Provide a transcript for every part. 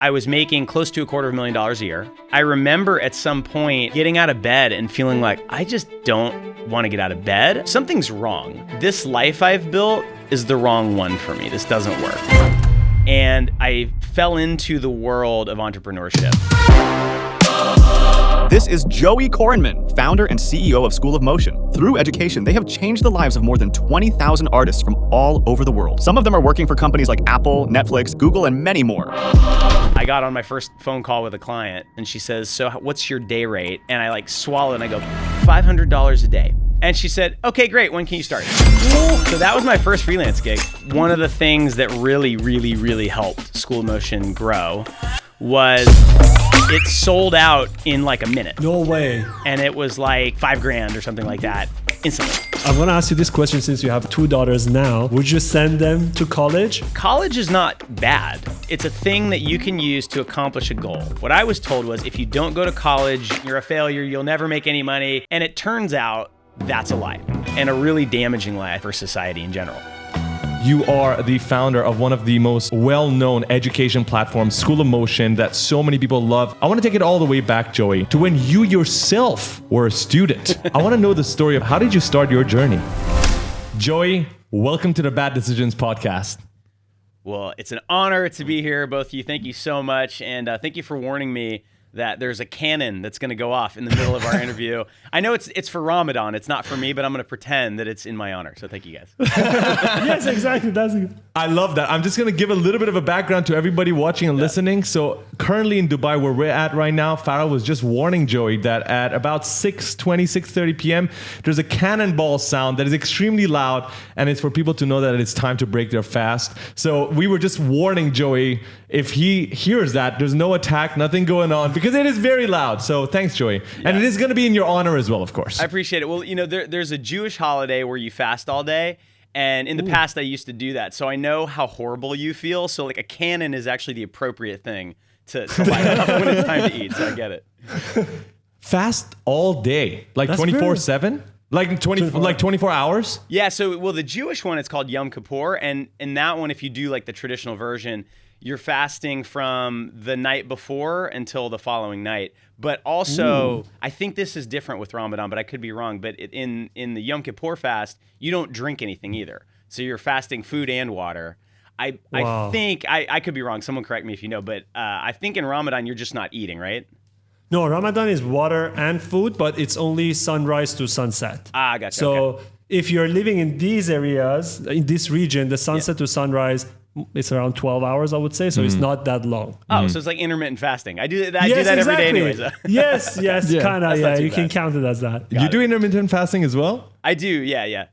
I was making close to $250,000 a year. I remember at some point getting out of bed and feeling like, I just don't want to get out of bed. Something's wrong. This life I've built is the wrong one for me. This doesn't work. And I fell into the world of entrepreneurship. This is Joey Korenman, founder and CEO of School of Motion. Through education, they have changed the lives of more than 20,000 artists from all over the world. Some of them are working for companies like Apple, Netflix, Google, and many more. I got on my first phone call with a client and she says, so what's your day rate? And I swallow and I go, $500 a day. And she said, okay, great. When can you start? So that was my first freelance gig. One of the things that really helped School of Motion grow was it sold out in like a minute. No way. And it was like $5,000 or something like that instantly. I want to ask you this question since you have 2 daughters now. Would you send them to college? College is not bad. It's a thing that you can use to accomplish a goal. What I was told was if you don't go to college, you're a failure, you'll never make any money. And it turns out that's a lie and a really damaging lie for society in general. You are the founder of one of the most well-known education platforms, School of Motion, that so many people love. I want to take it all the way back, Joey, to when you yourself were a student. I want to know the story of how did you start your journey? Joey, welcome to the Bad Decisions podcast. Well, it's an honor to be here, both of you. Thank you so much. And thank you for warning me that there's a cannon that's going to go off in the middle of our interview. I know it's for Ramadan. It's not for me, but I'm going to pretend that it's in my honor. So thank you guys. Yes, exactly. That's it. I love that. I'm just going to give a little bit of a background to everybody watching and listening. So currently in Dubai, where we're at right now, Farah was just warning Joey that at about 6:30 p.m., there's a cannonball sound that is extremely loud, and it's for people to know that it's time to break their fast. So we were just warning Joey, if he hears that, there's no attack, nothing going on, because it is very loud. So thanks, Joey. Yeah. And it is going to be in your honor as well, of course. I appreciate it. Well, there's a Jewish holiday where you fast all day. And in the past, I used to do that. So I know how horrible you feel. So like a cannon is actually the appropriate thing to light up when it's time to eat. So I get it. Fast all day, like 24/7? Like 24 hours? Yeah. So, the Jewish one, it's called Yom Kippur. And in that one, if you do like the traditional version, you're fasting from the night before until the following night. But also, I think this is different with Ramadan, but I could be wrong. But in the Yom Kippur fast, you don't drink anything either. So you're fasting food and water. I think, I could be wrong. Someone correct me if you know. But I think in Ramadan, you're just not eating, right? No, Ramadan is water and food, but it's only sunrise to sunset. Ah, gotcha. So if you're living in these areas, in this region, the sunset to sunrise, it's around 12 hours, I would say. So it's not that long. Oh, so it's like intermittent fasting. I do that every day anyways. Yes, kind of. Yeah, you can count it as that. You do intermittent fasting as well? I do, yeah.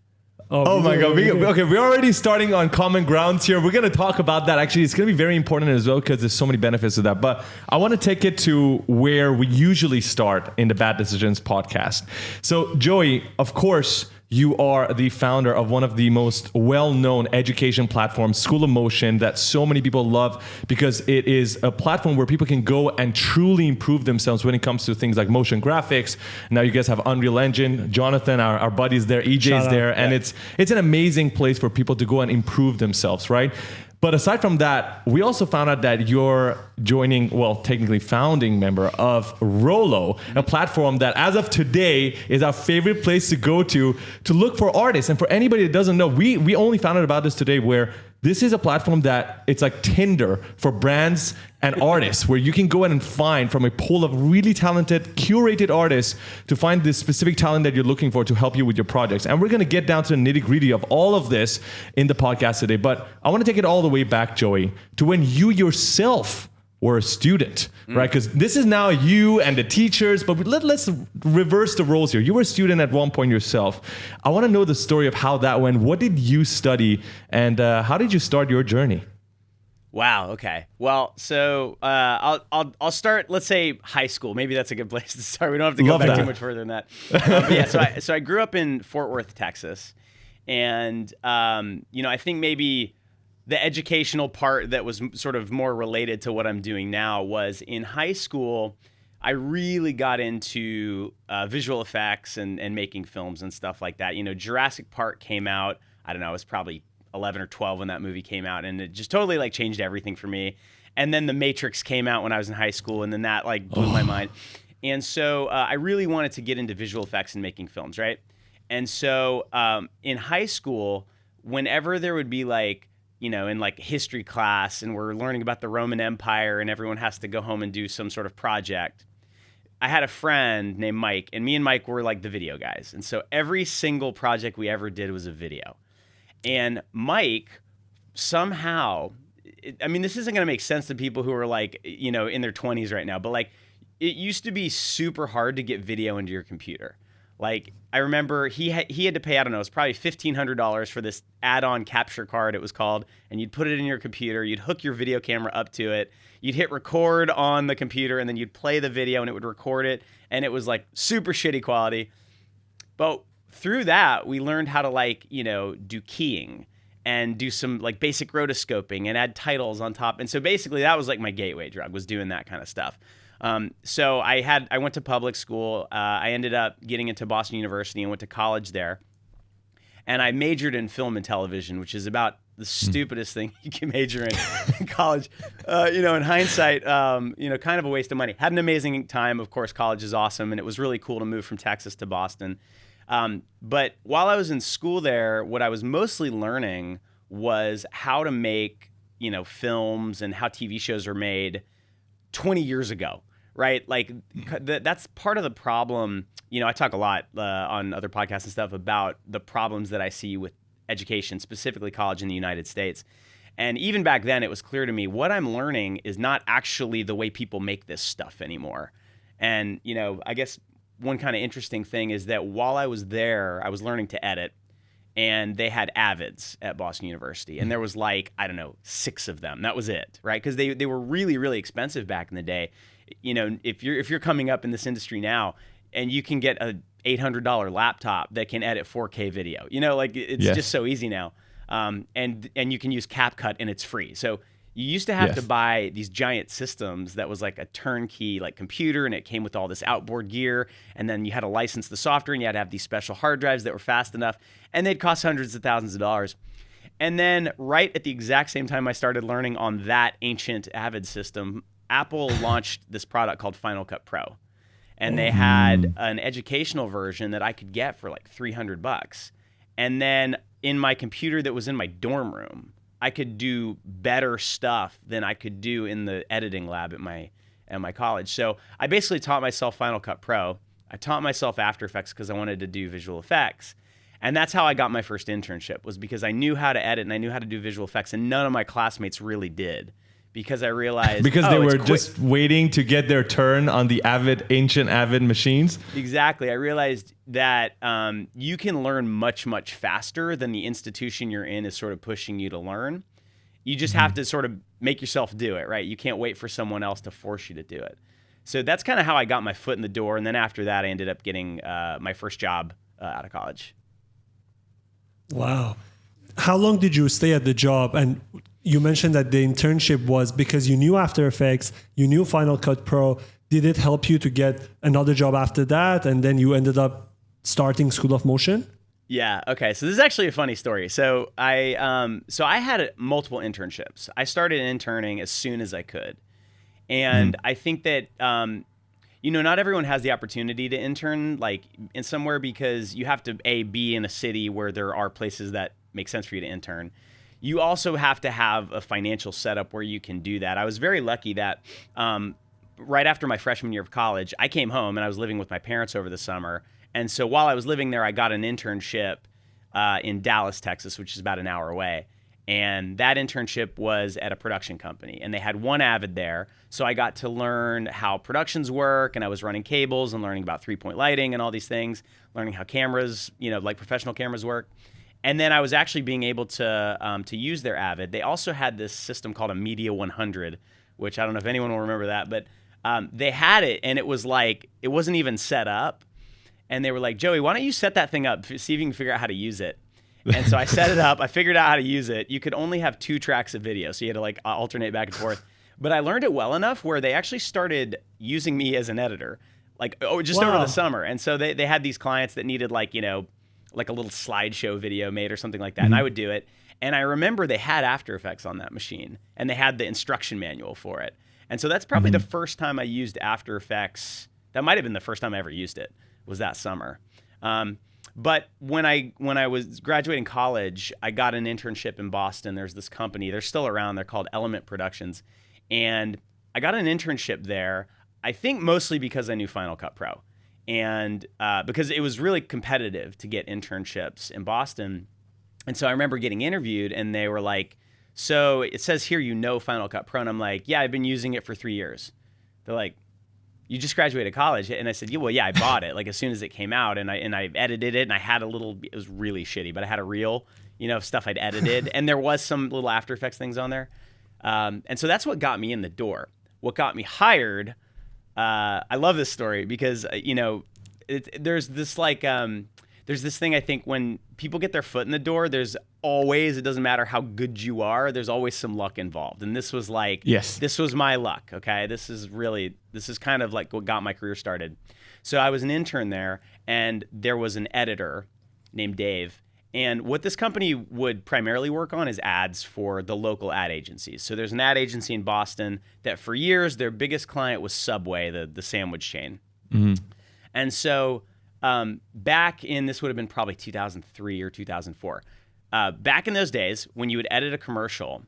Oh my God. We're already starting on common grounds here. We're going to talk about that. Actually, it's going to be very important as well because there's so many benefits to that. But I want to take it to where we usually start in the Bad Decisions podcast. So, Joey, of course, you are the founder of one of the most well-known education platforms, School of Motion, that so many people love because it is a platform where people can go and truly improve themselves when it comes to things like motion graphics. Now you guys have Unreal Engine. Jonathan, our buddy's there, EJ's there, and it's an amazing place for people to go and improve themselves, right? But aside from that, we also found out that you're technically founding member of Rolo, a platform that as of today is our favorite place to go to look for artists. And for anybody that doesn't know, we only found out about this today, where this is a platform that it's like Tinder for brands and artists, where you can go in and find from a pool of really talented, curated artists to find the specific talent that you're looking for to help you with your projects. And we're going to get down to the nitty-gritty of all of this in the podcast today. But I want to take it all the way back, Joey, to when you yourself were a student, right? Because this is now you and the teachers, but let's reverse the roles here. You were a student at one point yourself. I want to know the story of how that went. What did you study, and how did you start your journey? Wow. Okay. Well, so I'll start. Let's say high school. Maybe that's a good place to start. We don't have to go back too much further than that. But yeah. So I grew up in Fort Worth, Texas, and I think maybe the educational part that was sort of more related to what I'm doing now was in high school. I really got into visual effects and making films and stuff like that. Jurassic Park came out. I don't know. It was probably 11 or 12 when that movie came out, and it just totally changed everything for me. And then The Matrix came out when I was in high school, and then that like blew my mind. And so I really wanted to get into visual effects and making films, right? And so in high school, whenever there would be like, you know, in like history class and we're learning about the Roman Empire and everyone has to go home and do some sort of project, I had a friend named Mike, and me and Mike were like the video guys. And so every single project we ever did was a video. And Mike somehow, I mean, this isn't going to make sense to people who are like, you know, in their 20s right now, but like it used to be super hard to get video into your computer. Like I remember he had to pay, I don't know, it was probably $1,500 for this add-on capture card, it was called, and you'd put it in your computer, you'd hook your video camera up to it, you'd hit record on the computer, and then you'd play the video and it would record it, and it was like super shitty quality. But through that, we learned how to like, you know, do keying and do some like basic rotoscoping and add titles on top. And so basically that was like my gateway drug, was doing that kind of stuff. So I went to public school. I ended up getting into Boston University and went to college there. And I majored in film and television, which is about the stupidest thing you can major in college. You know, in hindsight, you know, kind of a waste of money. Had an amazing time. Of course, college is awesome. And it was really cool to move from Texas to Boston. But while I was in school there, what I was mostly learning was how to make, you know, films and how TV shows are made 20 years ago, right? Like that's part of the problem. You know, I talk a lot on other podcasts and stuff about the problems that I see with education, specifically college in the United States. And even back then, it was clear to me what I'm learning is not actually the way people make this stuff anymore. And, you know, I guess one kind of interesting thing is that while I was there, I was learning to edit, and they had Avids at Boston University. And there was like, I don't know, 6 of them. That was it, right? Because they were really, really expensive back in the day. You know, if you're coming up in this industry now and you can get a $800 laptop that can edit 4K video, you know, like it's just so easy now. And you can use CapCut and it's free. So you used to have to buy these giant systems that was like a turnkey like computer, and it came with all this outboard gear, and then you had to license the software, and you had to have these special hard drives that were fast enough, and they'd cost hundreds of thousands of dollars. And then right at the exact same time I started learning on that ancient Avid system, Apple launched this product called Final Cut Pro. And they had an educational version that I could get for like $300. And then in my computer that was in my dorm room, I could do better stuff than I could do in the editing lab at my college. So I basically taught myself Final Cut Pro. I taught myself After Effects because I wanted to do visual effects. And that's how I got my first internship, was because I knew how to edit and I knew how to do visual effects, and none of my classmates really did. Because I realized they were just waiting to get their turn on the ancient Avid machines. Exactly. I realized that you can learn much, much faster than the institution you're in is sort of pushing you to learn. You just have to sort of make yourself do it, right? You can't wait for someone else to force you to do it. So that's kind of how I got my foot in the door. And then after that, I ended up getting my first job out of college. Wow. How long did you stay at the job? And you mentioned that the internship was because you knew After Effects, you knew Final Cut Pro. Did it help you to get another job after that? And then you ended up starting School of Motion? Yeah. Okay. So this is actually a funny story. So I had multiple internships. I started interning as soon as I could. And I think that, you know, not everyone has the opportunity to intern like in somewhere, because you have to be in a city where there are places that make sense for you to intern. You also have to have a financial setup where you can do that. I was very lucky that right after my freshman year of college, I came home and I was living with my parents over the summer. And so while I was living there, I got an internship in Dallas, Texas, which is about an hour away. And that internship was at a production company, and they had one Avid there. So I got to learn how productions work, and I was running cables and learning about 3-point lighting and all these things, learning how cameras, you know, like professional cameras work. And then I was actually being able to use their Avid. They also had this system called a Media 100, which I don't know if anyone will remember that, but they had it, and it was like, it wasn't even set up. And they were like, Joey, why don't you set that thing up, see if you can figure out how to use it. And so I set it up. I figured out how to use it. You could only have 2 tracks of video, so you had to like alternate back and forth. But I learned it well enough where they actually started using me as an editor, like just over the summer. And so they had these clients that needed like, you know, like a little slideshow video made or something like that. And I would do it. And I remember they had After Effects on that machine, and they had the instruction manual for it. And so that's probably the first time I used After Effects. That might have been the first time I ever used it, was that summer. But when I was graduating college, I got an internship in Boston. There's this company, they're still around, they're called Element Productions. And I got an internship there, I think mostly because I knew Final Cut Pro. And because it was really competitive to get internships in Boston. And so I remember getting interviewed, and they were like, so it says here you know Final Cut Pro. And I'm like, yeah, I've been using it for 3 years. They're like, you just graduated college? And I said, yeah, well, yeah, I bought it like as soon as it came out, and I edited it, and I had a little, it was really shitty, but I had a reel, of stuff I'd edited, and there was some little After Effects things on there. And so that's what got me in the door. What got me hired, I love this story because, there's this like, there's this thing I think when people get their foot in the door, there's always, it doesn't matter how good you are, there's always some luck involved. And this was like, this was my luck, okay? This is kind of like what got my career started. So I was an intern there, and there was an editor named Dave. And what this company would primarily work on is ads for the local ad agencies. So there's an ad agency in Boston that for years, their biggest client was Subway, the sandwich chain. And so back in, this would have been probably 2003 or 2004. Back in those days, when you would edit a commercial,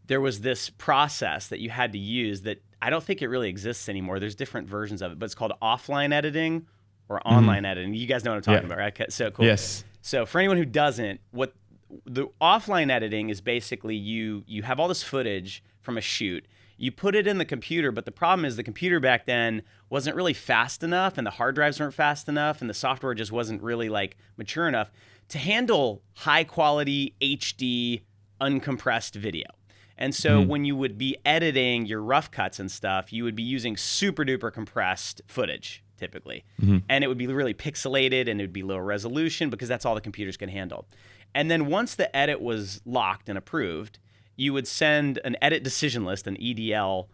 there was this process that you had to use that I don't think it really exists anymore. There's different versions of it, but it's called offline editing or online editing. You guys know what I'm talking about, right? Okay, so cool. Yes. So for anyone who doesn't, what the offline editing is basically you have all this footage from a shoot. You put it in the computer, but the problem is the computer back then wasn't really fast enough, and the hard drives weren't fast enough, and the software just wasn't really like mature enough to handle high quality HD uncompressed video. And so when you would be editing your rough cuts and stuff, you would be using super duper compressed footage typically. And it would be really pixelated, and it would be low resolution because that's all the computers can handle. And then once the edit was locked and approved, you would send an edit decision list, an EDL.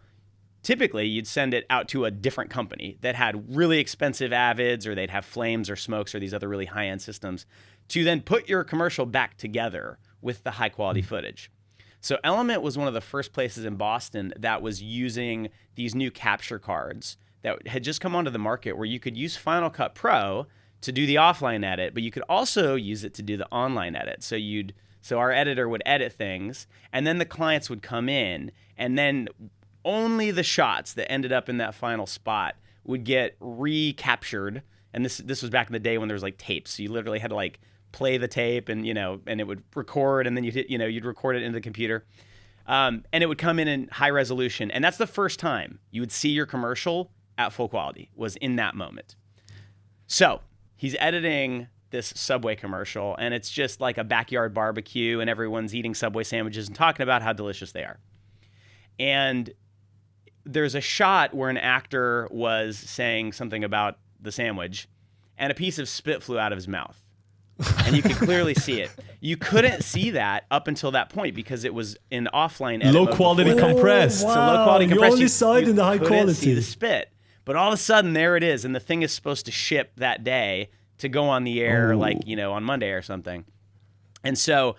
Typically, you'd send it out to a different company that had really expensive Avids, or they'd have Flames or Smokes or these other really high-end systems to then put your commercial back together with the high-quality footage. So Element was one of the first places in Boston that was using these new capture cards that had just come onto the market, where you could use Final Cut Pro to do the offline edit, but you could also use it to do the online edit. So our editor would edit things, and then the clients would come in, and then only the shots that ended up in that final spot would get recaptured. And this was back in the day when there was like tapes. So you literally had to like play the tape, and and it would record, and then you'd record it into the computer. And it would come in high resolution. And that's the first time you would see your commercial at full quality, was in that moment. So he's editing this Subway commercial, and it's just like a backyard barbecue, and everyone's eating Subway sandwiches and talking about how delicious they are. And there's a shot where an actor was saying something about the sandwich, and a piece of spit flew out of his mouth. And you could clearly see it. You couldn't see that up until that point because it was in offline edit low mode quality before that. compressed. Wow. So low quality compressed. You only saw it in the high couldn't quality. see the spit. But all of a sudden, there it is, and the thing is supposed to ship that day to go on the air, on Monday or something. And so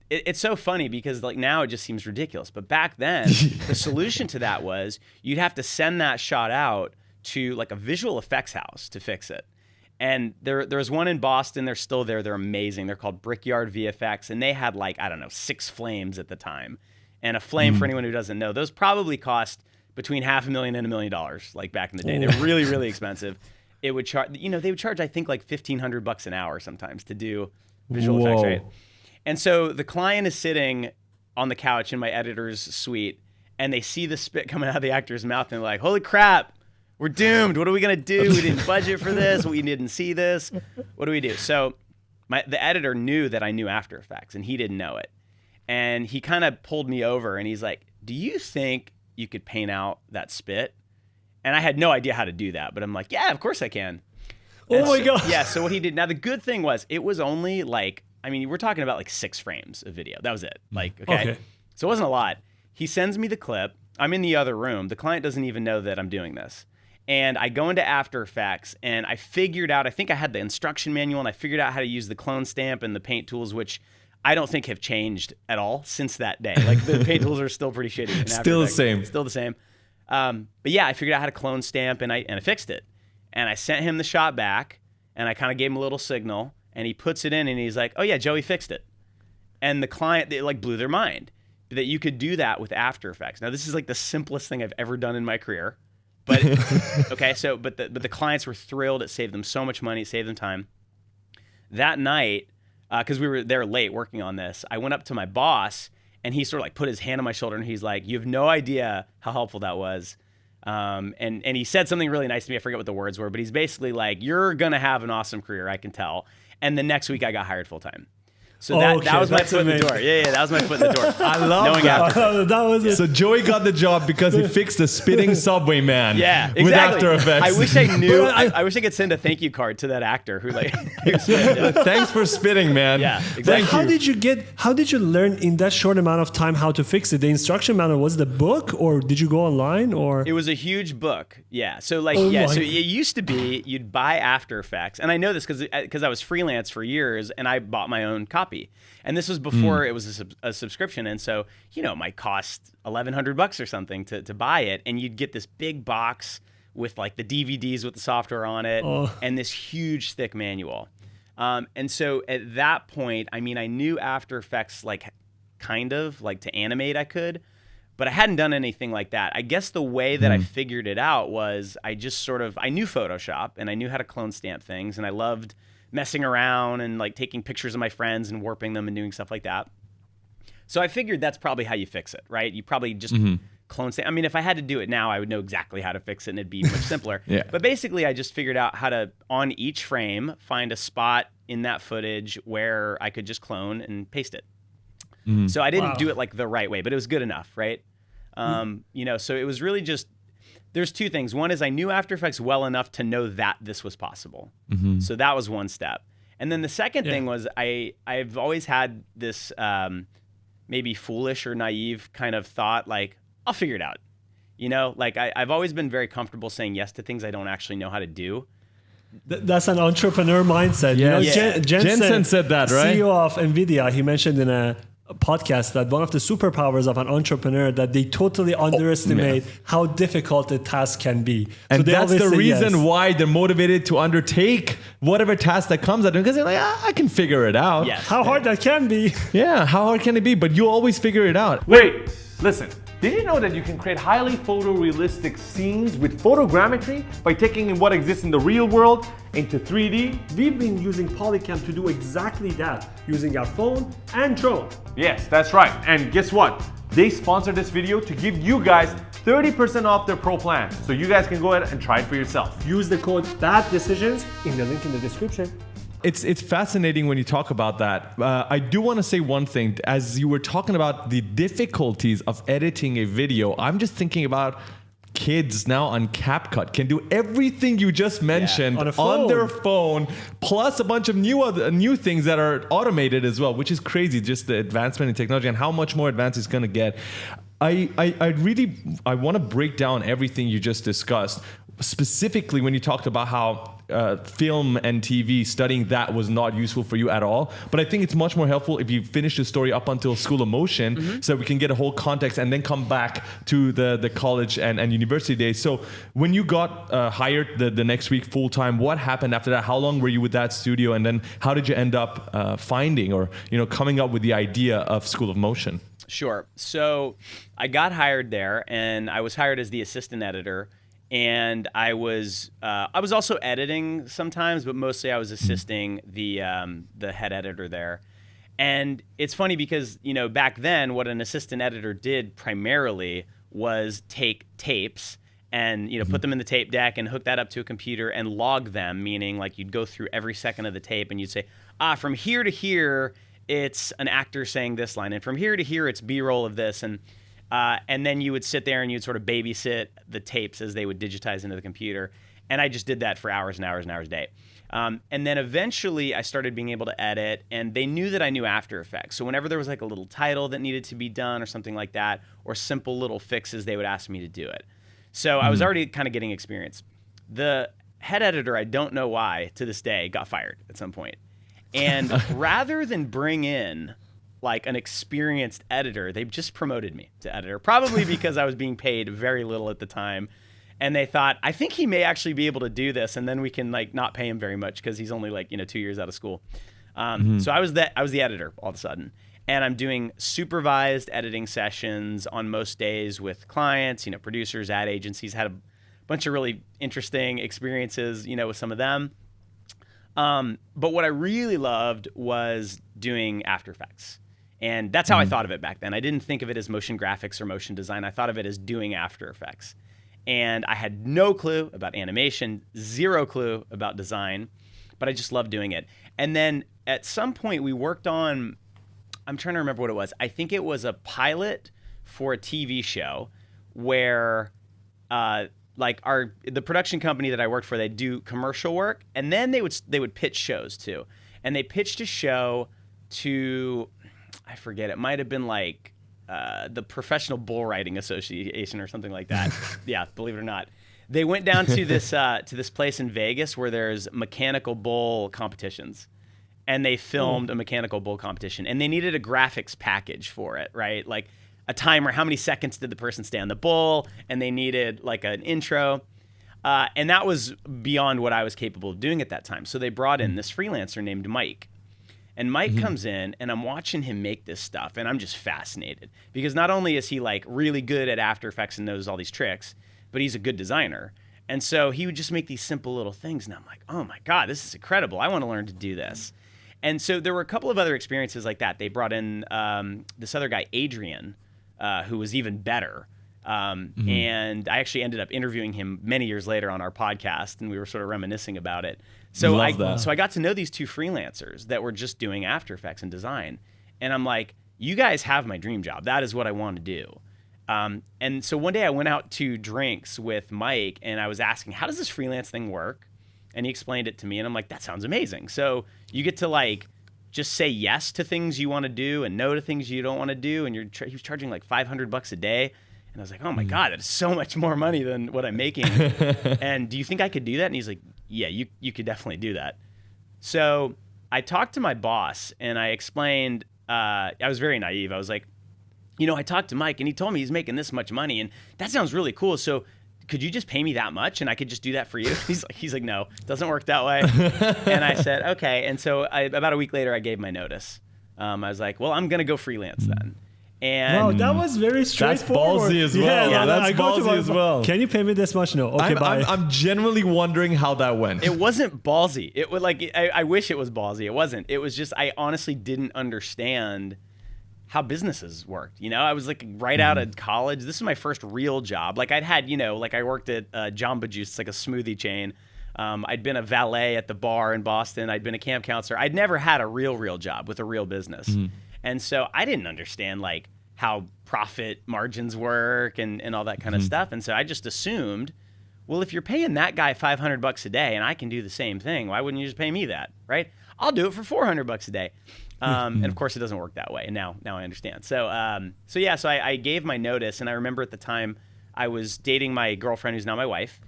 it's so funny because like now it just seems ridiculous. But back then, the solution to that was you'd have to send that shot out to like a visual effects house to fix it. And there was one in Boston. They're still there. They're amazing. They're called Brickyard VFX, and they had 6 flames at the time. And a flame, for anyone who doesn't know, those probably cost between $500,000 and $1 million, like back in the day. They're really, really expensive. It would charge, they would charge, I think, like $1,500 an hour sometimes to do visual effects, right? And so the client is sitting on the couch in my editor's suite, and they see the spit coming out of the actor's mouth, and they're like, holy crap, we're doomed. What are we going to do? We didn't budget for this. We didn't see this. What do we do? So the editor knew that I knew After Effects, and he didn't know it. And he kind of pulled me over, and he's like, do you think you could paint out that spit? And I had no idea how to do that, but I'm like, yeah, of course I can. Oh my God. Yeah, so what he did, now the good thing was it was only we're talking about 6 frames of video. That was it. Okay. So it wasn't a lot. He sends me the clip. I'm in the other room. The client doesn't even know that I'm doing this. And I go into After Effects, and I figured out, I think I had the instruction manual, and I figured out how to use the clone stamp and the paint tools, which I don't think have changed at all since that day. Like the paint tools are still pretty shitty. in Still the After Effects. same. Still the same. But yeah, I figured out how to clone stamp and I fixed it. And I sent him the shot back and I kind of gave him a little signal and he puts it in and he's like, oh yeah, Joey fixed it. And the client, it like blew their mind that you could do that with After Effects. Now this is like the simplest thing I've ever done in my career. But okay, so but the clients were thrilled. It saved them so much money, it saved them time. That night, because we were there late working on this, I went up to my boss and he sort of like put his hand on my shoulder and he's like, you have no idea how helpful that was. And he said something really nice to me. I forget what the words were, but he's basically like, you're going to have an awesome career, I can tell. And the next week I got hired full time. So that was my foot in the door. Yeah, that was my foot in the door. I love Knowing that. That was it. So Joey got the job because he fixed the spitting subway man. Yeah, exactly. With After Effects. I wish I knew. I wish I could send a thank you card to that actor who like. Thanks for spitting, man. Yeah, But exactly. how did you learn in that short amount of time how to fix it? The instruction manual, was the book or did you go online or? It was a huge book. Yeah. So like, Oh yeah. my So it used to be you'd buy After Effects, and I know this because I was freelance for years, and I bought my own copy. And this was before it was a subscription, and so it might cost $1,100 or something to buy it, and you'd get this big box with like the DVDs with the software on it, and this huge thick manual. And so at that point, I mean, I knew After Effects like kind of like to animate I could, but I hadn't done anything like that. I guess the way that I figured it out was I knew Photoshop and I knew how to clone stamp things, and I loved messing around and like taking pictures of my friends and warping them and doing stuff like that. So I figured that's probably how you fix it, right? You probably just clone stamp. I mean, if I had to do it now, I would know exactly how to fix it and it'd be much simpler. Yeah. But basically, I just figured out how to, on each frame, find a spot in that footage where I could just clone and paste it. So I didn't do it like the right way, but it was good enough, right? So it was really just, there's two things. One is I knew After Effects well enough to know that this was possible. So that was one step. And then the second thing was I've always had this maybe foolish or naive kind of thought, like, I'll figure it out. Like I've always been very comfortable saying yes to things I don't actually know how to do. That's an entrepreneur mindset. Jensen said that, right? CEO of NVIDIA, he mentioned in a podcast that one of the superpowers of an entrepreneur that they totally underestimate how difficult a task can be. And so that's the reason yes. why they're motivated to undertake whatever task that comes at them, because they're like, I can figure it out. Yes. How hard that can be. Yeah, how hard can it be? But you always figure it out. Wait, listen. Did you know that you can create highly photorealistic scenes with photogrammetry by taking in what exists in the real world into 3D? We've been using Polycam to do exactly that, using our phone and drone. Yes, that's right. And guess what? They sponsored this video to give you guys 30% off their pro plan. So you guys can go ahead and try it for yourself. Use the code BADDECISIONS in the link in the description. It's fascinating when you talk about that. I do want to say one thing. As you were talking about the difficulties of editing a video, I'm just thinking about kids now on CapCut can do everything you just mentioned on their phone, plus a bunch of new things that are automated as well, which is crazy. Just the advancement in technology and how much more advanced it's going to get. I want to break down everything you just discussed. Specifically, when you talked about how film and TV, studying that was not useful for you at all. But I think it's much more helpful if you finish the story up until School of Motion so we can get a whole context and then come back to the college and university days. So when you got hired the next week full-time, what happened after that? How long were you with that studio? And then how did you end up finding or coming up with the idea of School of Motion? Sure. So I got hired there, and I was hired as the assistant editor. And I was also editing sometimes, but mostly I was assisting the head editor there. And it's funny because back then what an assistant editor did primarily was take tapes and put them in the tape deck and hook that up to a computer and log them, meaning like you'd go through every second of the tape and you'd say, from here to here it's an actor saying this line, and from here to here it's B-roll of this, and then you would sit there and you'd sort of babysit the tapes as they would digitize into the computer. And I just did that for hours and hours and hours a day. And then eventually I started being able to edit, and they knew that I knew After Effects. So whenever there was like a little title that needed to be done or something like that, or simple little fixes, they would ask me to do it. So I was already kind of getting experience. The head editor, I don't know why, to this day, got fired at some point. And rather than bring in like an experienced editor. They just promoted me to editor, probably because I was being paid very little at the time. And they thought, I think he may actually be able to do this, and then we can like not pay him very much because he's only like 2 years out of school. So I was the editor all of a sudden, and I'm doing supervised editing sessions on most days with clients, producers, ad agencies. Had a bunch of really interesting experiences, with some of them. But what I really loved was doing After Effects. And that's how I thought of it back then. I didn't think of it as motion graphics or motion design. I thought of it as doing After Effects. And I had no clue about animation, zero clue about design, but I just loved doing it. And then at some point we worked on, I'm trying to remember what it was. I think it was a pilot for a TV show where the production company that I worked for, they'd do commercial work, and then they would pitch shows too. And they pitched a show to, I forget, it might have been like the Professional Bull Riding Association or something like that. Yeah, believe it or not. They went down to this place in Vegas where there's mechanical bull competitions. And they filmed a mechanical bull competition, and they needed a graphics package for it, right? Like a timer, how many seconds did the person stay on the bull, and they needed like an intro. And that was beyond what I was capable of doing at that time. So they brought in this freelancer named Mike. And Mike comes in, and I'm watching him make this stuff, and I'm just fascinated. Because not only is he like really good at After Effects and knows all these tricks, but he's a good designer. And so he would just make these simple little things, and I'm like, oh my God, this is incredible. I want to learn to do this. And so there were a couple of other experiences like that. They brought in this other guy, Adrian, who was even better. And I actually ended up interviewing him many years later on our podcast, and we were sort of reminiscing about it. So I got to know these two freelancers that were just doing After Effects and design. And I'm like, you guys have my dream job. That is what I want to do. And so one day I went out to drinks with Mike, and I was asking, how does this freelance thing work? And he explained it to me, and I'm like, that sounds amazing. So you get to like just say yes to things you want to do and no to things you don't want to do. And he was charging like $500 a day. And I was like, oh my God, that's so much more money than what I'm making. And do you think I could do that? And he's like, yeah, you could definitely do that. So I talked to my boss, and I explained, I was very naive. I was like, I talked to Mike, and he told me he's making this much money, and that sounds really cool. So could you just pay me that much, and I could just do that for you? He's like, no, it doesn't work that way. And I said, okay. And so about a week later, I gave my notice. I was like, well, I'm going to go freelance then. And wow, that was very straightforward. That's ballsy as well. Yeah, that's ballsy as well. Can you pay me this much? No. Okay, bye. I'm genuinely wondering how that went. It wasn't ballsy. It was like, I wish it was ballsy. It wasn't. It was just, I honestly didn't understand how businesses worked. I was like right out of college. This is my first real job. Like I'd had, like I worked at Jamba Juice, it's like a smoothie chain. I'd been a valet at the bar in Boston. I'd been a camp counselor. I'd never had a real job with a real business. And so I didn't understand like how profit margins work and all that kind of stuff. And so I just assumed, well, if you're paying that guy $500 a day and I can do the same thing, why wouldn't you just pay me that, right? I'll do it for $400 a day. And of course it doesn't work that way. And now I understand. So I gave my notice, and I remember at the time I was dating my girlfriend who's now my wife,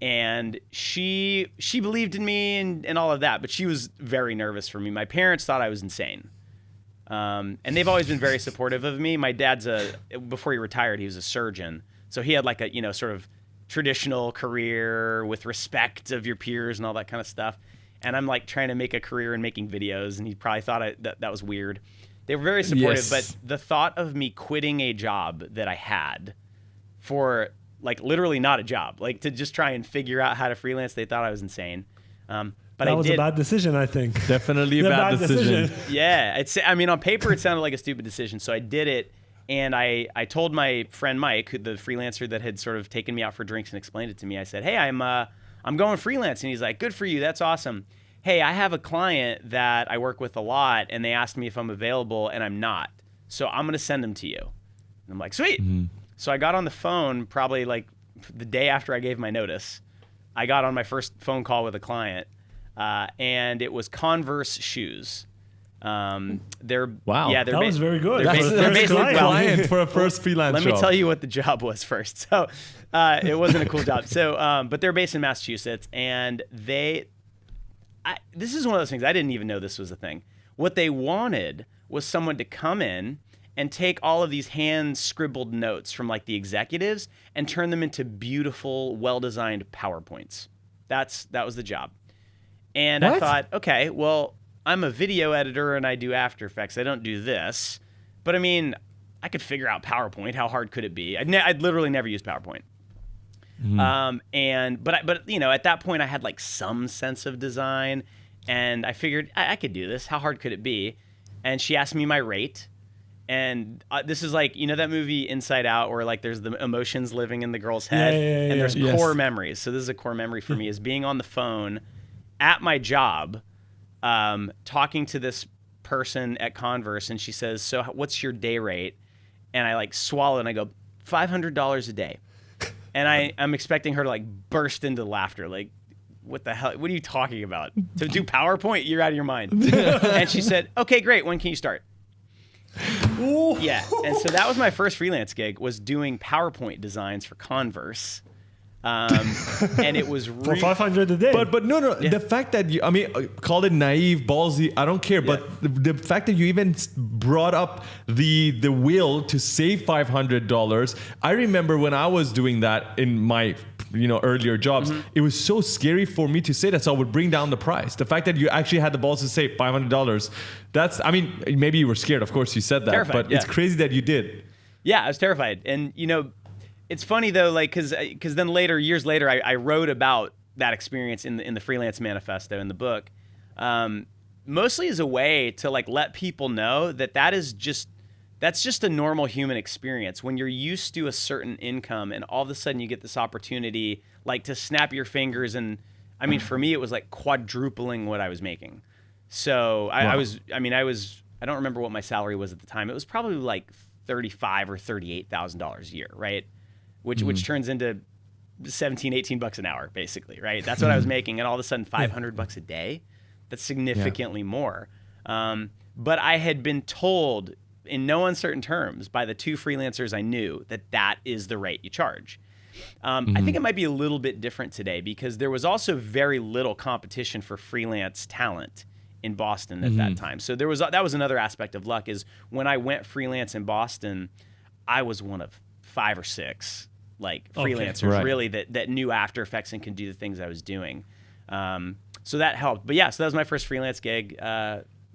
and she believed in me and all of that, but she was very nervous for me. My parents thought I was insane. And they've always been very supportive of me. My dad's before he retired, he was a surgeon. So he had like a, sort of traditional career with respect of your peers and all that kind of stuff. And I'm like trying to make a career in making videos, and he probably thought that was weird. They were very supportive, but the thought of me quitting a job that I had for like literally not a job, like to just try and figure out how to freelance, they thought I was insane. But that was a bad decision, I think. Definitely a bad decision. Yeah, on paper it sounded like a stupid decision, so I did it. And I told my friend Mike, the freelancer that had sort of taken me out for drinks and explained it to me. I said, hey, I'm going freelance. And he's like, good for you. That's awesome. Hey, I have a client that I work with a lot, and they asked me if I'm available, and I'm not. So I'm going to send them to you. And I'm like, sweet. So I got on the phone probably like the day after I gave my notice. I got on my first phone call with a client, and it was Converse shoes. Wow. Yeah, that was very good. They're basically client for a first freelance Let me tell you what the job was first. So it wasn't a cool job. So, but they're based in Massachusetts, and this is one of those things I didn't even know this was a thing. What they wanted was someone to come in and take all of these hand scribbled notes from like the executives and turn them into beautiful, well-designed PowerPoints. That was the job. And I thought, okay, well, I'm a video editor and I do After Effects. I don't do this. But I mean, I could figure out PowerPoint. How hard could it be? I'd literally never used PowerPoint. But you know, at that point I had like some sense of design, and I figured I could do this. How hard could it be? And she asked me my rate. And this is like, you know, that movie Inside Out where like there's the emotions living in the girl's head and there's core memories. So this is a core memory for me, is being on the phone at my job, talking to this person at Converse, and she says, so what's your day rate? And I like swallow and I go, $500 a day. And I'm expecting her to like burst into laughter. Like, what the hell? What are you talking about? To do PowerPoint? You're out of your mind. And she said, okay, great. When can you start? Ooh. Yeah. And so that was my first freelance gig, was doing PowerPoint designs for Converse. And it was for $500 a day. But no. Yeah. The fact that you, I mean, call it naive, ballsy, I don't care. Yeah. But the fact that you even brought up the will to save $500. I remember when I was doing that in my earlier jobs, it was so scary for me to say that. So I would bring down the price. The fact that you actually had the balls to say $500, that's, I mean, maybe you were scared. Of course you said that, terrified, but it's crazy that you did. Yeah, I was terrified. And, it's funny though, like, cause then years later, I wrote about that experience in the Freelance Manifesto in the book, mostly as a way to like let people know that's just a normal human experience. When you're used to a certain income and all of a sudden you get this opportunity, like to snap your fingers. And I mean, for me, it was like quadrupling what I was making. So I don't remember what my salary was at the time. It was probably like $35,000 or $38,000 a year, right? Which turns into $17-18 an hour, basically, right? That's what I was making. And all of a sudden $500 a day, that's significantly more. But I had been told in no uncertain terms by the two freelancers I knew that is the rate you charge. I think it might be a little bit different today, because there was also very little competition for freelance talent in Boston at that time. So that was another aspect of luck, is when I went freelance in Boston, I was one of 5 or 6 freelancers really that knew After Effects and could do the things I was doing. So that helped. But yeah, so that was my first freelance gig,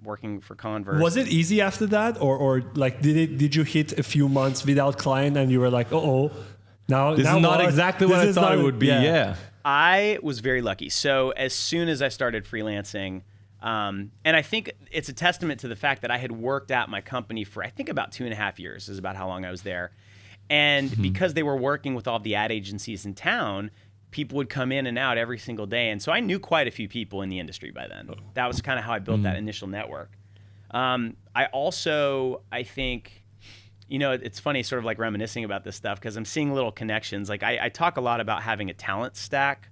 working for Converse. Was it easy after that, or like did you hit a few months without client and you were like, now this is not exactly what I thought it would be. Yeah. I was very lucky. So as soon as I started freelancing, and I think it's a testament to the fact that I had worked at my company for I think about 2.5 years is about how long I was there. And because they were working with all the ad agencies in town, people would come in and out every single day. And so I knew quite a few people in the industry by then. That was kind of how I built that initial network. I also, I think, it's funny sort of like reminiscing about this stuff, because I'm seeing little connections. Like I talk a lot about having a talent stack.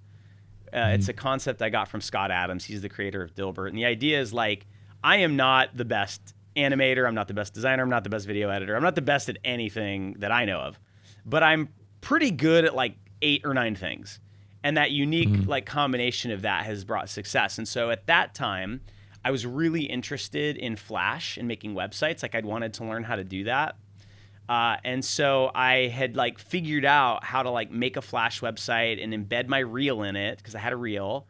It's a concept I got from Scott Adams. He's the creator of Dilbert. And the idea is like, I am not the best animator, I'm not the best designer, I'm not the best video editor, I'm not the best at anything that I know of, but I'm pretty good at like 8 or 9 things. And that unique like combination of that has brought success. And so at that time, I was really interested in Flash and making websites. Like I'd wanted to learn how to do that. And so I had like figured out how to like make a Flash website and embed my reel in it, because I had a reel,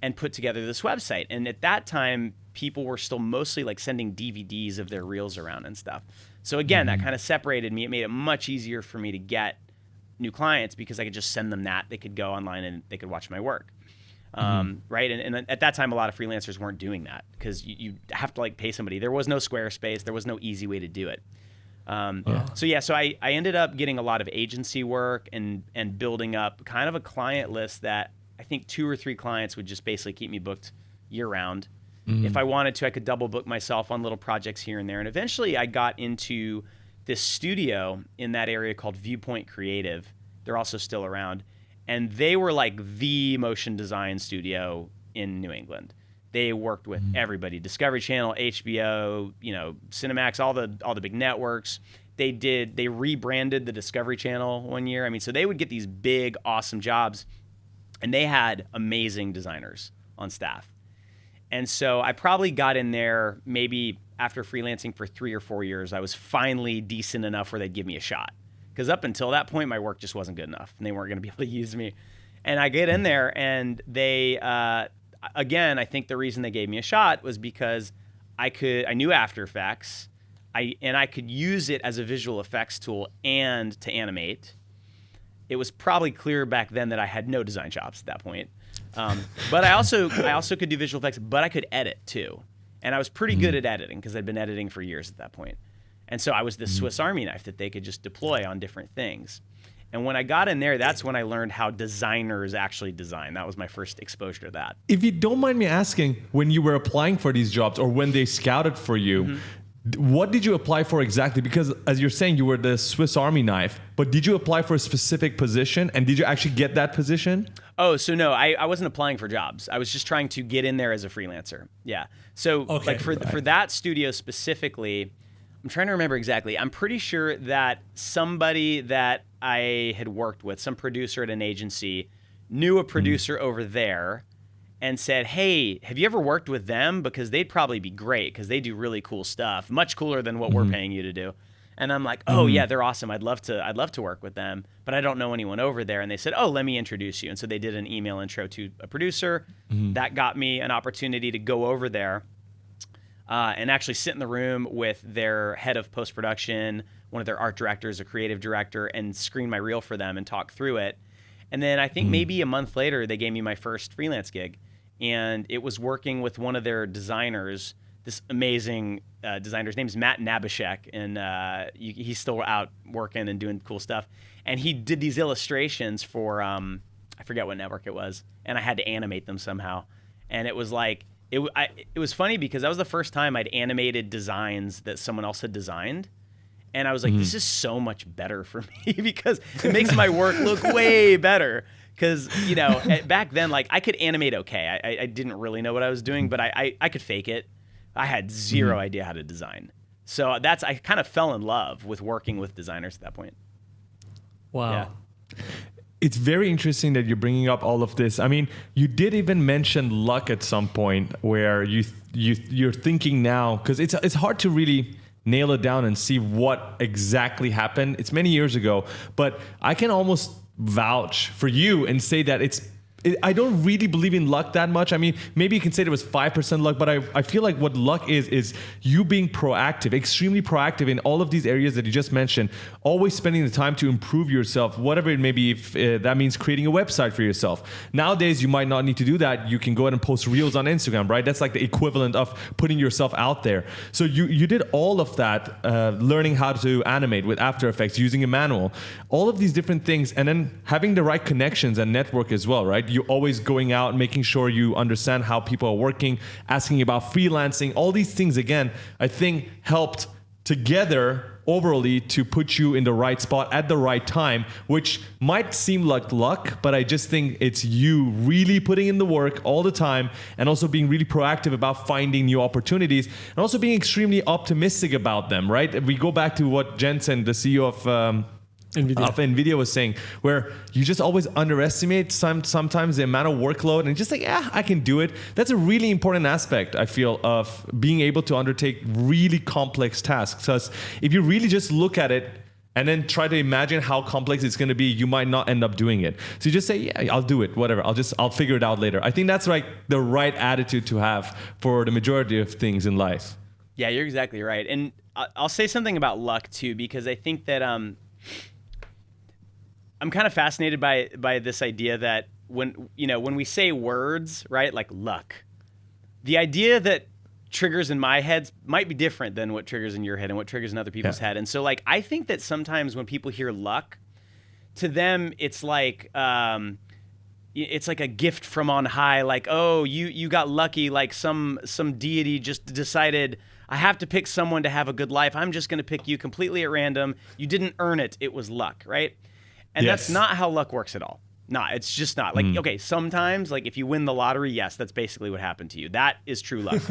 and put together this website. And at that time, people were still mostly like sending DVDs of their reels around and stuff. So again, that kind of separated me. It made it much easier for me to get new clients, because I could just send them that. They could go online and they could watch my work. Right. And at that time, a lot of freelancers weren't doing that, because you have to like pay somebody. There was no Squarespace. There was no easy way to do it. So I ended up getting a lot of agency work and building up kind of a client list that I think 2 or 3 clients would just basically keep me booked year round. If I wanted to, I could double book myself on little projects here and there. And eventually I got into this studio in that area called Viewpoint Creative. They're also still around. And they were like the motion design studio in New England. They worked with everybody: Discovery Channel, HBO, Cinemax, all the big networks. They rebranded the Discovery Channel one year. I mean, so they would get these big, awesome jobs, and they had amazing designers on staff. And so I probably got in there maybe after freelancing for 3 or 4 years, I was finally decent enough where they'd give me a shot. Because up until that point, my work just wasn't good enough, and they weren't going to be able to use me. And I get in there, and they, again, I think the reason they gave me a shot was because I knew After Effects, and I could use it as a visual effects tool and to animate. It was probably clear back then that I had no design chops at that point. But I also could do visual effects, but I could edit too. And I was pretty good at editing because I'd been editing for years at that point. And so I was the Swiss Army knife that they could just deploy on different things. And when I got in there, that's when I learned how designers actually design. That was my first exposure to that. If you don't mind me asking, when you were applying for these jobs or when they scouted for you, what did you apply for exactly? Because as you're saying, you were the Swiss Army knife, but did you apply for a specific position, and did you actually get that position? Oh, so no, I wasn't applying for jobs. I was just trying to get in there as a freelancer. Yeah. So like for that studio specifically, I'm trying to remember exactly. I'm pretty sure that somebody that I had worked with, some producer at an agency, knew a producer over there and said, hey, have you ever worked with them? Because they'd probably be great because they do really cool stuff, much cooler than what we're paying you to do. And I'm like, oh yeah, they're awesome. I'd love to work with them, but I don't know anyone over there. And they said, oh, let me introduce you. And so they did an email intro to a producer. That got me an opportunity to go over there and actually sit in the room with their head of post-production, one of their art directors, a creative director, and screen my reel for them and talk through it. And then I think maybe a month later, they gave me my first freelance gig. And it was working with one of their designers, this amazing designer. His name's Matt Nabashek, and he's still out working and doing cool stuff. And he did these illustrations for, I forget what network it was, and I had to animate them somehow. And it was like, it was funny because that was the first time I'd animated designs that someone else had designed. And I was like, this is so much better for me because it makes my work look way better. Because, back then, like, I could animate okay. I didn't really know what I was doing, but I could fake it. I had zero idea how to design. So I kind of fell in love with working with designers at that point. Wow. Yeah. It's very interesting that you're bringing up all of this. I mean, you did even mention luck at some point where you're thinking now, because it's hard to really nail it down and see what exactly happened. It's many years ago, but I can almost vouch for you and say that I don't really believe in luck that much. I mean, maybe you can say it was 5% luck, but I feel like what luck is you being proactive, extremely proactive in all of these areas that you just mentioned, always spending the time to improve yourself, whatever it may be, if that means creating a website for yourself. Nowadays, you might not need to do that. You can go ahead and post reels on Instagram, right? That's like the equivalent of putting yourself out there. So you did all of that, learning how to animate with After Effects, using a manual, all of these different things, and then having the right connections and network as well, right? You're always going out, making sure you understand how people are working, asking about freelancing. All these things, again, I think helped together overally to put you in the right spot at the right time, which might seem like luck, but I just think it's you really putting in the work all the time and also being really proactive about finding new opportunities and also being extremely optimistic about them, right? We go back to what Jensen, the CEO of NVIDIA was saying, where you just always underestimate sometimes the amount of workload and just like, I can do it. That's a really important aspect, I feel, of being able to undertake really complex tasks. Because if you really just look at it and then try to imagine how complex it's going to be, you might not end up doing it. So you just say, yeah, I'll do it, whatever. I'll figure it out later. I think that's like the right attitude to have for the majority of things in life. Yeah, you're exactly right. And I'll say something about luck too, because I think that I'm kind of fascinated by this idea that when we say words, right, like luck, the idea that triggers in my head might be different than what triggers in your head and what triggers in other people's head. And so like I think that sometimes when people hear luck, to them it's like a gift from on high, like, oh, you got lucky, like some deity just decided I have to pick someone to have a good life. I'm just going to pick you completely at random. You didn't earn it. It was luck, right? And that's not how luck works at all. No, it's just not. Like, okay, sometimes, like if you win the lottery, yes, that's basically what happened to you. That is true luck.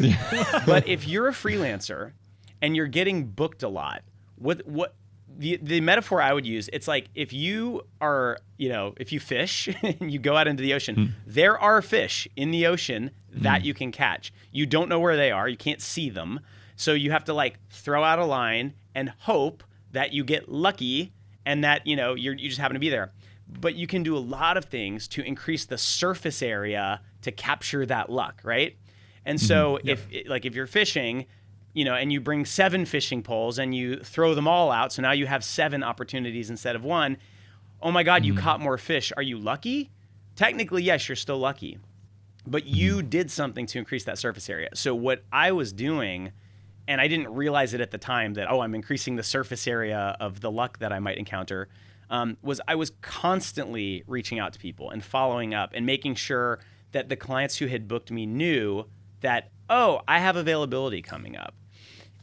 But if you're a freelancer and you're getting booked a lot, what the metaphor I would use, it's like if you are, if you fish and you go out into the ocean, there are fish in the ocean that you can catch. You don't know where they are. You can't see them. So you have to like throw out a line and hope that you get lucky and that, you know, you just happen to be there. But you can do a lot of things to increase the surface area to capture that luck, right? And so if you're fishing, you know, and you bring 7 fishing poles and you throw them all out, so now you have 7 opportunities instead of 1. Oh my God, you caught more fish. Are you lucky? Technically, yes, you're still lucky. But you did something to increase that surface area. So what I was doing, and I didn't realize it at the time that, I'm increasing the surface area of the luck that I might encounter, was I was constantly reaching out to people and following up and making sure that the clients who had booked me knew that, I have availability coming up.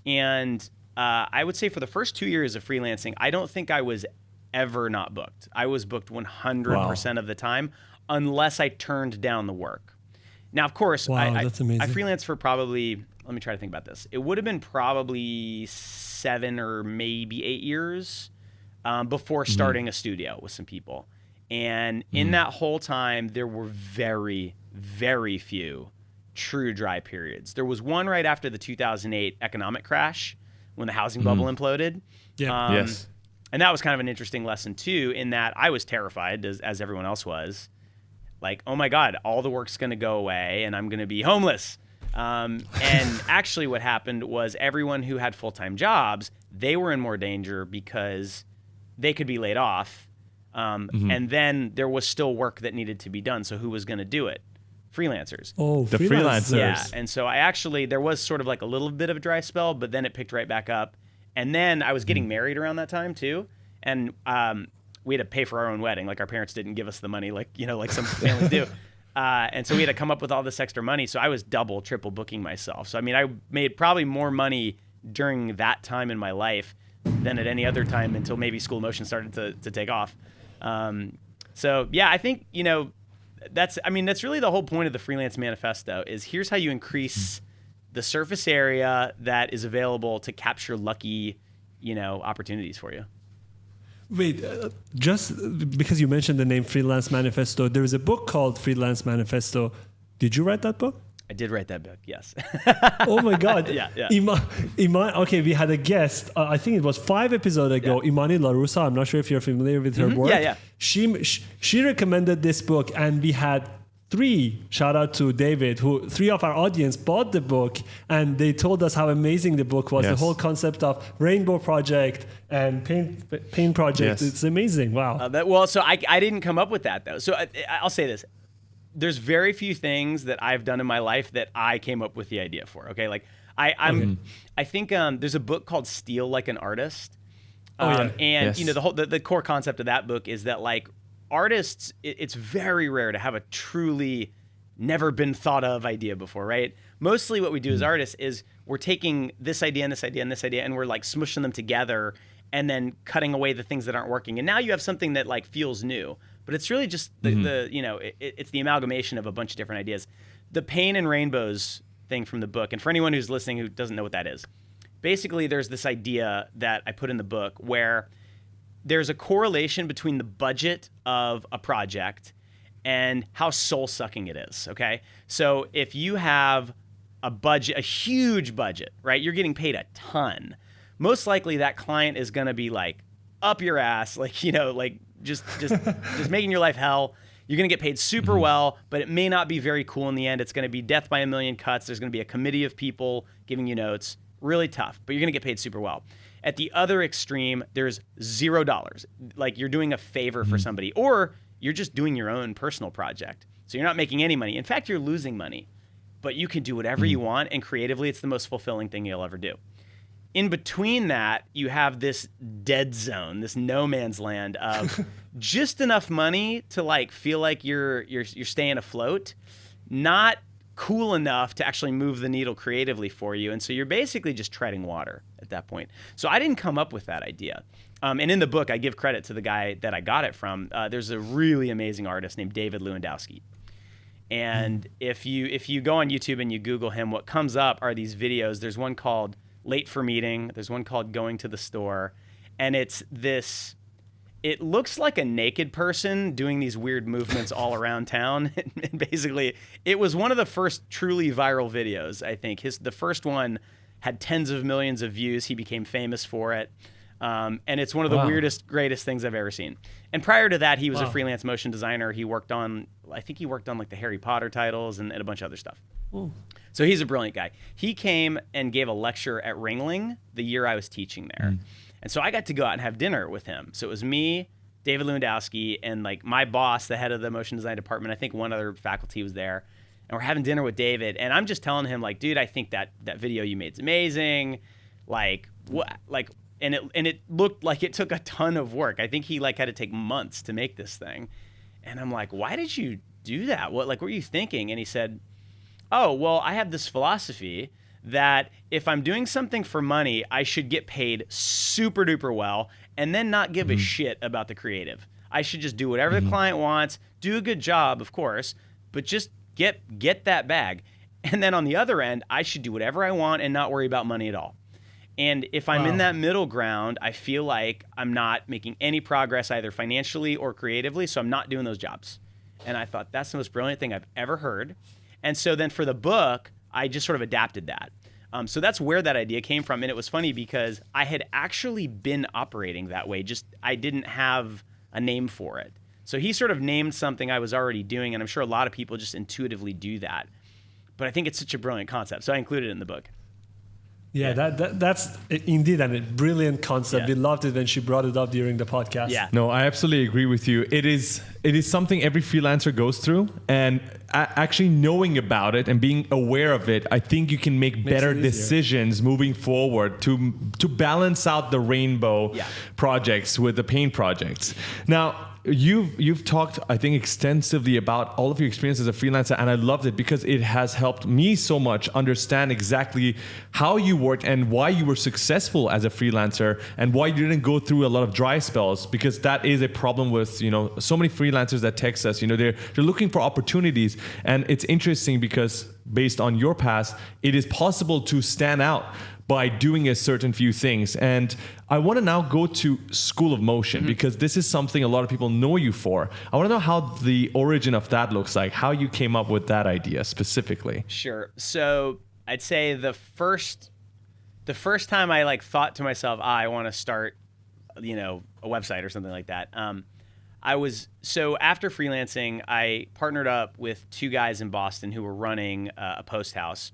And I would say for the first 2 years of freelancing, I don't think I was ever not booked. I was booked 100% of the time, unless I turned down the work. Now, of course, that's amazing. I freelanced for probably, let me try to think about this. It would have been probably 7 or maybe 8 years before starting a studio with some people. And in that whole time, there were very, very few true dry periods. There was one right after the 2008 economic crash when the housing bubble imploded. Yeah. Yes. And that was kind of an interesting lesson too, in that I was terrified, as everyone else was. Like, oh my God, all the work's going to go away and I'm going to be homeless. And actually what happened was everyone who had full-time jobs, they were in more danger because they could be laid off. And then there was still work that needed to be done. So who was going to do it? Freelancers. Oh, The freelancers. Yeah. And so there was sort of like a little bit of a dry spell, but then it picked right back up. And then I was getting married around that time too. And we had to pay for our own wedding. Like our parents didn't give us the money like some families do. And so we had to come up with all this extra money. So I was double, triple booking myself. So, I mean, I made probably more money during that time in my life than at any other time until maybe School of Motion started to take off. So yeah, I think, that's really the whole point of the Freelance Manifesto is here's how you increase the surface area that is available to capture lucky, opportunities for you. Wait, just because you mentioned the name Freelance Manifesto, there is a book called Freelance Manifesto. Did you write that book? I did write that book, yes. Oh my God. Yeah. Okay, we had a guest, I think it was 5 episodes ago, Imani LaRussa. I'm not sure if you're familiar with her work. Yeah. She recommended this book, and we had 3, shout out to David, 3 of our audience bought the book, and they told us how amazing the book was. Yes. The whole concept of rainbow project and paint project. Yes. It's amazing. Wow. So I didn't come up with that though. So I'll say this. There's very few things that I've done in my life that I came up with the idea for. Okay, like I think there's a book called Steal Like an Artist. And Yes. the core concept of that book is that like artists, it's very rare to have a truly never been thought of idea before, right? Mostly what we do as artists is we're taking this idea and this idea and this idea and we're like smushing them together and then cutting away the things that aren't working. And now you have something that like feels new. But it's really just it's the amalgamation of a bunch of different ideas. The pain and rainbows thing from the book, and for anyone who's listening who doesn't know what that is, basically there's this idea that I put in the book where there's a correlation between the budget of a project and how soul-sucking it is, okay? So if you have a budget, a huge budget, right? You're getting paid a ton. Most likely that client is going to be like up your ass, like, just making your life hell. You're going to get paid super well, but it may not be very cool in the end. It's going to be death by a million cuts. There's going to be a committee of people giving you notes. Really tough, but you're going to get paid super well. At the other extreme, there's $0. Like you're doing a favor for somebody, or you're just doing your own personal project. So you're not making any money. In fact, you're losing money, but you can do whatever you want, and creatively, it's the most fulfilling thing you'll ever do. In between that, you have this dead zone, this no man's land of just enough money to like feel like you're staying afloat, not cool enough to actually move the needle creatively for you. And so you're basically just treading water at that point. So I didn't come up with that idea. And in the book, I give credit to the guy that I got it from. There's a really amazing artist named David Lewandowski. And if you go on YouTube and you Google him, what comes up are these videos. There's one called Late for Meeting. There's one called Going to the Store. And it looks like a naked person doing these weird movements all around town. And basically, it was one of the first truly viral videos, I think. The first one had tens of millions of views. He became famous for it. And it's one of the weirdest, greatest things I've ever seen. And prior to that, he was a freelance motion designer. He worked on, I think he worked on like the Harry Potter titles and a bunch of other stuff. Ooh. So he's a brilliant guy. He came and gave a lecture at Ringling the year I was teaching there. And so I got to go out and have dinner with him. So it was me, David Lewandowski, and like my boss, the head of the motion design department. I think one other faculty was there. And we're having dinner with David. And I'm just telling him like, dude, I think that video you made is amazing. Like, what, like, and it looked like it took a ton of work. I think he like had to take months to make this thing. And I'm like, why did you do that? What were you thinking? And he said, oh, well, I have this philosophy that if I'm doing something for money, I should get paid super duper well and then not give a shit about the creative. I should just do whatever the client wants, do a good job, of course, but just get that bag. And then on the other end, I should do whatever I want and not worry about money at all. And if I'm in that middle ground, I feel like I'm not making any progress either financially or creatively, so I'm not doing those jobs. And I thought, that's the most brilliant thing I've ever heard. And so then for the book, I just sort of adapted that. So that's where that idea came from. And it was funny because I had actually been operating that way, just I didn't have a name for it. So he sort of named something I was already doing, and I'm sure a lot of people just intuitively do that. But I think it's such a brilliant concept, so I included it in the book. Yeah, that's indeed a brilliant concept. Yeah. We loved it when she brought it up during the podcast. Yeah. No, I absolutely agree with you. It is something every freelancer goes through, and actually knowing about it and being aware of it, I think you can make better decisions moving forward to balance out the rainbow projects with the pain projects. Now, you've talked, I think, extensively about all of your experience as a freelancer, and I loved it because it has helped me so much understand exactly how you worked and why you were successful as a freelancer and why you didn't go through a lot of dry spells, because that is a problem with, so many freelancers that text us, they're looking for opportunities. And it's interesting because based on your past, it is possible to stand out by doing a certain few things. And I want to now go to School of Motion because this is something a lot of people know you for. I want to know how the origin of that looks like, how you came up with that idea specifically. Sure. So I'd say the first time I like thought to myself, I want to start, a website or something like that. So after freelancing, I partnered up with two guys in Boston who were running a post house,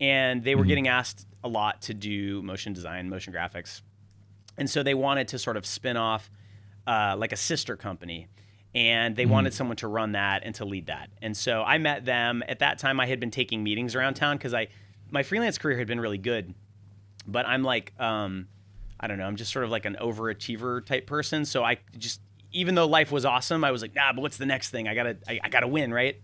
and they were getting asked a lot to do motion design, motion graphics. And so they wanted to sort of spin off like a sister company, and they wanted someone to run that and to lead that. And so I met them. At that time, I had been taking meetings around town because my freelance career had been really good, but I'm like, I don't know, I'm just sort of like an overachiever type person. So I just, even though life was awesome, I was like, but what's the next thing? I gotta win, right?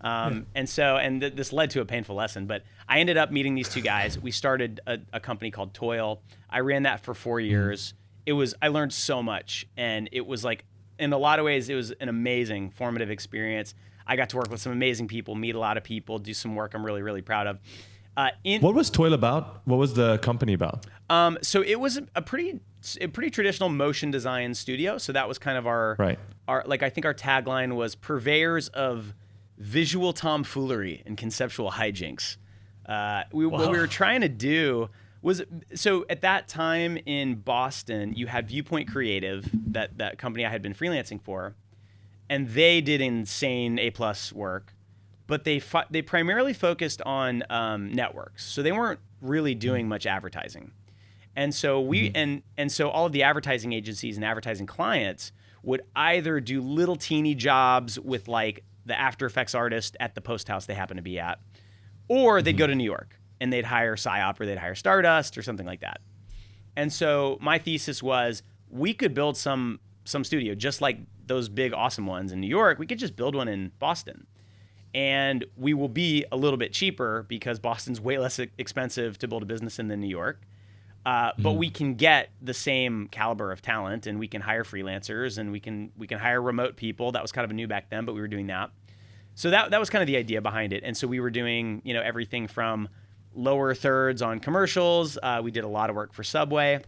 And this led to a painful lesson, but I ended up meeting these two guys. We started a company called Toil. I ran that for 4 years. I learned so much, and it was like, in a lot of ways, it was an amazing formative experience. I got to work with some amazing people, meet a lot of people, do some work I'm really, really proud of. What was Toil about? What was the company about? So it was a pretty traditional motion design studio. So that was kind of our I think our tagline was purveyors of visual tomfoolery and conceptual hijinks. What we were trying to do was, so at that time in Boston, you had Viewpoint Creative, that company I had been freelancing for, and they did insane A+ work, but they primarily focused on networks. So they weren't really doing much advertising. And so so all of the advertising agencies and advertising clients would either do little teeny jobs with like the After Effects artist at the post house they happen to be at, or they'd go to New York and they'd hire PsyOp or they'd hire Stardust or something like that. And so my thesis was, we could build some studio just like those big awesome ones in New York. We could just build one in Boston, and we will be a little bit cheaper because Boston's way less expensive to build a business in than New York. But we can get the same caliber of talent, and we can hire freelancers, and we can hire remote people. That was kind of new back then, but we were doing that. So that was kind of the idea behind it. And so we were doing, everything from lower thirds on commercials. We did a lot of work for Subway.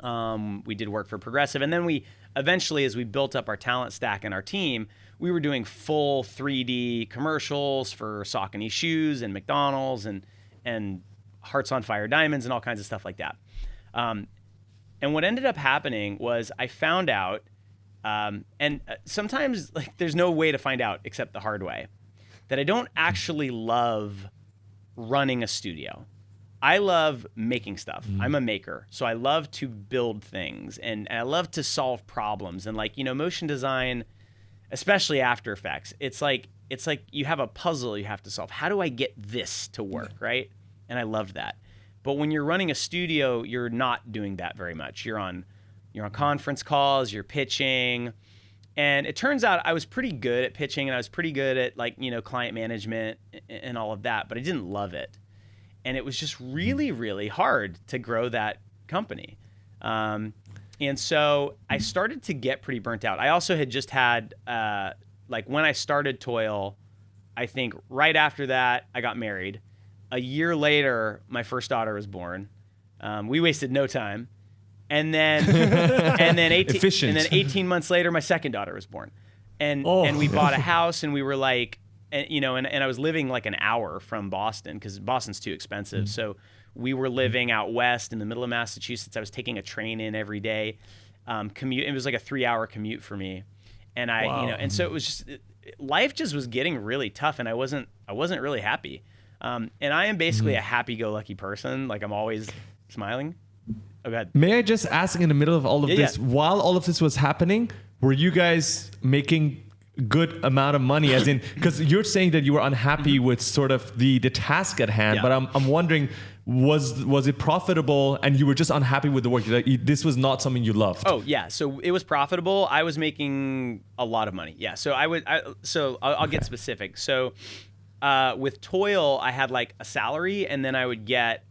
We did work for Progressive. And then we eventually, as we built up our talent stack and our team, we were doing full 3D commercials for Saucony shoes and McDonald's and Hearts on Fire Diamonds and all kinds of stuff like that. And what ended up happening was I found out, and sometimes like there's no way to find out except the hard way, that I don't actually love running a studio. I love making stuff. I'm a maker. So I love to build things and I love to solve problems. And like, motion design, especially After Effects, it's like you have a puzzle you have to solve. How do I get this to work, right? And I loved that. But when you're running a studio, you're not doing that very much. You're on conference calls, you're pitching. And it turns out I was pretty good at pitching and I was pretty good at client management and all of that, but I didn't love it. And it was just really, really hard to grow that company. And so I started to get pretty burnt out. I also had just had, when I started Toil, I think right after that, I got married. A year later, my first daughter was born. We wasted no time. And then 18 months later, my second daughter was born. And we bought a house and we were like, and I was living like an hour from Boston because Boston's too expensive. So we were living out west in the middle of Massachusetts. I was taking a train in every day. Commute. It was like a 3-hour commute for me. And and so it was just, life just was getting really tough and I wasn't really happy. And I am basically a happy-go-lucky person. Like I'm always smiling. Oh, go ahead. May I just ask, in the middle of all of this, while all of this was happening, were you guys making good amount of money? As in, because you're saying that you were unhappy with sort of the task at hand, but I'm wondering, was it profitable and you were just unhappy with the work? Like, this was not something you loved. Oh yeah, so it was profitable. I was making a lot of money. Yeah, so I'll get specific. So with Toil, I had like a salary, and then I would get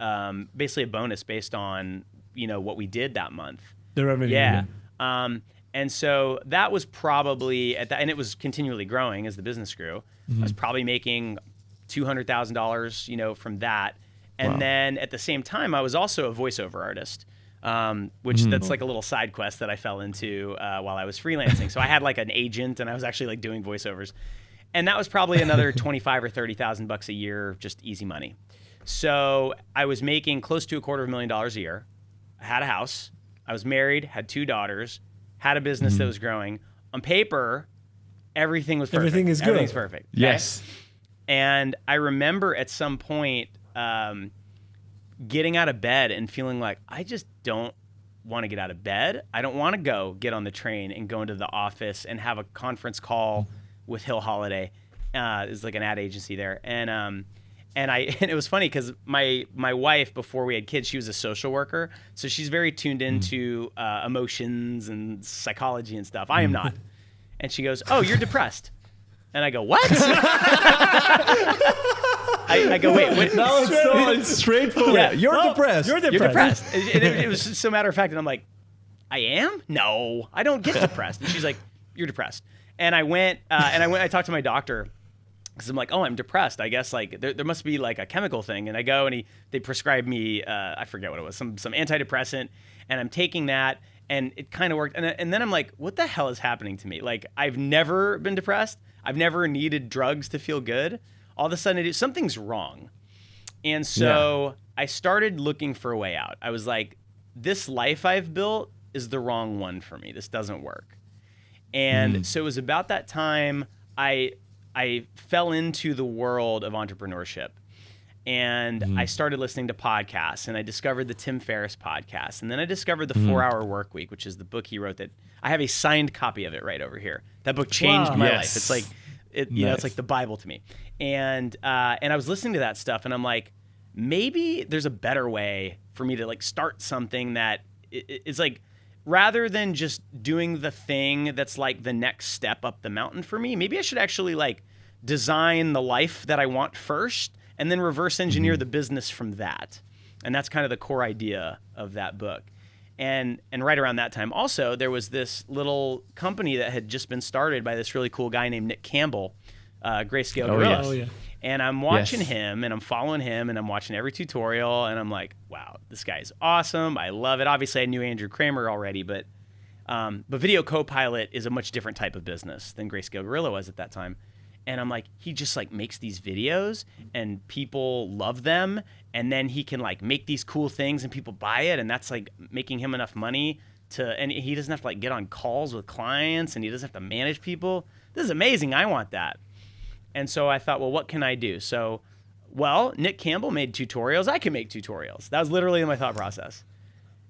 basically a bonus based on what we did that month. The revenue. Yeah. And so that was probably at that, and it was continually growing as the business grew. I was probably making $200,000, from that. And then at the same time, I was also a voiceover artist, which that's like a little side quest that I fell into while I was freelancing. So I had like an agent, and I was actually like doing voiceovers. And that was probably another $25,000 or $30,000 a year, just easy money. So I was making close to $250,000 a year. I had a house. I was married, had 2 daughters, had a business that was growing. On paper, everything was perfect. Everything is good. Everything's perfect. Okay? Yes. And I remember at some point getting out of bed and feeling like, I just don't want to get out of bed. I don't want to get on the train and go into the office and have a conference call with Hill Holiday. It's like an ad agency there. And it was funny because my wife, before we had kids, she was a social worker. So she's very tuned into emotions and psychology and stuff. I am not. And she goes, "Oh, you're depressed." And I go, "What?" I go, wait. No, it's straightforward. Yeah. You're depressed. You're You're depressed. And it was just so matter of fact. And I'm like, I am? No, I don't get depressed. And she's like, you're depressed. And I went, I talked to my doctor because I'm like, oh, I'm depressed. I guess like there must be like a chemical thing. And I go and they prescribed me, I forget what it was, some antidepressant. And I'm taking that and it kind of worked. And then I'm like, what the hell is happening to me? Like I've never been depressed. I've never needed drugs to feel good. All of a sudden something's wrong. And so I started looking for a way out. I was like, this life I've built is the wrong one for me. This doesn't work. And so it was about that time I fell into the world of entrepreneurship. And I started listening to podcasts, and I discovered the Tim Ferriss podcast. And then I discovered the 4-Hour Work Week, which is the book he wrote that I have a signed copy of it right over here. That book changed my life. It's like, it's like the Bible to me. And I was listening to that stuff, and I'm like, maybe there's a better way for me to like start something that is like, rather than just doing the thing that's like the next step up the mountain for me, maybe I should actually like design the life that I want first and then reverse engineer the business from that. And that's kind of the core idea of that book. And right around that time also, there was this little company that had just been started by this really cool guy named Nick Campbell, Grayscale Gorilla. Oh, yeah. And I'm watching him and I'm following him and I'm watching every tutorial and I'm like, wow, this guy's awesome. I love it. Obviously I knew Andrew Kramer already, but Video Copilot is a much different type of business than Grayscale Gorilla was at that time. And I'm like, he just like makes these videos and people love them. And then he can like make these cool things and people buy it. And that's like making him enough money and he doesn't have to like get on calls with clients and he doesn't have to manage people. This is amazing. I want that. And so I thought, well, what can I do? So, well, Nick Campbell made tutorials. I can make tutorials. That was literally my thought process.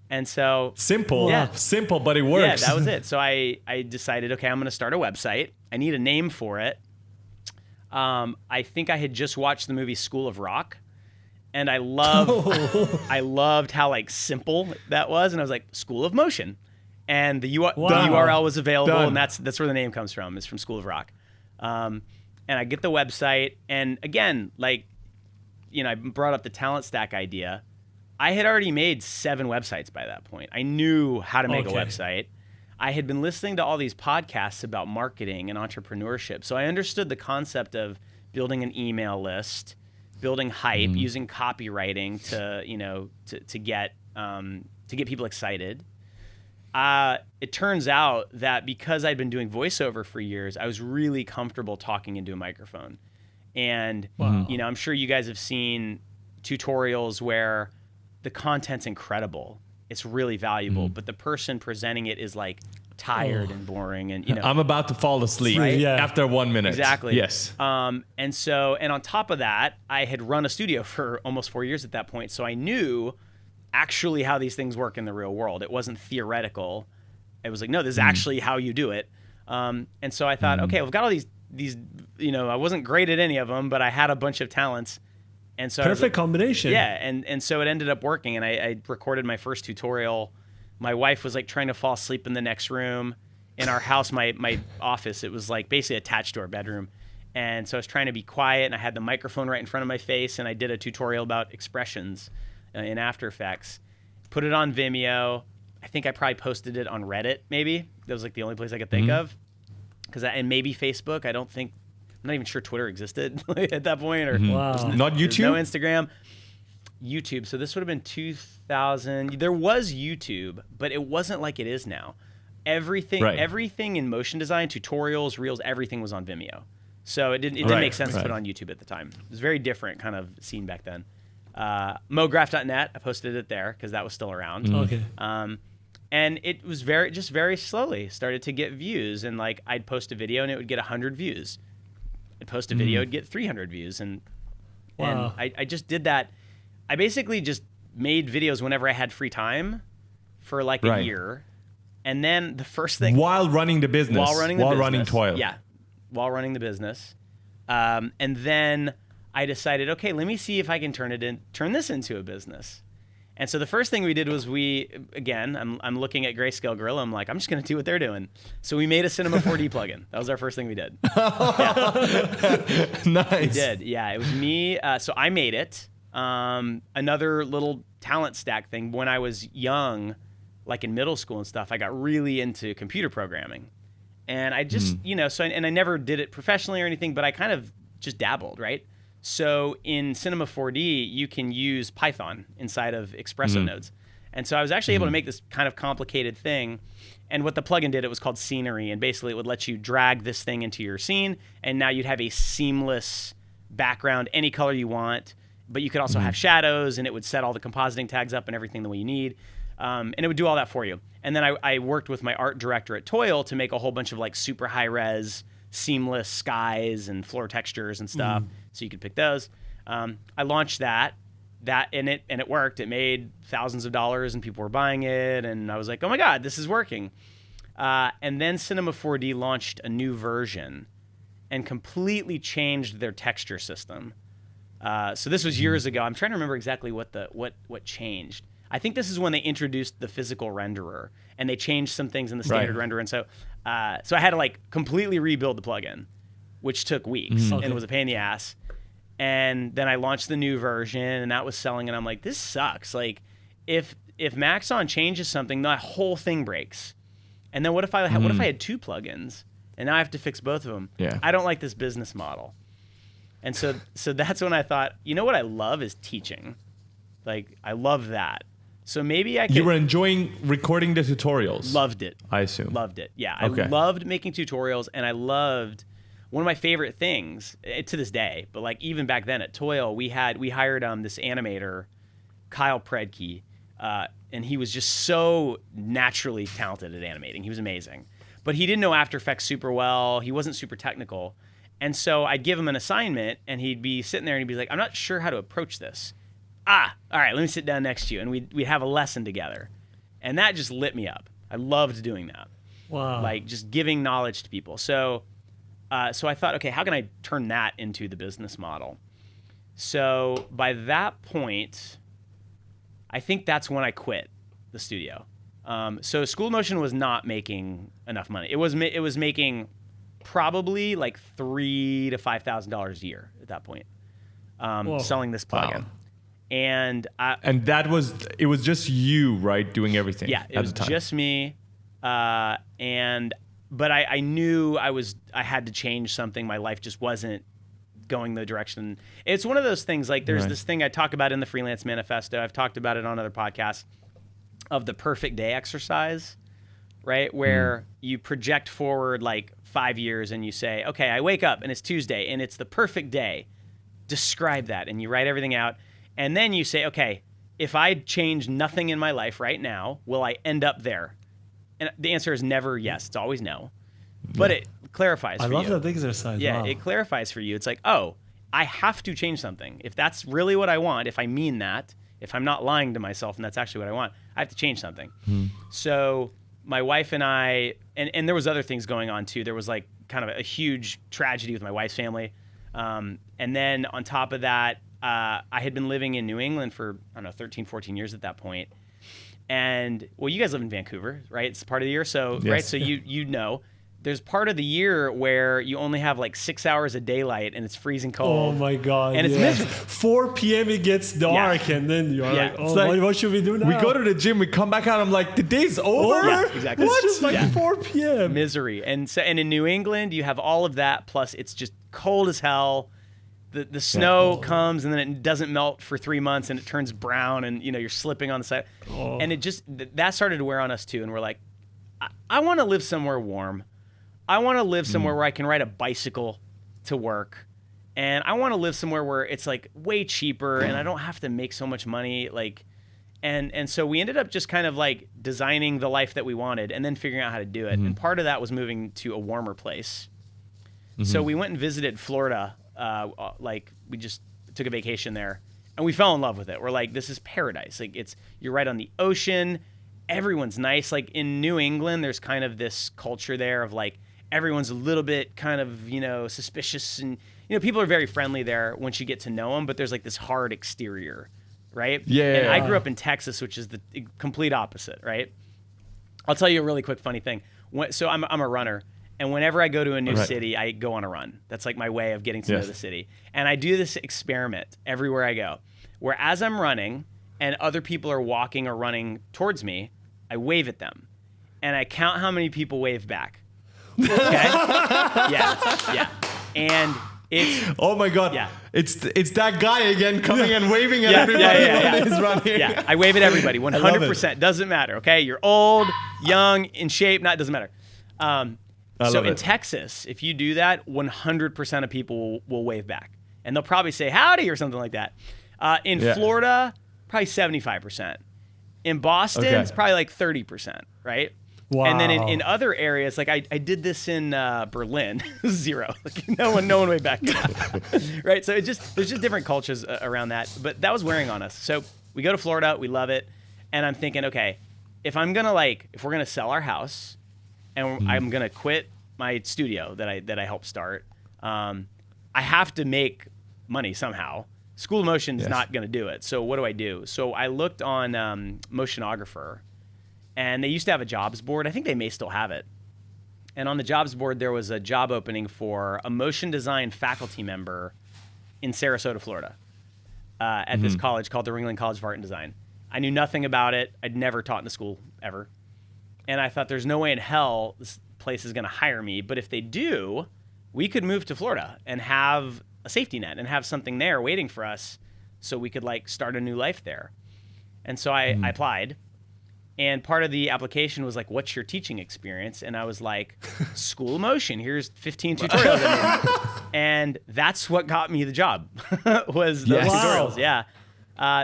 And so simple, but it Yeah, works. that was it. So I decided, okay, I'm going to start a website. I need a name for it. I think I had just watched the movie School of Rock, and I loved how like simple that was, and I was like, School of Motion, and the URL was available, and that's where the name comes from. It's from School of Rock, and I get the website, and again, like, you know, I brought up the talent stack idea. I had already made 7 websites by that point. I knew how to make a website. I had been listening to all these podcasts about marketing and entrepreneurship. So I understood the concept of building an email list, building hype, using copywriting to get people excited. It turns out that because I'd been doing voiceover for years, I was really comfortable talking into a microphone. And you know, I'm sure you guys have seen tutorials where the content's incredible. It's really valuable, but the person presenting it is like tired and boring, and you know, I'm about to fall asleep after 1 minute. Exactly. Yes. And on top of that, I had run a studio for almost 4 years at that point, so I knew actually how these things work in the real world. It wasn't theoretical. It was like, no, this is actually how you do it. And so I thought, okay, I've got all these, you know, I wasn't great at any of them, but I had a bunch of talents. And so perfect combination. Yeah, and so it ended up working, and I recorded my first tutorial. My wife was like trying to fall asleep in the next room. In our house, my office, it was like basically attached to our bedroom. And so I was trying to be quiet, and I had the microphone right in front of my face, and I did a tutorial about expressions in After Effects. Put it on Vimeo. I think I probably posted it on Reddit, maybe. That was like the only place I could think of. And maybe Facebook. I'm not even sure Twitter existed at that point, or not YouTube. No Instagram, YouTube. So this would have been 2000. There was YouTube, but it wasn't like it is now. Everything in motion design, tutorials, reels, everything was on Vimeo. So it didn't make sense to put it on YouTube at the time. It was a very different kind of scene back then. Mograph.net, I posted it there because that was still around. Okay. And it was very slowly started to get views, and like I'd post a video and it would get 100 views. I'd post a video, it'd get 300 views. And I just did that. I basically just made videos whenever I had free time for like a year. And then the first thing... While running the business. While running Toil. Yeah, while running the business. And then I decided, okay, let me see if I can turn this into a business. And so the first thing we did was I'm looking at Grayscale Gorilla. I'm like, I'm just going to do what they're doing. So we made a Cinema 4D plugin. That was our first thing we did. Nice. We did. Yeah, it was me. So I made it. Another little talent stack thing. When I was young, like in middle school and stuff, I got really into computer programming. And I just, and I never did it professionally or anything, but I kind of just dabbled, right? So in Cinema 4D, you can use Python inside of Espresso nodes. And so I was actually able to make this kind of complicated thing. And what the plugin did, it was called Scenery. And basically it would let you drag this thing into your scene. And now you'd have a seamless background, any color you want. But you could also have shadows, and it would set all the compositing tags up and everything the way you need. And it would do all that for you. And then I worked with my art director at Toil to make a whole bunch of like super high res, seamless skies and floor textures and stuff. So you could pick those. I launched that and it worked. It made thousands of dollars and people were buying it. And I was like, oh my God, this is working. And then Cinema 4D launched a new version and completely changed their texture system. So this was years ago. I'm trying to remember exactly what changed. I think this is when they introduced the physical renderer and they changed some things in the standard renderer. And so I had to like completely rebuild the plugin, which took weeks and it was a pain in the ass. And then I launched the new version and that was selling. And I'm like, this sucks. Like if Maxon changes something, the whole thing breaks. And then what if I had 2 plugins and now I have to fix both of them? Yeah. I don't like this business model. And so that's when I thought, you know what I love is teaching. Like I love that. So maybe I could... You were enjoying recording the tutorials. Loved it. I assume. Loved it. Yeah. Okay. I loved making tutorials and I loved... one of my favorite things to this day, but like even back then at Toil, we hired this animator, Kyle Predke, and he was just so naturally talented at animating. He was amazing, but he didn't know After Effects super well. He wasn't super technical. And so I'd give him an assignment and he'd be sitting there and he'd be like, I'm not sure how to approach this. All right, let me sit down next to you. And we'd have a lesson together. And that just lit me up. I loved doing that. Wow. Like just giving knowledge to people. So I thought, okay, how can I turn that into the business model? So by that point, I think that's when I quit the studio. So School of Motion was not making enough money. It was making probably like $3,000 to $5,000 a year at that point, selling this plugin. Wow. And it was just you, right, doing everything. Yeah, it was just me. But I knew I had to change something. My life just wasn't going the direction. It's one of those things, like there's this thing I talk about in the Freelance Manifesto. I've talked about it on other podcasts, of the perfect day exercise, right? Where you project forward like 5 years and you say, okay, I wake up and it's Tuesday and it's the perfect day. Describe that, and you write everything out. And then you say, okay, if I change nothing in my life right now, will I end up there? And the answer is never yes. It's always no. But it clarifies for you. I love that exercise. Yeah, wow. It clarifies for you. It's like, oh, I have to change something. If that's really what I want, if I mean that, if I'm not lying to myself and that's actually what I want, I have to change something. So my wife and I, and there was other things going on too. There was like kind of a huge tragedy with my wife's family. And then on top of that, I had been living in New England for, 13, 14 years at that point. And well, you guys live in Vancouver, right? It's part of the year. So, right. So you know, there's part of the year where you only have like 6 hours of daylight and it's freezing cold. Oh my God. And it's miserable. 4 p.m. it gets dark and then you're like, oh, like, what should we do now? We go to the gym, we come back out, I'm like, the day's over? Yeah, exactly. What? It's just like 4 p.m. Misery. And in New England, you have all of that, plus it's just cold as hell. The snow comes and then it doesn't melt for 3 months and it turns brown and you're slipping on the side. And it just, that started to wear on us too. And we're like, I want to live somewhere warm. I want to live somewhere where I can ride a bicycle to work. And I want to live somewhere where it's like way cheaper and I don't have to make so much money. Like, and so we ended up just kind of like designing the life that we wanted and then figuring out how to do it. And part of that was moving to a warmer place. So we went and visited Florida. Like we just took a vacation there and we fell in love with it. We're like, this is paradise. Like you're right on the ocean. Everyone's nice. Like in New England, there's kind of this culture there of like, everyone's a little bit kind of, suspicious and, people are very friendly there once you get to know them, but there's like this hard exterior, right? Yeah. And I grew up in Texas, which is the complete opposite, right? I'll tell you a really quick funny thing. So I'm a runner. And whenever I go to a new city, I go on a run. That's like my way of getting to know the city. And I do this experiment everywhere I go, where as I'm running and other people are walking or running towards me, I wave at them. And I count how many people wave back. Okay? Yeah. And it's... Oh my God. Yeah. It's that guy again coming and waving at everybody when he's running. Yeah, I wave at everybody, 100%. Doesn't matter, okay? You're old, young, in shape, doesn't matter. So in Texas, if you do that, 100% of people will wave back. And they'll probably say, howdy, or something like that. In Florida, probably 75%. In Boston, it's probably like 30%, right? Wow. And then in other areas, like I did this in Berlin, 0. Like no one waved back. Right? So there's just different cultures around that. But that was wearing on us. So we go to Florida, we love it. And I'm thinking, okay, if we're going to sell our house, and I'm gonna quit my studio that I helped start. I have to make money somehow. School of Motion is not gonna do it. So what do I do? So I looked on Motionographer, and they used to have a jobs board. I think they may still have it. And on the jobs board, there was a job opening for a motion design faculty member in Sarasota, Florida, at this college called the Ringling College of Art and Design. I knew nothing about it. I'd never taught in the school ever. And I thought, there's no way in hell this place is going to hire me. But if they do, we could move to Florida and have a safety net and have something there waiting for us so we could like start a new life there. And so I applied. And part of the application was like, what's your teaching experience? And I was like, School of Motion. Here's 15 tutorials. And that's what got me the job was those tutorials. Yeah.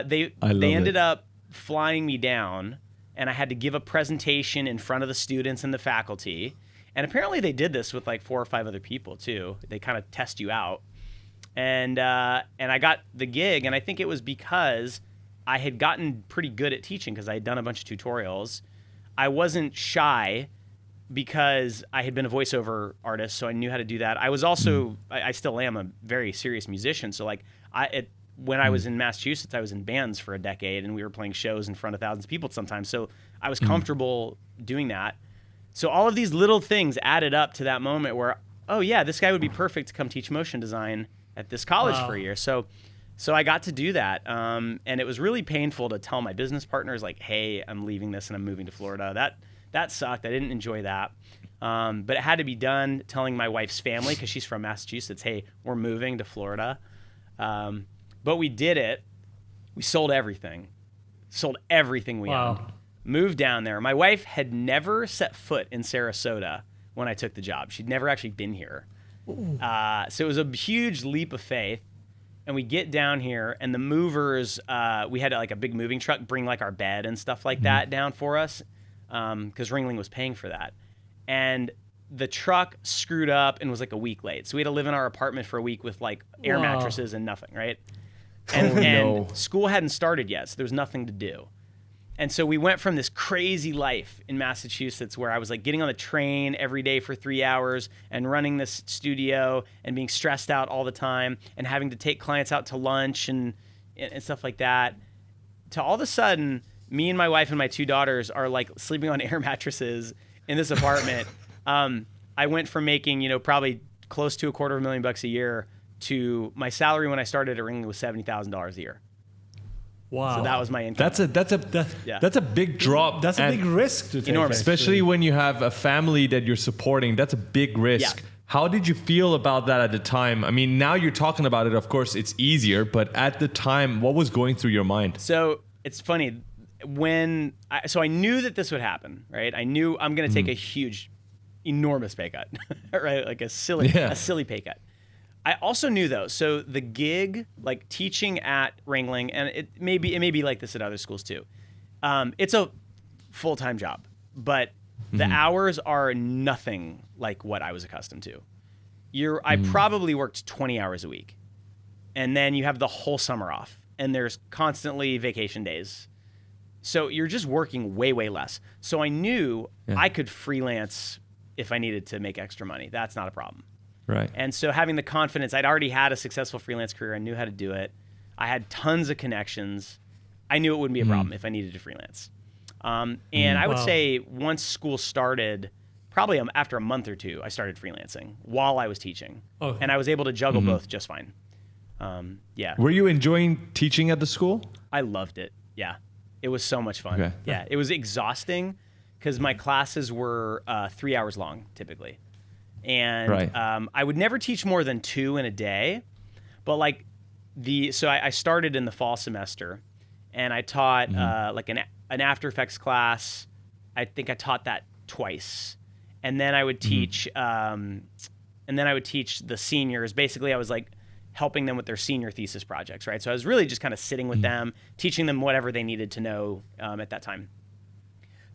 They ended up flying me down, and I had to give a presentation in front of the students and the faculty. And apparently they did this with like 4 or 5 other people too. They kind of test you out. And I got the gig, and I think it was because I had gotten pretty good at teaching because I had done a bunch of tutorials. I wasn't shy because I had been a voiceover artist, so I knew how to do that. I was also, I still am a very serious musician. So like when I was in Massachusetts, I was in bands for a decade, and we were playing shows in front of thousands of people sometimes. So I was comfortable doing that. So all of these little things added up to that moment where, oh yeah, this guy would be perfect to come teach motion design at this college for a year. So I got to do that, and it was really painful to tell my business partners, like, hey, I'm leaving this and I'm moving to Florida. That sucked. I didn't enjoy that. But it had to be done. Telling my wife's family, because she's from Massachusetts, hey, we're moving to Florida. But we did it. We sold everything. Sold everything we owned. Moved down there. My wife had never set foot in Sarasota when I took the job. She'd never actually been here. So it was a huge leap of faith. And we get down here, and the movers, we had like a big moving truck bring like our bed and stuff like that down for us, because Ringling was paying for that. And the truck screwed up and was like a week late. So we had to live in our apartment for a week with like air mattresses and nothing, right? And school hadn't started yet, so there was nothing to do. And so we went from this crazy life in Massachusetts where I was like getting on the train every day for 3 hours and running this studio and being stressed out all the time and having to take clients out to lunch and stuff like that, to all of a sudden, me and my wife and my 2 daughters are like sleeping on air mattresses in this apartment. I went from making, probably close to $250,000 a year to my salary when I started at Ringling was $70,000 a year. Wow. So that was my income. That's a big drop. That's a big risk to take. Enormous. Especially when you have a family that you're supporting. That's a big risk. Yeah. How did you feel about that at the time? I mean, now you're talking about it, of course, it's easier, but at the time, what was going through your mind? So it's funny. I knew that this would happen, right? I knew I'm going to take a huge, enormous pay cut, right? Like a silly pay cut. I also knew though, so the gig, like teaching at Ringling, and it may be like this at other schools too. It's a full-time job, but the hours are nothing like what I was accustomed to. I probably worked 20 hours a week, and then you have the whole summer off, and there's constantly vacation days. So you're just working way, way less. So I knew I could freelance if I needed to make extra money. That's not a problem. Right. And so having the confidence, I'd already had a successful freelance career. I knew how to do it. I had tons of connections. I knew it wouldn't be a problem if I needed to freelance. And I would say once school started, probably after a month or 2, I started freelancing while I was teaching. Okay. And I was able to juggle both just fine. Were you enjoying teaching at the school? I loved it. Yeah. It was so much fun. Okay. Yeah. It was exhausting because my classes were 3 hours long typically. And I would never teach more than 2 in a day, but like so I started in the fall semester, and I taught like an After Effects class. I think I taught that twice, and then I would teach, the seniors. Basically, I was like helping them with their senior thesis projects, right? So I was really just kind of sitting with them, teaching them whatever they needed to know at that time.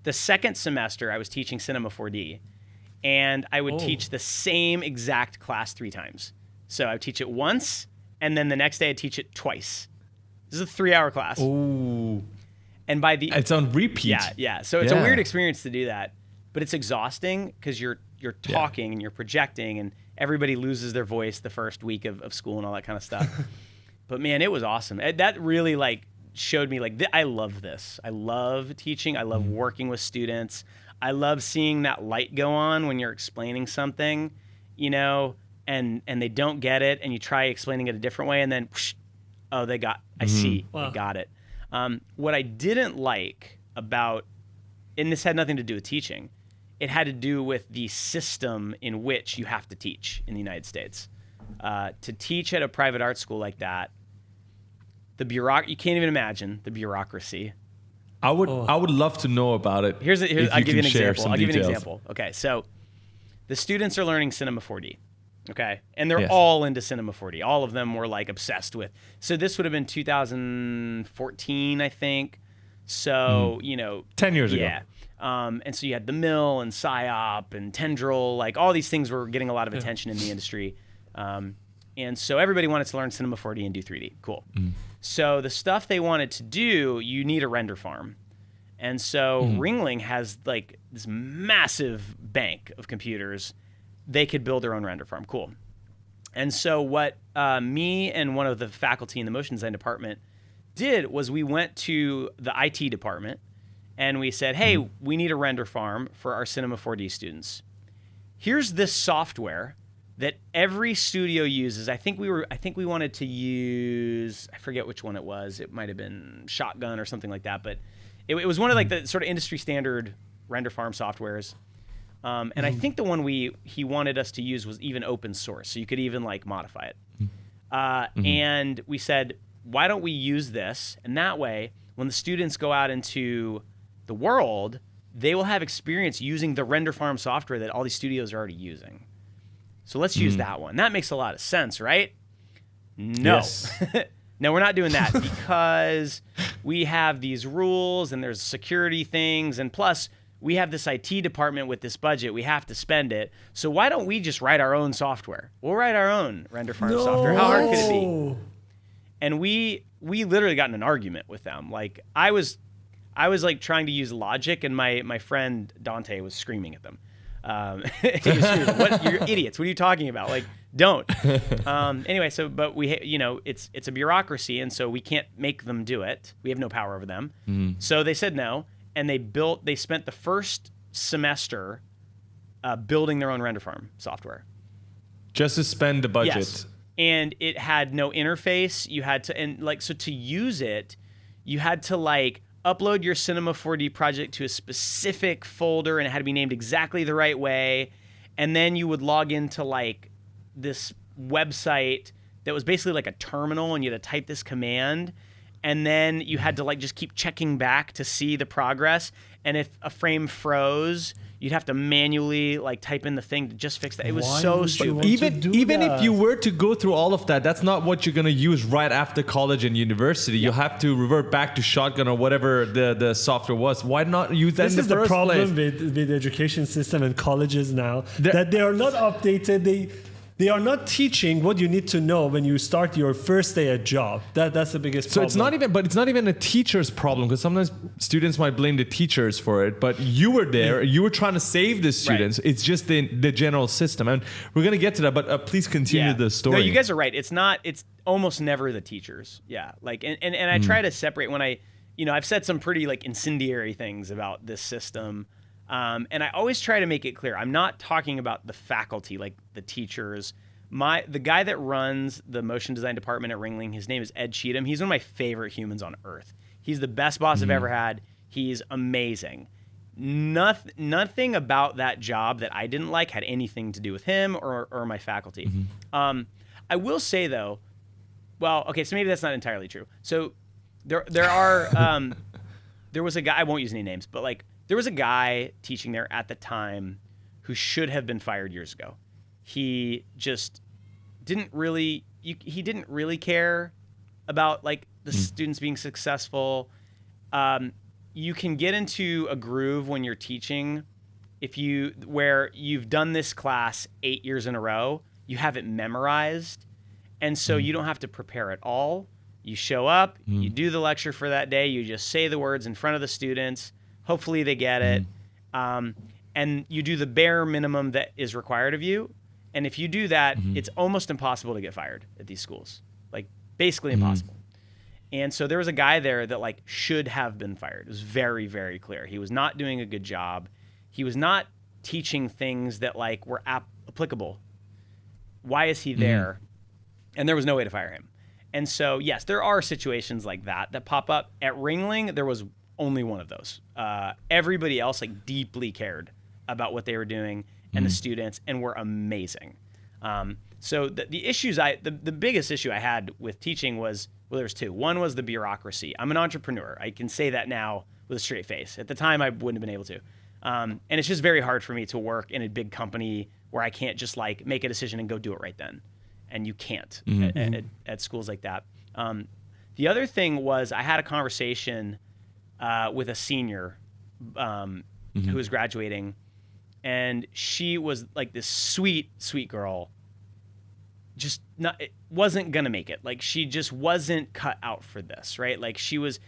The second semester, I was teaching Cinema 4D. And I would teach the same exact class 3 times. So I would teach it once, and then the next day I'd teach it twice. This is a 3-hour class. Ooh. And by the it's on repeat. Yeah. So it's a weird experience to do that, but it's exhausting because you're talking and you're projecting, and everybody loses their voice the first week of school and all that kind of stuff. But man, it was awesome. That really like showed me like I love this. I love teaching. I love working with students. I love seeing that light go on when you're explaining something, and they don't get it, and you try explaining it a different way, and then, whoosh, I see, they got it. What I didn't like about, and this had nothing to do with teaching, it had to do with the system in which you have to teach in the United States. To teach at a private art school like that, you can't even imagine the bureaucracy. I would love to know about it. I'll give you an example. Okay, so the students are learning Cinema 4D. Okay, and they're all into Cinema 4D. All of them were like obsessed with. So this would have been 2014, I think. So 10 years ago. Yeah. And so you had the Mill and PSYOP and Tendril, like all these things were getting a lot of attention in the industry. And so everybody wanted to learn Cinema 4D and do 3D. Cool. So the stuff they wanted to do, you need a render farm. And so Ringling has like this massive bank of computers. They could build their own render farm. Cool. And so what me and one of the faculty in the motion design department did was we went to the IT department and we said, hey, we need a render farm for our Cinema 4D students. Here's this software that every studio uses. I think we wanted to use, I forget which one it was. It might have been Shotgun or something like that, but it was one of like the sort of industry standard render farm softwares. And I think the one he wanted us to use was even open source, so you could even like modify it. And we said, why don't we use this? And that way, when the students go out into the world, they will have experience using the render farm software that all these studios are already using. So let's use that one. That makes a lot of sense, right? No. Yes. No, we're not doing that because we have these rules and there's security things, and plus we have this IT department with this budget. We have to spend it. So why don't we just write our own software? We'll write our own render farm software. How hard could it be? And we literally got in an argument with them. Like I was like trying to use logic, and my friend Dante was screaming at them. He was screaming, "What? You're idiots! What are you talking about? Like, don't." Anyway, but we, it's a bureaucracy, and so we can't make them do it. We have no power over them. So they said no, and they spent the first semester building their own render farm software. Just to spend the budget. Yes. And it had no interface. You had to, so to use it, you had to like upload your Cinema 4D project to a specific folder, and it had to be named exactly the right way. And then you would log into like this website that was basically like a terminal, and you had to type this command. And then you had to like just keep checking back to see the progress. And if a frame froze, you'd have to manually like type in the thing to just fix that. It was so stupid. Even if you were to go through all of that, that's not what you're going to use right after college and university. You'll have to revert back to Shotgun or whatever the software was. Why not use that in the first place? This is the problem with the education system and colleges now, that they are not updated. They are not teaching what you need to know when you start your first day at job. That's the biggest problem. So it's not even a teacher's problem, because sometimes students might blame the teachers for it. But you were there, you were trying to save the students. Right. It's just the general system, and we're gonna get to that. But please continue the story. No, you guys are right. It's almost never the teachers. Yeah, like and I try to separate when I've said some pretty like incendiary things about this system. And I always try to make it clear, I'm not talking about the faculty, like the teachers. The guy that runs the motion design department at Ringling, his name is Ed Cheatham. He's one of my favorite humans on earth. He's the best boss I've ever had. He's amazing. Nothing about that job that I didn't like had anything to do with him or my faculty. I will say though, well, okay, so maybe that's not entirely true. So there was a guy, I won't use any names, but like, there was a guy teaching there at the time who should have been fired years ago. He just didn't really care about like the students being successful. You can get into a groove when you're teaching where you've done this class 8 years in a row, you have it memorized, and so you don't have to prepare at all. You show up, you do the lecture for that day, you just say the words in front of the students. Hopefully they get it. And you do the bare minimum that is required of you. And if you do that, it's almost impossible to get fired at these schools. Like basically impossible. And so there was a guy there that like should have been fired. It was very, very clear. He was not doing a good job. He was not teaching things that like were applicable. Why is he there? And there was no way to fire him. And so, yes, there are situations like that pop up. At Ringling, there was only one of those. Everybody else like deeply cared about what they were doing and the students, and were amazing. So the issues the biggest issue I had with teaching was, well, there's two. One was the bureaucracy. I'm an entrepreneur. I can say that now with a straight face. At the time, I wouldn't have been able to. And it's just very hard for me to work in a big company where I can't just like make a decision and go do it right then. And you can't at schools like that. The other thing was I had a conversation with a senior who was graduating, and she was like this sweet, sweet girl. Just not, it wasn't gonna make it. Like she just wasn't cut out for this, right? Like she was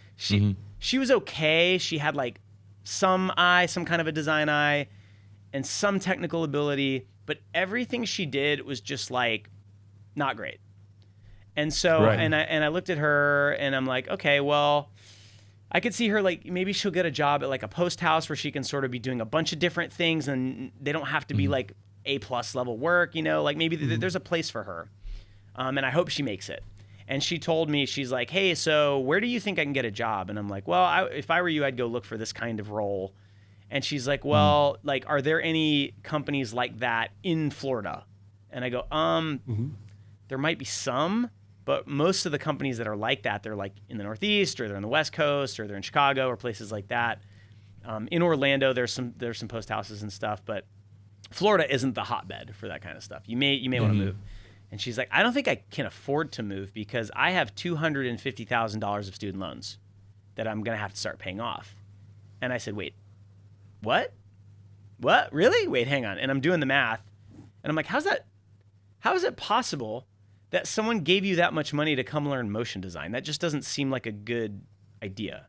okay. She had like some kind of a design eye and some technical ability, but everything she did was just like not great. And so, and I looked at her and I'm like, okay, well, I could see her like, maybe she'll get a job at like a post house where she can sort of be doing a bunch of different things and they don't have to be like A+ level work, you know, like maybe there's a place for her. And I hope she makes it. And she told me, she's like, hey, so where do you think I can get a job? And I'm like, well, if I were you, I'd go look for this kind of role. And she's like, well, like, are there any companies like that in Florida? And I go, there might be some, but most of the companies that are like that, they're like in the Northeast or they're on the West Coast or they're in Chicago or places like that. In Orlando, there's some post houses and stuff, but Florida isn't the hotbed for that kind of stuff. You may want to move. And she's like, I don't think I can afford to move because I have $250,000 of student loans that I'm going to have to start paying off. And I said, wait, what? What? Really? Wait, hang on. And I'm doing the math. And I'm like, how is it possible that someone gave you that much money to come learn motion design? That just doesn't seem like a good idea.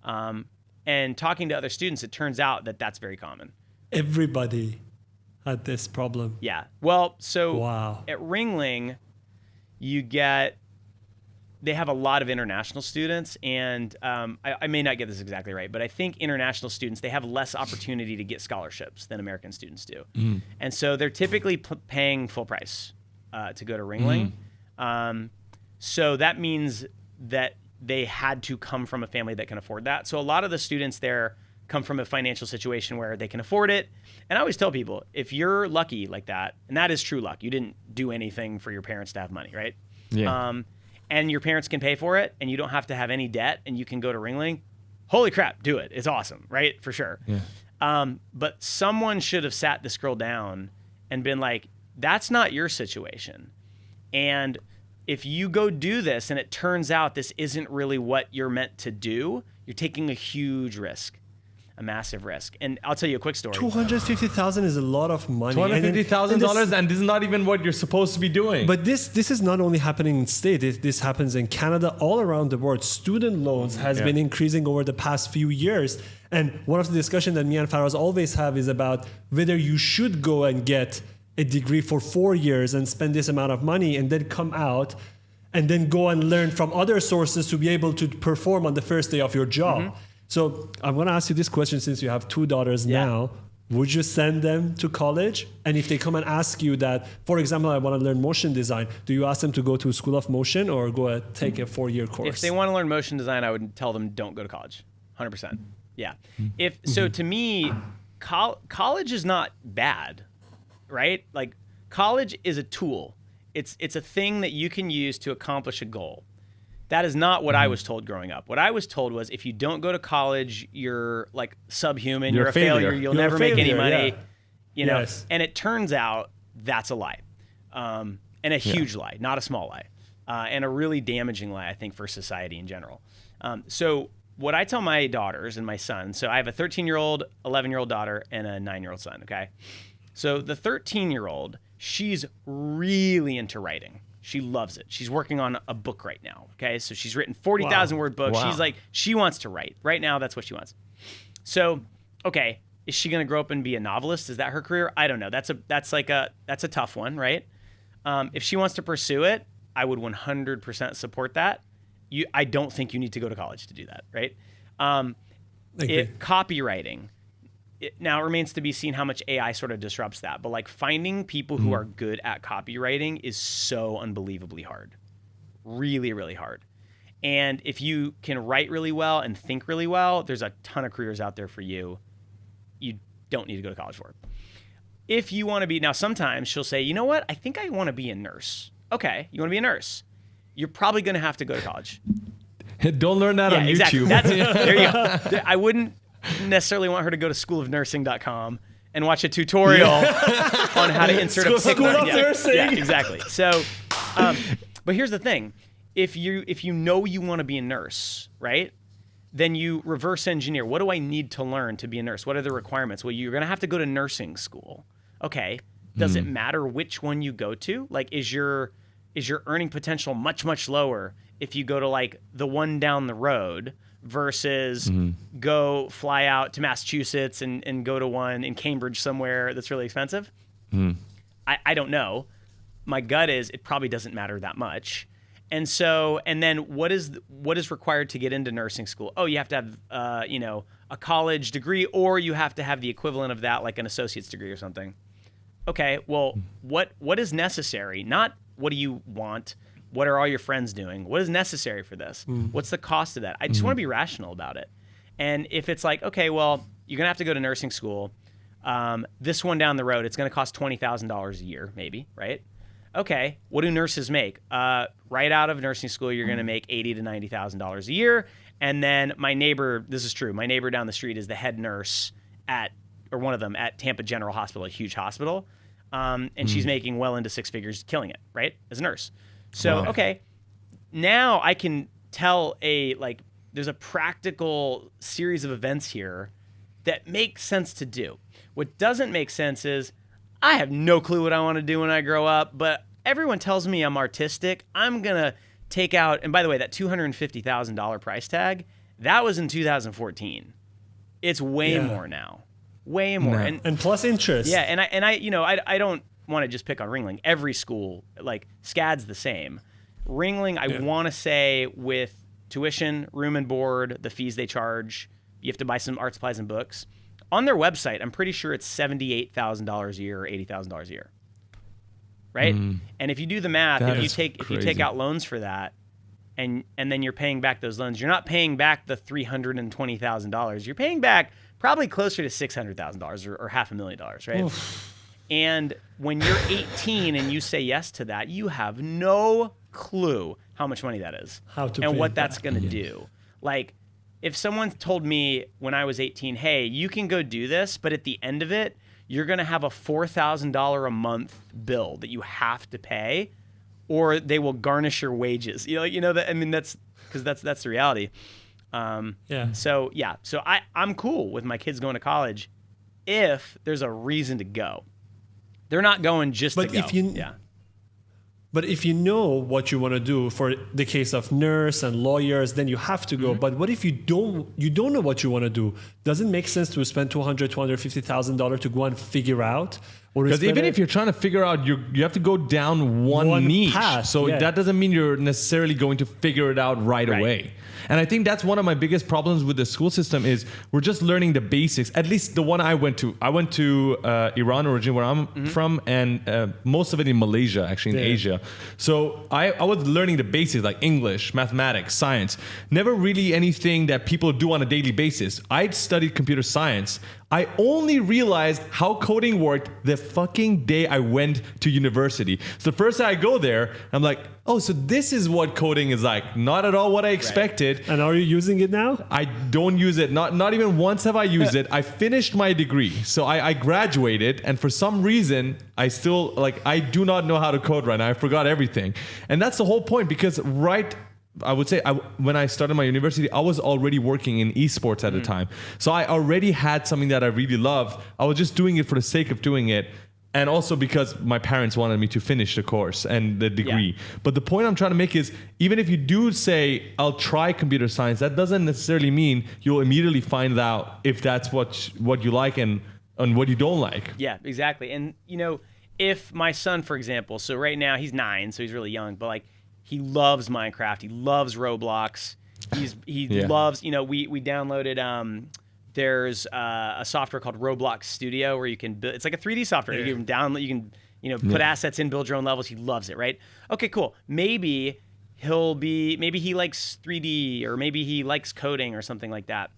And talking to other students, it turns out that that's very common. Everybody had this problem. Yeah. Well, so wow. At Ringling, they have a lot of international students, and I may not get this exactly right, but I think international students, they have less opportunity to get scholarships than American students do. And so they're typically paying full price to go to Ringling. So that means that they had to come from a family that can afford that. So a lot of the students there come from a financial situation where they can afford it. And I always tell people, if you're lucky like that, and that is true luck, you didn't do anything for your parents to have money, right? Yeah. And your parents can pay for it, and you don't have to have any debt, and you can go to Ringling, holy crap, do it. It's awesome, right? For sure. Yeah. But someone should have sat this girl down and been like, that's not your situation. And if you go do this and it turns out this isn't really what you're meant to do, you're taking a huge risk, a massive risk. And I'll tell you a quick story. $250,000 is a lot of money. $250,000, and this is not even what you're supposed to be doing. But this is not only happening in States. This happens in Canada, all around the world. Student loans has been increasing over the past few years. And one of the discussions that me and Faraz always have is about whether you should go and get a degree for 4 years and spend this amount of money and then come out and then go and learn from other sources to be able to perform on the first day of your job. So I'm going to ask you this question, since you have 2 daughters now. Would you send them to college? And if they come and ask you that, for example, I want to learn motion design, do you ask them to go to a school of motion or go take a 4-year course? If they want to learn motion design, I would tell them don't go to college. 100%. Yeah. So to me, college is not bad, right? Like college is a tool. It's a thing that you can use to accomplish a goal. That is not what I was told growing up. What I was told was, if you don't go to college, you're like subhuman. You're a failure. You'll never make any money. You know. Yes. And it turns out that's a lie, and a huge lie, not a small lie, and a really damaging lie, I think, for society in general. So what I tell my daughters and my son. So I have a 13-year-old, 11-year-old daughter, and a 9-year-old son. Okay. So the 13-year-old, she's really into writing. She loves it. She's working on a book right now. Okay. So she's written 40,000 word book. Wow. She's like, she wants to write right now. That's what she wants. So, okay. Is she going to grow up and be a novelist? Is that her career? I don't know. That's a tough one, right? If she wants to pursue it, I would 100% support that. I don't think you need to go to college to do that. Right. Copywriting. Now it remains to be seen how much AI sort of disrupts that. But like finding people who are good at copywriting is so unbelievably hard. Really, really hard. And if you can write really well and think really well, there's a ton of careers out there for you. You don't need to go to college for it. if you want to be, now sometimes she'll say, you know what, I think I want to be a nurse. Okay, you want to be a nurse. You're probably going to have to go to college. Don't learn that on exactly. YouTube. There you go. I wouldn't necessarily want her to go to schoolofnursing.com and watch a tutorial on how to insert a pick. School of Nursing. Yeah, exactly. So, but here's the thing. If you know you want to be a nurse, right? Then you reverse engineer. What do I need to learn to be a nurse? What are the requirements? Well, you're going to have to go to nursing school. Okay. Does it matter which one you go to? Like, is your earning potential much lower if you go to like the one down the road versus go fly out to Massachusetts and go to one in Cambridge somewhere that's really expensive? I don't know. My gut is it probably doesn't matter that much. And then what is required to get into nursing school? Oh, you have to have a college degree, or you have to have the equivalent of that, like an associate's degree or something. Okay, well, what is necessary? Not what do you want? What are all your friends doing? What is necessary for this? What's the cost of that? I just want to be rational about it. And if it's like, okay, well, you're gonna have to go to nursing school. This one down the road, it's gonna cost $20,000 a year, maybe, right? Okay, what do nurses make? Right out of nursing school, you're gonna make $80,000 to $90,000 a year. And then my neighbor, this is true, my neighbor down the street is the head nurse one of them at Tampa General Hospital, a huge hospital. And she's making well into six figures, killing it, right? As a nurse. So, okay, now I can tell there's a practical series of events here that make sense to do. What doesn't make sense is I have no clue what I want to do when I grow up, but everyone tells me I'm artistic. I'm going to take out, and by the way, that $250,000 price tag, that was in 2014. It's way more now. Way more. No. And plus interest. Yeah, and I don't want to just pick on Ringling. Every school, like SCAD's the same. Ringling, I want to say with tuition, room and board, the fees they charge, you have to buy some art supplies and books. On their website, I'm pretty sure it's $78,000 a year or $80,000 a year. Right? And if you do the math, if you take out loans for that, and then you're paying back those loans, you're not paying back the $320,000. You're paying back probably closer to $600,000 or $500,000, right? Oof. And when you're 18 and you say yes to that, you have no clue how much money that is and what that's going to do. Like, if someone told me when I was 18, hey, you can go do this, but at the end of it, you're going to have a $4,000 a month bill that you have to pay, or they will garnish your wages. That's because that's the reality. So I'm cool with my kids going to college if there's a reason to go. They're not going just to go. But if you know what you want to do, for the case of nurse and lawyers, then you have to go. But what if you don't know what you want to do? Does it make sense to spend $250,000 to go and figure out? Because even if you're trying to figure out, you have to go down one niche. Path, so that doesn't mean you're necessarily going to figure it out right away. And I think that's one of my biggest problems with the school system is we're just learning the basics. At least the one I went to. I went to Iran originally, where I'm from, and most of it in Malaysia, actually in Asia. So I was learning the basics like English, mathematics, science. Never really anything that people do on a daily basis. I'd studied computer science. I only realized how coding worked the fucking day I went to university. So the first day I go there, I'm like, oh, so this is what coding is like. Not at all what I expected. And are you using it now? I don't use it. Not even once have I used it. I finished my degree. So I graduated, and for some reason, I still, I do not know how to code right now. I forgot everything. And that's the whole point, because I would say when I started my university, I was already working in esports at the time. So I already had something that I really loved. I was just doing it for the sake of doing it. And also because my parents wanted me to finish the course and the degree. Yeah. But the point I'm trying to make is, even if you do say, I'll try computer science, that doesn't necessarily mean you'll immediately find out if that's what you like and what you don't like. Yeah, exactly. And, if my son, for example, so right now he's 9, so he's really young, but he loves Minecraft. He loves Roblox. He loves, we downloaded, there's a software called Roblox Studio where you can build, it's like a 3D software. You can download, you can, put assets in, build your own levels. He loves it, right? Okay, cool. Maybe he likes 3D, or maybe he likes coding or something like that.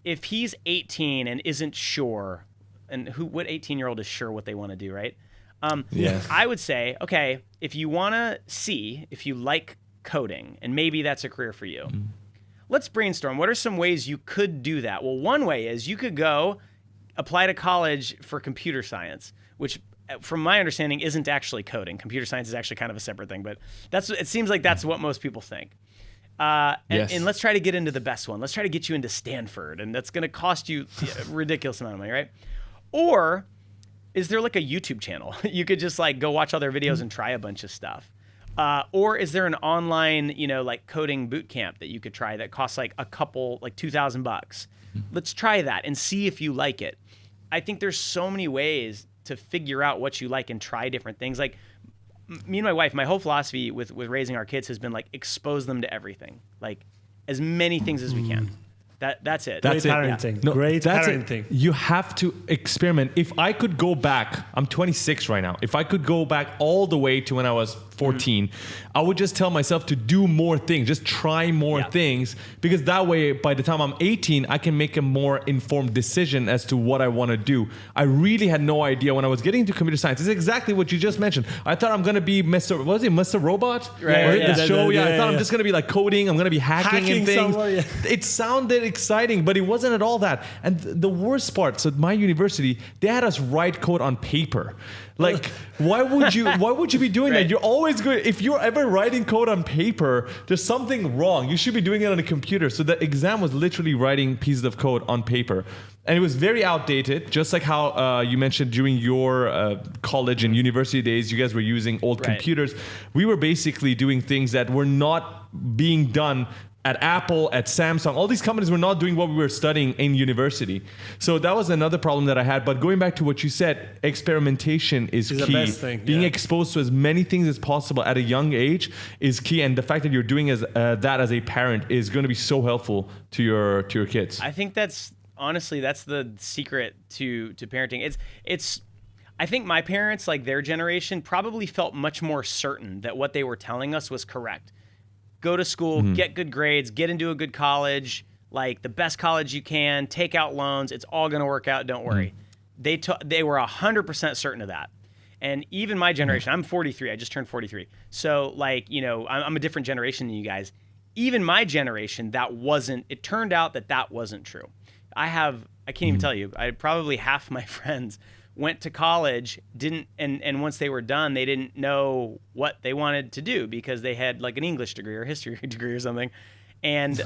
If he's 18 and isn't sure, and what 18-year-old is sure what they want to do, right? Yeah. I would say, okay, if you want to see if you like coding, and maybe that's a career for you, let's brainstorm. What are some ways you could do that? Well, one way is you could go apply to college for computer science, which from my understanding isn't actually coding. Computer science is actually kind of a separate thing, but it seems like that's what most people think. And let's try to get into the best one. Let's try to get you into Stanford, and that's going to cost you a ridiculous amount of money, right? Or is there like a YouTube channel? You could just like go watch all their videos and try a bunch of stuff. Or is there an online, like coding boot camp that you could try that costs like like $2,000? Let's try that and see if you like it. I think there's so many ways to figure out what you like and try different things. Like me and my wife, my whole philosophy with raising our kids has been like expose them to everything, like as many things as we can. That's it. Great parenting. No, Great that's parenting. it. You have to experiment. If I could go back, I'm 26 right now. If I could go back all the way to when I was 14, I would just tell myself to do more things, just try more things, because that way, by the time I'm 18, I can make a more informed decision as to what I want to do. I really had no idea when I was getting into computer science. It's exactly what you just mentioned. I thought I'm going to be Mr. Robot? Right. The show. I thought I'm just going to be like coding. I'm going to be hacking and things. Somewhere, It sounded exciting, but it wasn't at all that. And the worst part, so at my university, they had us write code on paper. Like, why would you be doing that? You're always good. If you're ever writing code on paper, there's something wrong. You should be doing it on a computer. So the exam was literally writing pieces of code on paper. And it was very outdated, just like how you mentioned during your college and university days, you guys were using old computers. We were basically doing things that were not being done at Apple, at Samsung. All these companies were not doing what we were studying in university. So that was another problem that I had. But going back to what you said, experimentation is key. The best thing, Being exposed to as many things as possible at a young age is key. And the fact that you're doing that as a parent is going to be so helpful to your kids. I think that's the secret to parenting. It's I think my parents, like their generation, probably felt much more certain that what they were telling us was correct. Go to school, get good grades, get into a good college, like the best college you can, take out loans. It's all going to work out. Don't worry. They were 100% certain of that. And even my generation, I'm 43. I just turned 43. So like, I'm a different generation than you guys. Even my generation, it turned out that wasn't true. I can't even tell you, probably half my friends went to college, and once they were done, they didn't know what they wanted to do because they had like an English degree or a history degree or something. And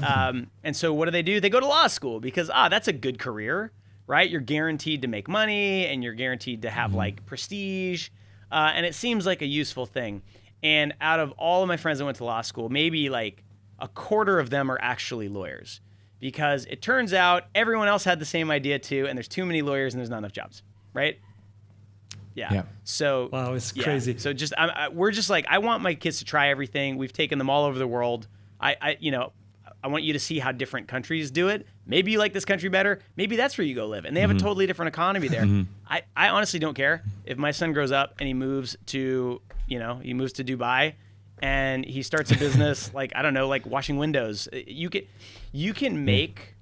so what do? They go to law school because that's a good career, right? You're guaranteed to make money and you're guaranteed to have like prestige. And it seems like a useful thing. And out of all of my friends that went to law school, maybe like a quarter of them are actually lawyers, because it turns out everyone else had the same idea too, and there's too many lawyers and there's not enough jobs. Right? Yeah. So wow, it's crazy. So just we're just like, I want my kids to try everything. We've taken them all over the world. I want you to see how different countries do it. Maybe you like this country better. Maybe that's where you go live, and they have a totally different economy there. I honestly don't care if my son grows up and he moves to Dubai and he starts a business like, I don't know, like washing windows. You can make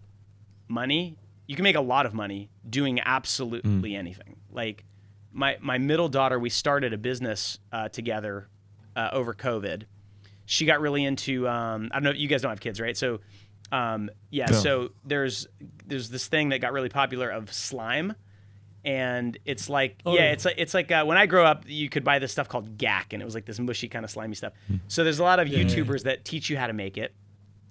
money. You can make a lot of money doing absolutely anything. Like my middle daughter, we started a business together over COVID. She got really into, I don't know, you guys don't have kids, right? So so there's this thing that got really popular of slime. And it's like, it's like when I grow up, you could buy this stuff called gack, and it was like this mushy kind of slimy stuff. So there's a lot of YouTubers that teach you how to make it,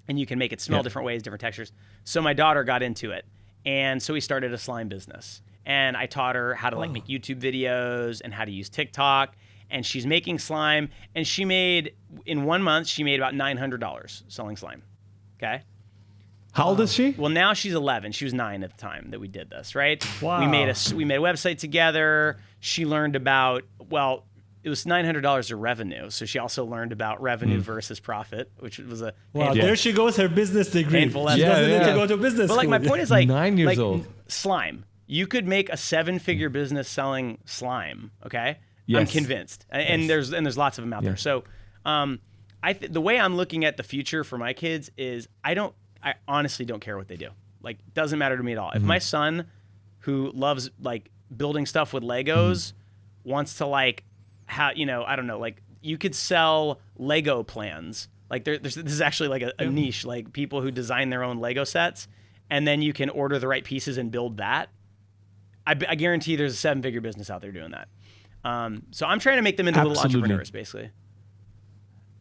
and you can make it smell different ways, different textures. So my daughter got into it. And so we started a slime business, and I taught her how to like make YouTube videos and how to use TikTok. And she's making slime, and in 1 month, she made about $900 selling slime. Okay. How old is she? Well, now she's 11. She was 9 at the time that we did this, right? Wow. We made a website together. She learned about, it was $900 of revenue. So she also learned about revenue versus profit, which was a there she goes, her business degree. Painful She lesson. doesn't need to go to business But like school. my point is like 9 years old. Slime. You could make a 7-figure business selling slime. Okay, yes. I'm convinced, and there's lots of them out there. So, the way I'm looking at the future for my kids is I honestly don't care what they do. Like, doesn't matter to me at all. If my son, who loves like building stuff with Legos wants to like, how, you know, I don't know, like you could sell Lego plans. Like this is actually like a niche, like people who design their own Lego sets, and then you can order the right pieces and build that. I guarantee there's a 7-figure business out there doing that. So I'm trying to make them into little entrepreneurs, basically.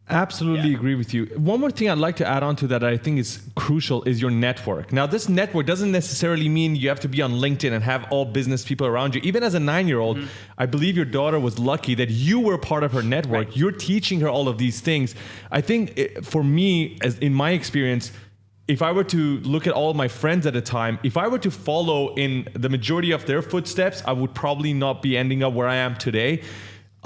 Absolutely agree with you. One more thing I'd like to add on to that I think is crucial is your network. Now, this network doesn't necessarily mean you have to be on LinkedIn and have all business people around you. Even as a 9-year-old, I believe your daughter was lucky that you were part of her network. Right. You're teaching her all of these things. I think for me, as in my experience, if I were to look at all of my friends at a time, if I were to follow in the majority of their footsteps, I would probably not be ending up where I am today.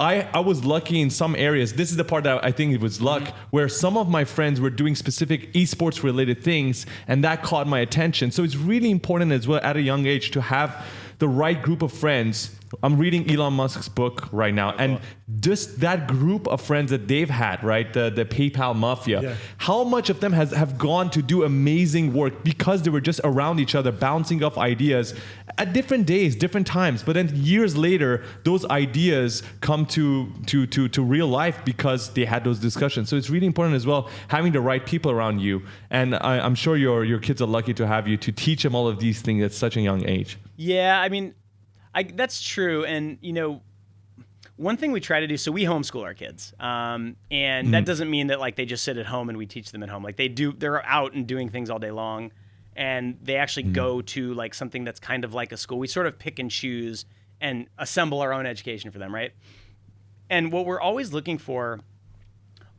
I was lucky in some areas. This is the part that I think it was luck, where some of my friends were doing specific esports related things, and that caught my attention. So it's really important as well at a young age to have the right group of friends. I'm reading Elon Musk's book right now, and just that group of friends that they've had, right, the PayPal mafia, how much of them have gone to do amazing work because they were just around each other, bouncing off ideas at different days, different times. But then years later, those ideas come to real life because they had those discussions. So it's really important as well, having the right people around you. And I'm sure your kids are lucky to have you to teach them all of these things at such a young age. Yeah, I mean, that's true. And, you know, one thing we try to do, so we homeschool our kids. And that doesn't mean that like they just sit at home and we teach them at home. Like they're out and doing things all day long. And they actually go to like something that's kind of like a school. We sort of pick and choose and assemble our own education for them, right? And what we're always looking for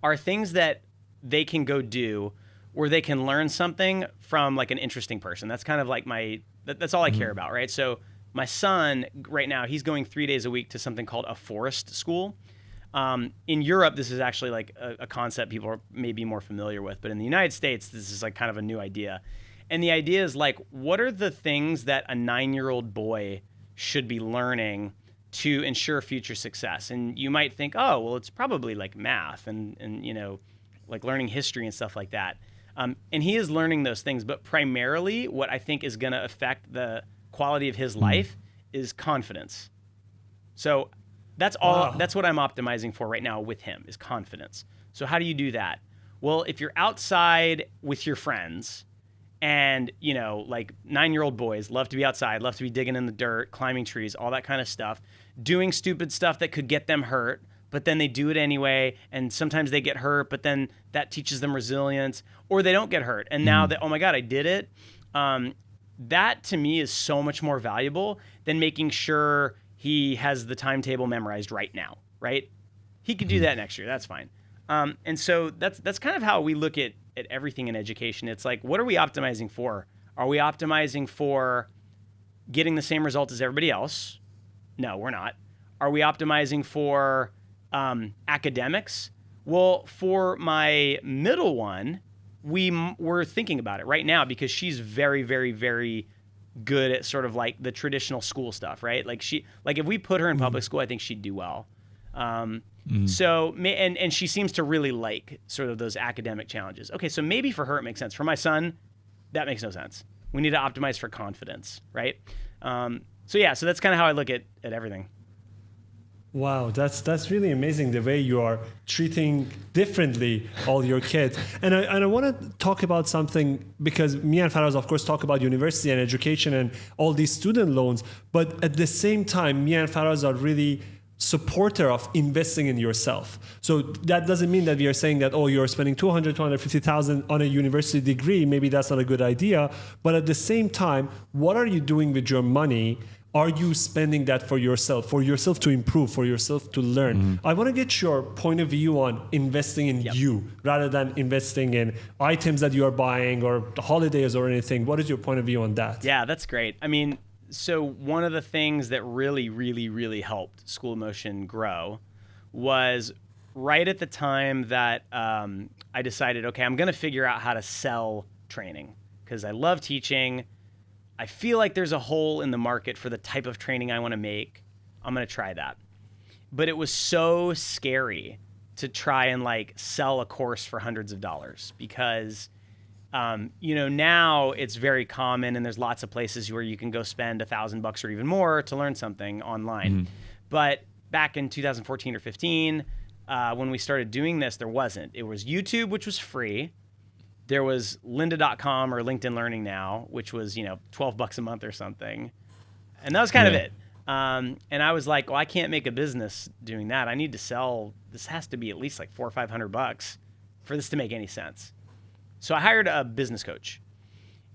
are things that they can go do where they can learn something from like an interesting person. That's kind of like that's all I care about, right? So my son right now, he's going 3 days a week to something called a forest school. In Europe, this is actually like a concept people are maybe more familiar with, but in the United States, this is like kind of a new idea. And the idea is like, what are the things that a 9-year-old boy should be learning to ensure future success? And you might think, oh, well, it's probably like math and you know, like learning history and stuff like that. And he is learning those things, but primarily what I think is going to affect the quality of his life is confidence. So that's all. Wow. That's what I'm optimizing for right now with him is confidence. So how do you do that? Well, if you're outside with your friends and, you know, like 9-year-old boys love to be outside, love to be digging in the dirt, climbing trees, all that kind of stuff, doing stupid stuff that could get them hurt, but then they do it anyway. And sometimes they get hurt, but then that teaches them resilience, or they don't get hurt. And now that, oh my God, I did it. That to me is so much more valuable than making sure he has the timetable memorized right now, right? He could do that next year. That's fine. And so that's kind of how we look at everything in education. It's like, what are we optimizing for? Are we optimizing for getting the same result as everybody else? No, we're not. Are we optimizing for academics? Well, for my middle one, we're thinking about it right now because she's very, very, very good at sort of like the traditional school stuff, right? Like if we put her in public school, I think she'd do well. So, and she seems to really like sort of those academic challenges. Okay, so maybe for her it makes sense. For my son, that makes no sense. We need to optimize for confidence, right? So that's kind of how I look at everything. Wow, that's really amazing the way you are treating differently all your kids. And I want to talk about something because me and Faraz, of course, talk about university and education and all these student loans. But at the same time, me and Faraz are really supporter of investing in yourself. So that doesn't mean that we are saying that, oh, you're spending $250,000 on a university degree. Maybe that's not a good idea. But at the same time, what are you doing with your money? Are you spending that for yourself to improve, for yourself to learn? I want to get your point of view on investing in you rather than investing in items that you are buying or holidays or anything. What is your point of view on that? Yeah, that's great. I mean, so one of the things that really, really, really helped School of Motion grow was right at the time that I decided, okay, I'm going to figure out how to sell training because I love teaching. I feel like there's a hole in the market for the type of training I want to make. I'm going to try that. But it was so scary to try and like sell a course for hundreds of dollars because Now it's very common, and there's lots of places where you can go spend $1,000 or even more to learn something online. But back in 2014 or 15, when we started doing this, there wasn't. It was YouTube, which was free. There was lynda.com or LinkedIn Learning Now, which was, $12 a month or something. And that was kind of it. And I was like, well, I can't make a business doing that. I need to sell. This has to be at least like $400 or $500 for this to make any sense. So I hired a business coach.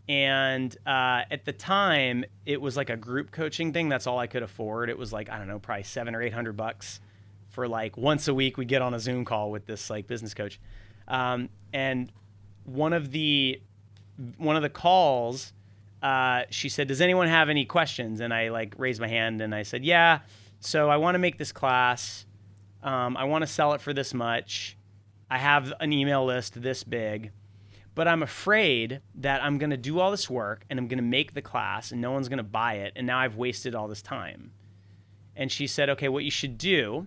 And at the time, it was like a group coaching thing. That's all I could afford. It was like, I don't know, probably $700 or $800 for like once a week we get on a Zoom call with this like business coach. And one of the calls, she said, does anyone have any questions? And I like raised my hand and I said, yeah. So I want to make this class. I want to sell it for this much. I have an email list this big, but I'm afraid that I'm going to do all this work and I'm going to make the class and no one's going to buy it. And now I've wasted all this time. And she said, okay, what you should do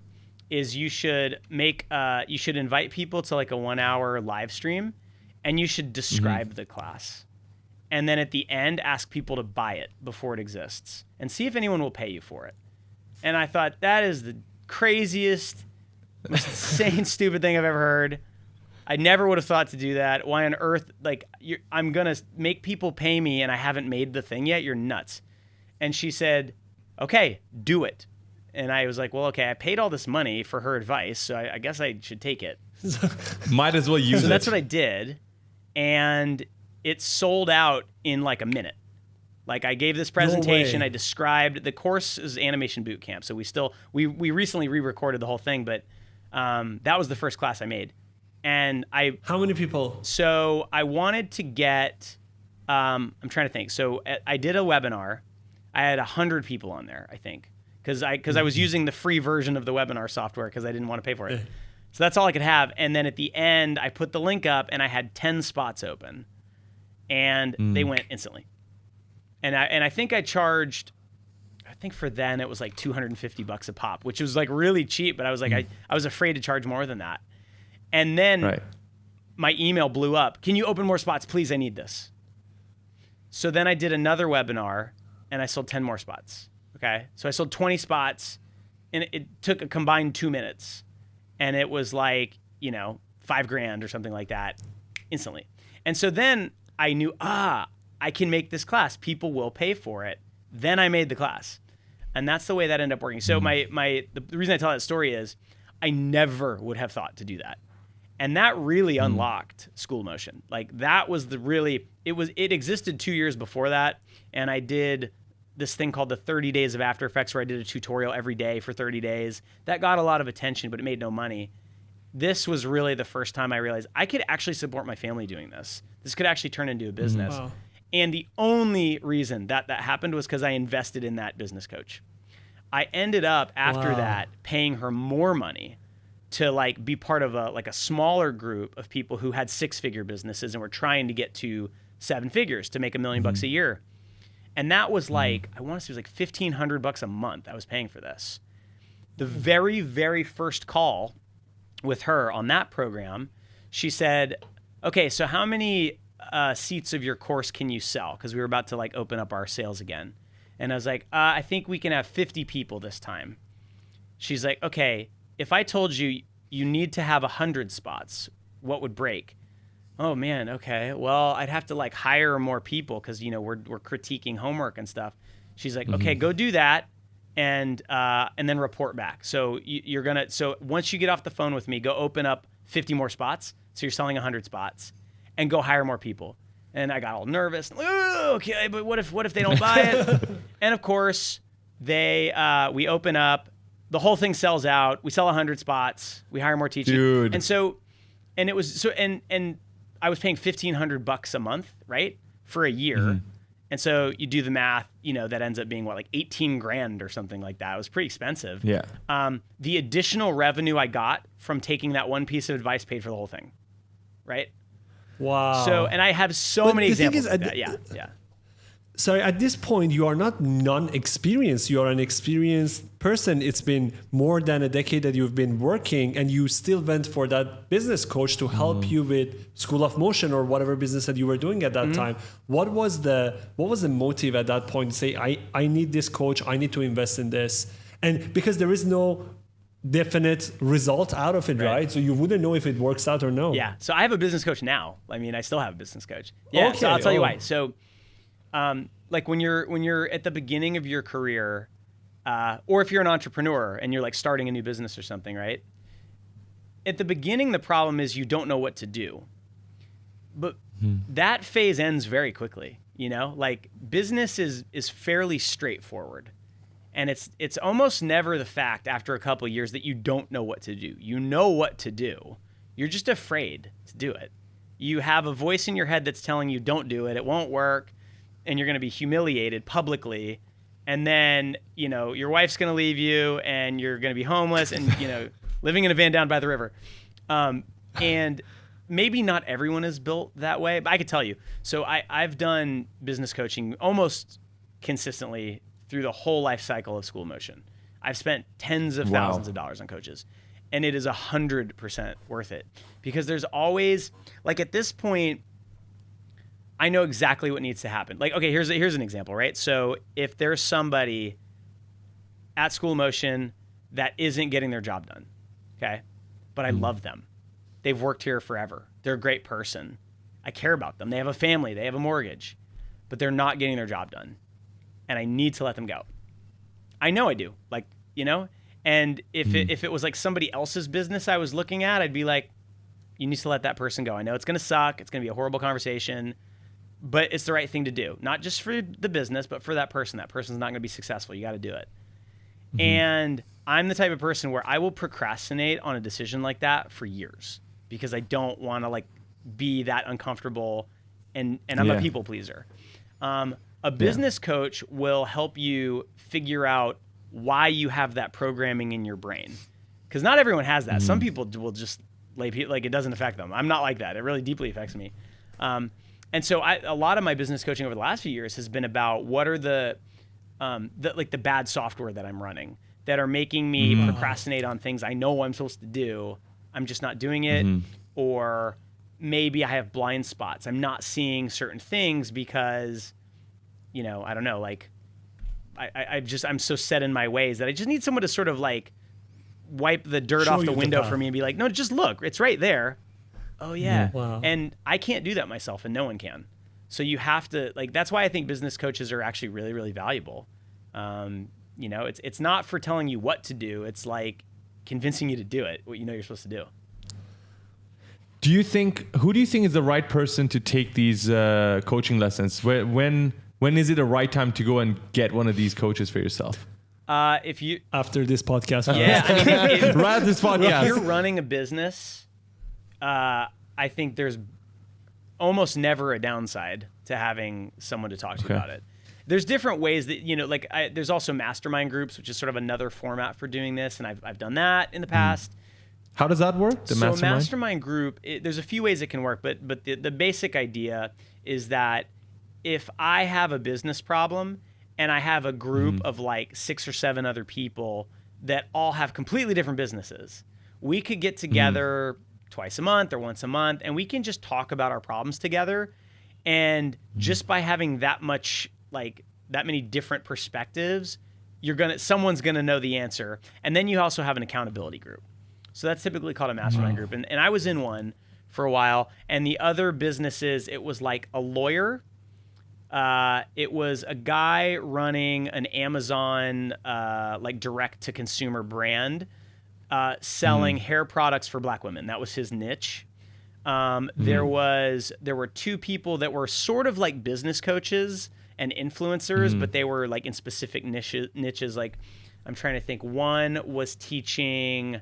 is you should invite people to like a 1 hour live stream and you should describe the class. And then at the end, ask people to buy it before it exists and see if anyone will pay you for it. And I thought, that is the craziest, most insane, stupid thing I've ever heard. I never would have thought to do that. Why on earth, I'm going to make people pay me and I haven't made the thing yet? You're nuts. And she said, okay, do it. And I was like, well, okay, I paid all this money for her advice, so I guess I should take it. Might as well use it. So that's what I did. And it sold out in like a minute. Like I gave this presentation, I described, the course is animation boot camp. So we recently re-recorded the whole thing, but that was the first class I made. And how many people? So I wanted to get, I'm trying to think. So I did a webinar. I had 100 people on there, I think. Because I was using the free version of the webinar software because I didn't want to pay for it. So that's all I could have. And then at the end, I put the link up and I had 10 spots open. And they went instantly. And I think I charged, I think for then it was like $250 a pop, which was like really cheap. But I was like, I was afraid to charge more than that. And then my email blew up. Can you open more spots? Please, I need this. So then I did another webinar and I sold 10 more spots. Okay. So I sold 20 spots and it took a combined 2 minutes. And it was like, $5,000 or something like that instantly. And so then I knew, I can make this class. People will pay for it. Then I made the class. And that's the way that ended up working. So the reason I tell that story is I never would have thought to do that. And that really unlocked School Motion. Like that was it existed 2 years before that. And I did this thing called the 30 Days of After Effects where I did a tutorial every day for 30 days. That got a lot of attention, but it made no money. This was really the first time I realized I could actually support my family doing this. This could actually turn into a business. Wow. And the only reason that happened was because I invested in that business coach. I ended up after that paying her more money to like be part of a smaller group of people who had 6-figure businesses and were trying to get to 7 figures to make $1 million a year. And that was like, I want to say it was like $1,500 a month I was paying for this. The very, very first call with her on that program, she said, okay, so how many seats of your course can you sell? Because we were about to like open up our sales again. And I was like, I think we can have 50 people this time. She's like, okay, if I told you you need to have 100 spots, what would break? Oh man, okay. Well, I'd have to like hire more people because we're critiquing homework and stuff. She's like, okay, go do that, and then report back. So so once you get off the phone with me, go open up 50 more spots. So you're selling 100 spots, and go hire more people. And I got all nervous. Okay, but what if they don't buy it? And of course, we open up, the whole thing sells out. We sell 100 spots. We hire more teachers. Dude. And it was and I was paying $1,500 a month, right, for a year. And so you do the math, that ends up being like $18,000 or something like that. It was pretty expensive. Yeah. The additional revenue I got from taking that one piece of advice paid for the whole thing, right? Wow. So, and I have so many examples of that. Yeah. So at this point, you are not non-experienced. You are an experienced person. It's been more than a decade that you've been working, and you still went for that business coach to help you with School of Motion or whatever business that you were doing at that time. What was the motive at that point to say, I need this coach, I need to invest in this? And because there is no definite result out of it, right? So you wouldn't know if it works out or no. Yeah. So I have a business coach now. I mean, I still have a business coach. Yeah. Okay. So I'll tell you why. So, like when you're at the beginning of your career, or if you're an entrepreneur and you're like starting a new business or something, right? At the beginning, the problem is you don't know what to do. But that phase ends very quickly, you know? Like business is fairly straightforward. And it's almost never the fact after a couple of years that you don't know what to do. You know what to do. You're just afraid to do it. You have a voice in your head that's telling you don't do it, it won't work, and you're going to be humiliated publicly. And then, you know, your wife's going to leave you and you're going to be homeless and, you know, living in a van down by the river. And maybe not everyone is built that way, but I could tell you. So I've done business coaching almost consistently through the whole life cycle of School of Motion. I've spent tens of thousands of dollars on coaches, and it is 100% worth it because there's always, like at this point, I know exactly what needs to happen. Like, okay, here's an example, right? So if there's somebody at School of Motion that isn't getting their job done, okay, but I love them. They've worked here forever. They're a great person. I care about them. They have a family. They have a mortgage, but they're not getting their job done. And I need to let them go. I know I do. Like, you know, and if it was like somebody else's business I was looking at, I'd be like, you need to let that person go. I know it's going to suck. It's going to be a horrible conversation, but it's the right thing to do. Not just for the business, but for that person. That person's not going to be successful. You got to do it. And I'm the type of person where I will procrastinate on a decision like that for years because I don't want to like be that uncomfortable and I'm a people pleaser. A business coach will help you figure out why you have that programming in your brain. Because not everyone has that. Some people will just like it doesn't affect them. I'm not like that. It really deeply affects me. And so a lot of my business coaching over the last few years has been about what are the bad software that I'm running that are making me procrastinate on things I know I'm supposed to do. I'm just not doing it. Or maybe I have blind spots. I'm not seeing certain things because, you know, I don't know, like I'm so set in my ways that I just need someone to sort of like wipe the dirt off the window for me and be like, no, just look, it's right there. Oh yeah. Wow. And I can't do that myself and no one can. So you have to like, that's why I think business coaches are actually really, really valuable. You know, it's not for telling you what to do. It's like convincing you to do it, what you know you're supposed to do. Who do you think is the right person to take these coaching lessons? When is it the right time to go and get one of these coaches for yourself? If you after this podcast, yeah, I mean, right after this podcast, if you're running a business, I think there's almost never a downside to having someone to talk to about it. There's different ways that, you know, like there's also mastermind groups, which is sort of another format for doing this, and I've done that in the past. How does that work? Mastermind group, there's a few ways it can work, but the basic idea is that if I have a business problem and I have a group of like 6 or 7 other people that all have completely different businesses, we could get together twice a month or once a month and we can just talk about our problems together. And just by having that many different perspectives, someone's gonna know the answer. And then you also have an accountability group. So that's typically called a mastermind group. And I was in one for a while, and the other businesses, it was like a lawyer. It was a guy running an Amazon like direct to consumer brand, selling hair products for Black women. That was his niche. There were 2 people that were sort of like business coaches and influencers, but they were like in specific niches. Like I'm trying to think. One was teaching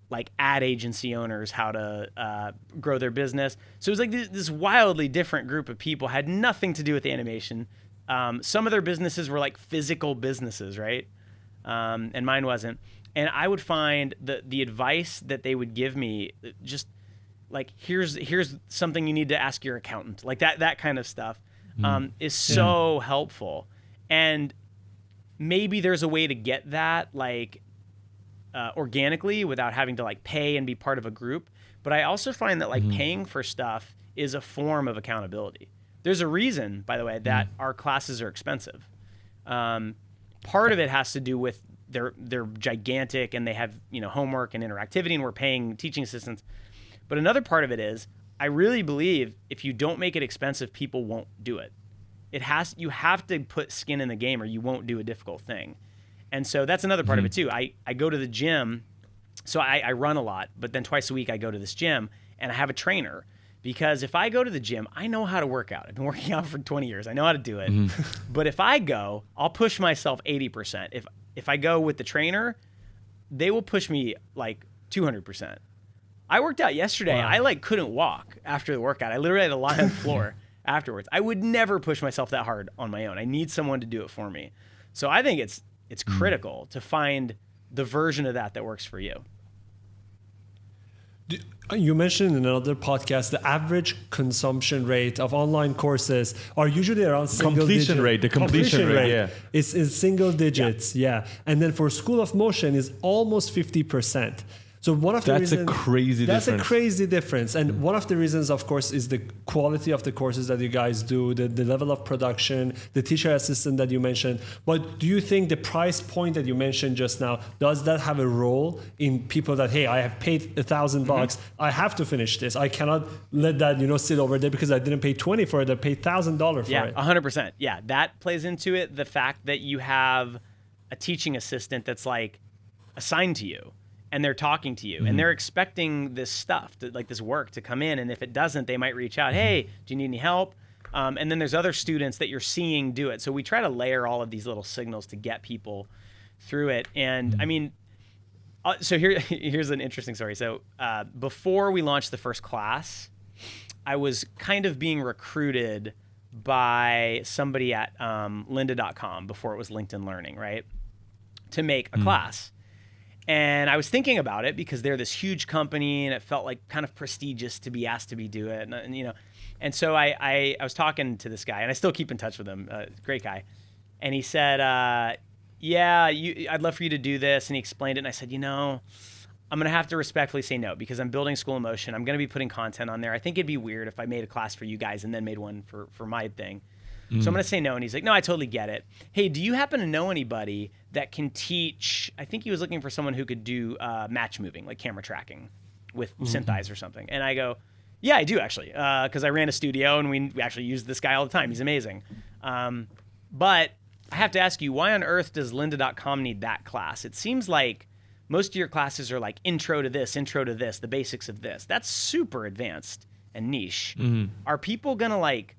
like ad agency owners how to grow their business. So it was like this wildly different group of people, had nothing to do with the animation. Some of their businesses were like physical businesses, right? And mine wasn't. And I would find the advice that they would give me just like, here's something you need to ask your accountant, like that kind of stuff. is so helpful. And maybe there's a way to get that like organically without having to like pay and be part of a group. But I also find that like paying for stuff is a form of accountability. There's a reason, by the way, that our classes are expensive. Part of it has to do with they're gigantic and they have, you know, homework and interactivity, and we're paying teaching assistants. But another part of it is I really believe if you don't make it expensive, people won't do it. You have to put skin in the game or you won't do a difficult thing. And so that's another part of it too. I go to the gym, so I run a lot, but then twice a week I go to this gym and I have a trainer, because if I go to the gym, I know how to work out. I've been working out for 20 years. I know how to do it. But if I go, I'll push myself 80%. If I go with the trainer, they will push me like 200%. I worked out yesterday. Wow. I like couldn't walk after the workout. I literally had to lie on the floor afterwards. I would never push myself that hard on my own. I need someone to do it for me. So I think it's critical to find the version of that works for you. You mentioned in another podcast the average consumption rate of online courses are usually around completion rate. The completion rate, yeah, is single digits, yeah. And then for School of Motion is almost 50%. So one of the reasons, that's a crazy difference. And one of the reasons, of course, is the quality of the courses that you guys do, the level of production, the teacher assistant that you mentioned. But do you think the price point that you mentioned just now, does that have a role in people that, hey, I have paid $1,000, I have to finish this. I cannot let that, sit over there because I didn't pay $20 for it. I paid $1,000 for it. Yeah, 100%. Yeah, that plays into it. The fact that you have a teaching assistant that's like assigned to you, and they're talking to you, and they're expecting this stuff, this work to come in. And if it doesn't, they might reach out, hey, do you need any help? And then there's other students that you're seeing do it. So we try to layer all of these little signals to get people through it. And I mean, so here's an interesting story. So before we launched the first class, I was kind of being recruited by somebody at lynda.com before it was LinkedIn Learning, right? To make a class. And I was thinking about it because they're this huge company and it felt like kind of prestigious to be asked to do it. And so I was talking to this guy, and I still keep in touch with him, great guy. And he said, I'd love for you to do this. And he explained it. And I said, I'm going to have to respectfully say no, because I'm building School of Motion. I'm going to be putting content on there. I think it'd be weird if I made a class for you guys and then made one for my thing. So I'm going to say no. And he's like, no, I totally get it. Hey, do you happen to know anybody that can teach? I think he was looking for someone who could do match moving, like camera tracking with synthesize or something. And I go, yeah, I do actually, because I ran a studio and we actually use this guy all the time. He's amazing. But I have to ask you, why on earth does lynda.com need that class? It seems like most of your classes are like intro to this, the basics of this. That's super advanced and niche. Are people going to like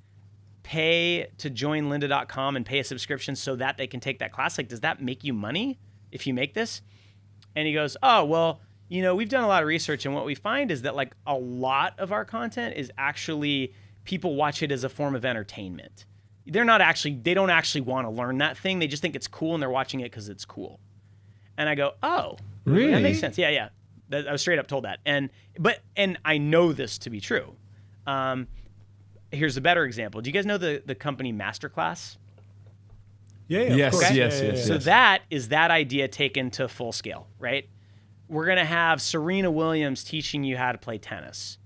pay to join lynda.com and pay a subscription so that they can take that class? Like, does that make you money if you make this? And he goes, oh, well, we've done a lot of research, and what we find is that like a lot of our content is actually people watch it as a form of entertainment. They don't actually want to learn that thing. They just think it's cool and they're watching it because it's cool. And I go, oh, really? That makes sense. Yeah. I was straight up told that. And I know this to be true. Here's a better example. Do you guys know the company Masterclass? Yeah. Yes, of course. yes. So that is that idea taken to full scale, right? We're going to have Serena Williams teaching you how to play tennis.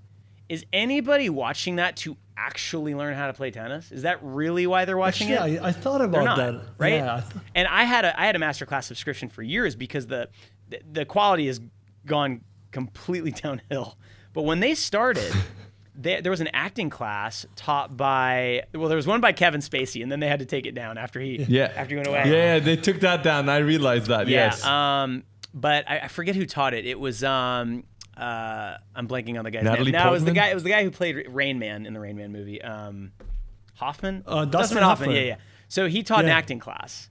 Is anybody watching that to actually learn how to play tennis? Is that really why they're watching it? I thought about that. Right? Yeah, and I had a Masterclass subscription for years because the quality has gone completely downhill. But when they started, there was an acting class taught by, there was one by Kevin Spacey, and then they had to take it down after he went away. Yeah, they took that down. I realized that. Yeah, yes. But I forget who taught it. It was I'm blanking on the guy's Natalie name. No, Portman? it was the guy who played Rain Man in the Rain Man movie. Hoffman? Dustin Hoffman. Yeah. So he taught an acting class.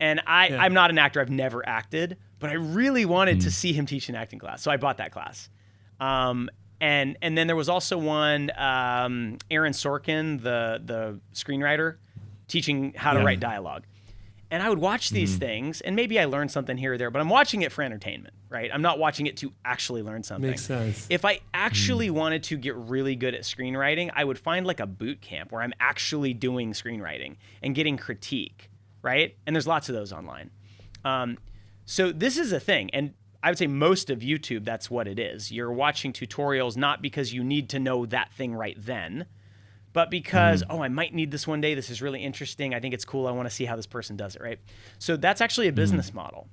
And I'm not an actor. I've never acted, but I really wanted to see him teach an acting class. So I bought that class. And then there was also one, Aaron Sorkin, the screenwriter, teaching how to write dialogue. And I would watch these things, and maybe I learned something here or there, but I'm watching it for entertainment, right? I'm not watching it to actually learn something. Makes sense. If I actually wanted to get really good at screenwriting, I would find like a boot camp where I'm actually doing screenwriting and getting critique, right? And there's lots of those online. So this is a thing. And I would say most of YouTube, that's what it is. You're watching tutorials not because you need to know that thing right then, but because, I might need this one day. This is really interesting. I think it's cool. I want to see how this person does it, right? So that's actually a business model,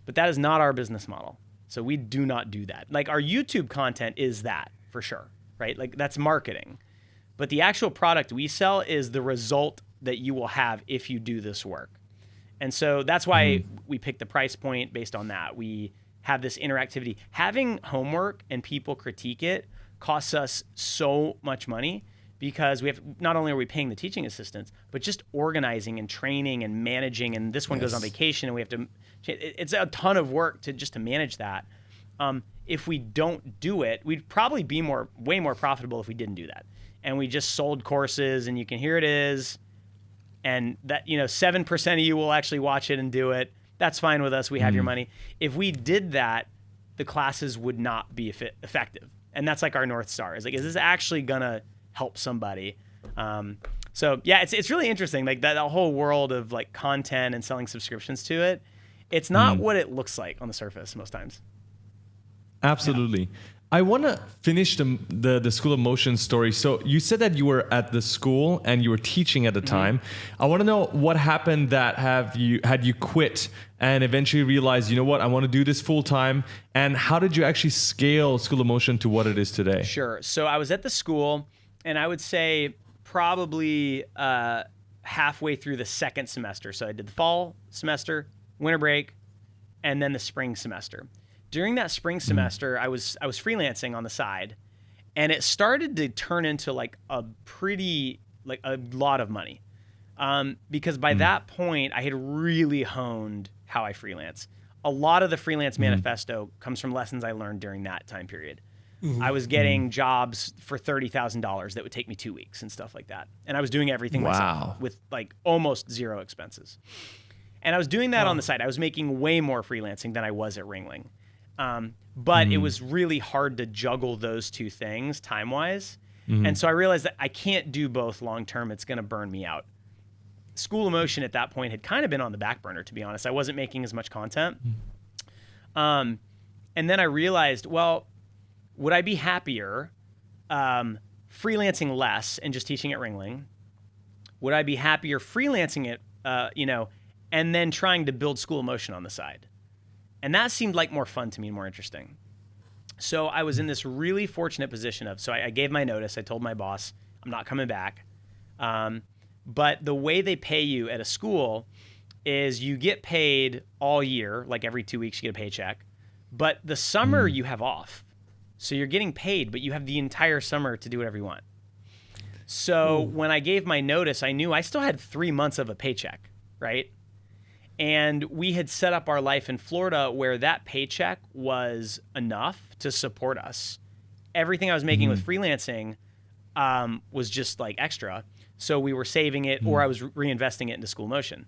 but that is not our business model. So we do not do that. Like our YouTube content is that for sure, right? Like that's marketing. But the actual product we sell is the result that you will have if you do this work. And so that's why we pick the price point based on that. We have this interactivity. Having homework and people critique it costs us so much money, because we have, not only are we paying the teaching assistants, but just organizing and training and managing, and this one goes on vacation and we have to, it's a ton of work to manage that. If we don't do it, we'd probably be way more profitable if we didn't do that. And we just sold courses, and you can, here it is. And that, 7% of you will actually watch it and do it. That's fine with us. We have your money. If we did that, the classes would not be effective. And that's like our North Star. Is this actually gonna help somebody? So yeah, it's really interesting. Like that whole world of like content and selling subscriptions to it. It's not what it looks like on the surface most times. Absolutely. Yeah. I want to finish the School of Motion story. So you said that you were at the school and you were teaching at the time. I want to know what happened that had you quit and eventually realized, you know what, I want to do this full time. And how did you actually scale School of Motion to what it is today? Sure. So I was at the school, and I would say probably halfway through the second semester. So I did the fall semester, winter break, and then the spring semester. During that spring semester, I was freelancing on the side, and it started to turn into like a lot of money, because by that point I had really honed how I freelance. A lot of the Freelance Manifesto comes from lessons I learned during that time period. I was getting jobs for $30,000 that would take me 2 weeks and stuff like that, and I was doing everything myself with like almost zero expenses. And I was doing that on the side. I was making way more freelancing than I was at Ringling. But it was really hard to juggle those two things time-wise. And so I realized that I can't do both long-term. It's going to burn me out. School of Motion at that point had kind of been on the back burner, to be honest. I wasn't making as much content. And then I realized, well, would I be happier freelancing less and just teaching at Ringling? Would I be happier freelancing it, and then trying to build School of Motion on the side? And that seemed like more fun to me and more interesting. So I was in this really fortunate position so I gave my notice. I told my boss, I'm not coming back. But the way they pay you at a school is you get paid all year, like every 2 weeks you get a paycheck. But the summer you have off. So you're getting paid, but you have the entire summer to do whatever you want. So when I gave my notice, I knew I still had 3 months of a paycheck, right? And we had set up our life in Florida where that paycheck was enough to support us. Everything I was making with freelancing was just like extra. So we were saving it, or I was reinvesting it into School of Motion.